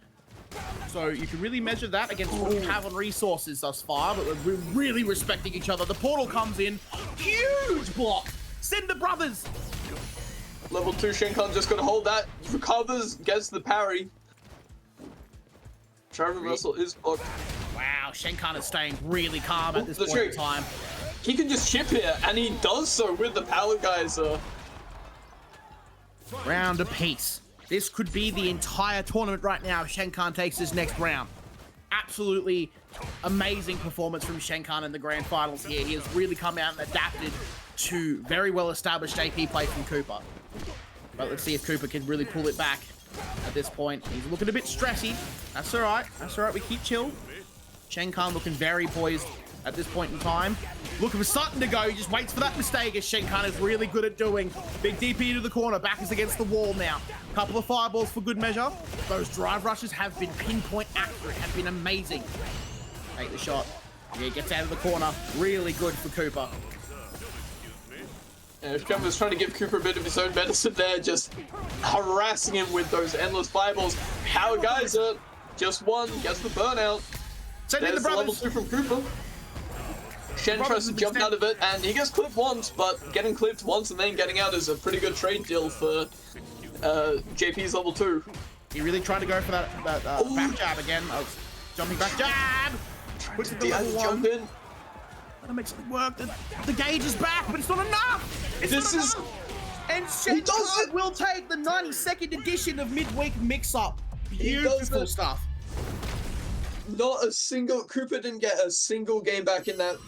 So you can really measure that against what we have on resources thus far, but we're really respecting each other. The portal comes in. Huge block. Send the brothers. Level 2 Shenkan just gonna hold that. Recovers, gets the parry. Drive reversal is blocked. Wow, Shenkan is staying really calm at this point in time. he can just chip here, and he does so with the Power Geyser. Round apiece. This could be the entire tournament right now if Shenkan takes this next round. Absolutely amazing performance from Shenkan in the grand finals here. He has really come out and adapted to very well established AP play from Cooper. But let's see if Cooper can really pull it back at this point. He's looking a bit stressy. That's all right. That's all right. We keep chill. Shenkan looking very poised at this point in time. Looking for something to go. He just waits for that mistake, as Shenkan is really good at doing. Big DP to the corner. Back is against the wall now. Couple of fireballs for good measure. Those drive rushes have been pinpoint accurate. Have been amazing. Take the shot. Yeah, gets out of the corner. Really good for Cooper. Yeah, Trevor was trying to give Cooper a bit of his own medicine there, just harassing him with those endless fireballs. Power Geyser, just one, gets the burnout. Send in the There's level brothers. 2 from Cooper. Shen tries to jump out of it, and he gets clipped once, but getting clipped once and then getting out is a pretty good trade deal for JP's level 2. He really tried to go for that back jab again. Jumping back jab. Puts it to level 1. Jump in. That'll make something work. The gauge is back, but it's not enough. It's This not is- enough. And Shenkan will take the 92nd edition of Midweek Mix-Up. Beautiful stuff. Not a single Cooper didn't get a single game back in the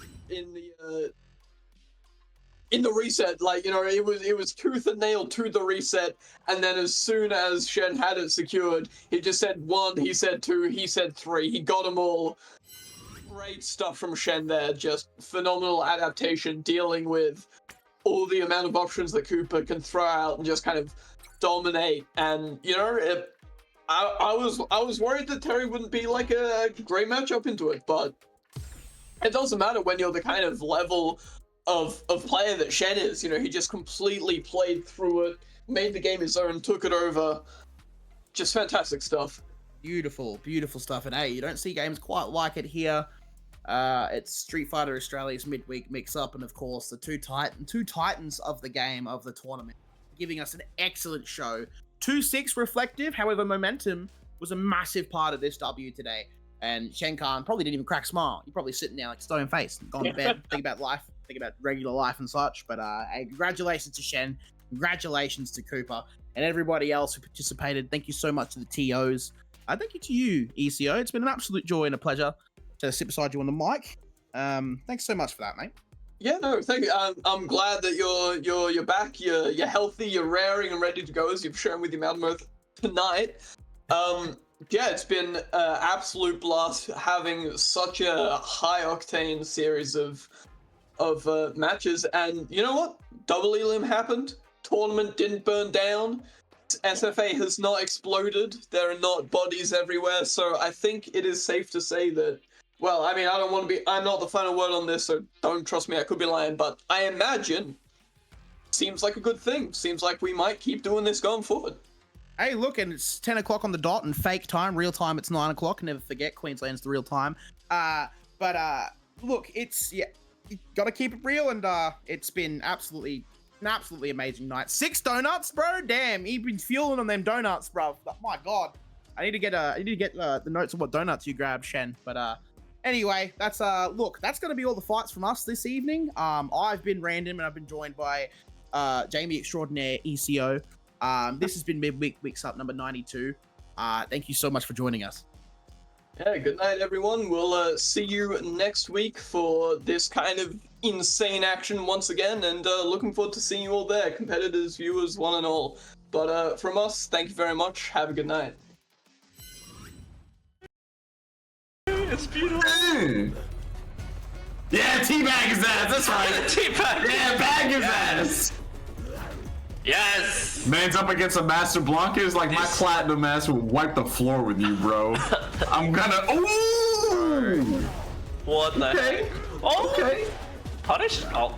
reset. Like, you know, it was tooth and nail to the reset, and then as soon as Shen had it secured, he just said 1, he said 2, he said 3. He got them all. Great stuff from Shen there. Just phenomenal adaptation, dealing with all the amount of options that Cooper can throw out and just kind of dominate. And you know, I was worried that Terry wouldn't be like a great matchup into it, but it doesn't matter when you're the kind of level of player that Shen is. You know, he just completely played through it, made the game his own, took it over. Just fantastic stuff. Beautiful, beautiful stuff. And hey, you don't see games quite like it here. It's Street Fighter Australia's Midweek Mix-Up, and of course the two titans of the game, of the tournament, giving us an excellent show. 2-6 reflective, however, momentum was a massive part of this W today. And Shenkan probably didn't even crack a smile. You're probably sitting there like stone faced, gone to bed, think about life, think about regular life and such. But hey, congratulations to Shen, congratulations to Cooper, and everybody else who participated. Thank you so much to the TOs. Thank you to you, ECO. It's been an absolute joy and a pleasure to sit beside you on the mic. Thanks so much for that, mate. Yeah, no, thank you. I'm glad that you're back. You're healthy. You're raring and ready to go, as you've shown with your Mountain Oath tonight. Yeah, it's been an absolute blast having such a high octane series of matches. And you know what? Double Elim happened. Tournament didn't burn down. SFA has not exploded. There are not bodies everywhere. So I think it is safe to say that. Well, I mean, I'm not the final word on this, so don't trust me, I could be lying, but I imagine seems like a good thing. Seems like we might keep doing this going forward. Hey, look, and it's 10 o'clock on the dot, and fake time, real time, it's 9 o'clock. Never forget, Queensland's the real time. Look, it's, yeah, you gotta keep it real, and it's been an absolutely amazing night. 6 donuts, bro? Damn, you've been fueling on them donuts, bro. My God. I need to get the notes of what donuts you grabbed, Shen, but anyway, that's that's gonna be all the fights from us this evening. I've been Random, and I've been joined by Jamie Extraordinaire ECO. This has been Midweek Mix-Up number 92. Thank you so much for joining us. Yeah, good night, everyone. We'll see you next week for this kind of insane action once again, and looking forward to seeing you all there, competitors, viewers, one and all. But from us, thank you very much. Have a good night. It's beautiful. Yeah, teabag his ass. That's right. Teabag. Yeah, bag his ass. Yes. Man's up against a Master Blanca. Like my platinum ass will wipe the floor with you, bro. I'm gonna. Ooh. What the Okay. heck? Oh. Okay. Punish? Oh.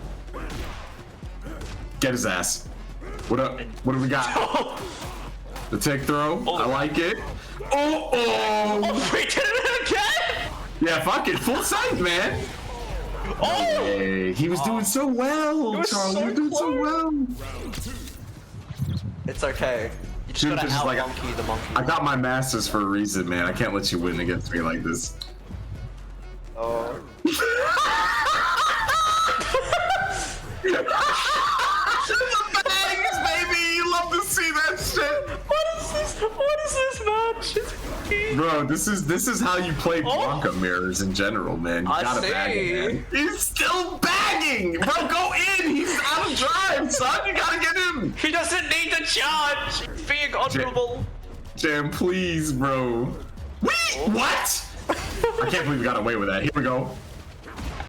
Get his ass. What up? What do we got? Oh. The tech throw. Oh. I like it. Oh. Oh, we did it again. Yeah, fuck it. Full sight, man. Oh. Hey, he was doing so well, was Charles. so You were doing so well. It's okay. You just Dude, gotta just out like- monkey the monkey. I got my masters for a reason, man. I can't let you win against me like this. Oh. The bags, baby! You love to see that shit! What is this? What is this match? It's fucking... Bro, this is how you play Blanca mirrors in general, man. You I gotta bag see. it, man. He's still bagging! Bro, go in! He's out of drive, son! You gotta get him! He doesn't need to charge! Being honorable. Jam, please, bro. Wait! What? I can't believe we got away with that. Here we go.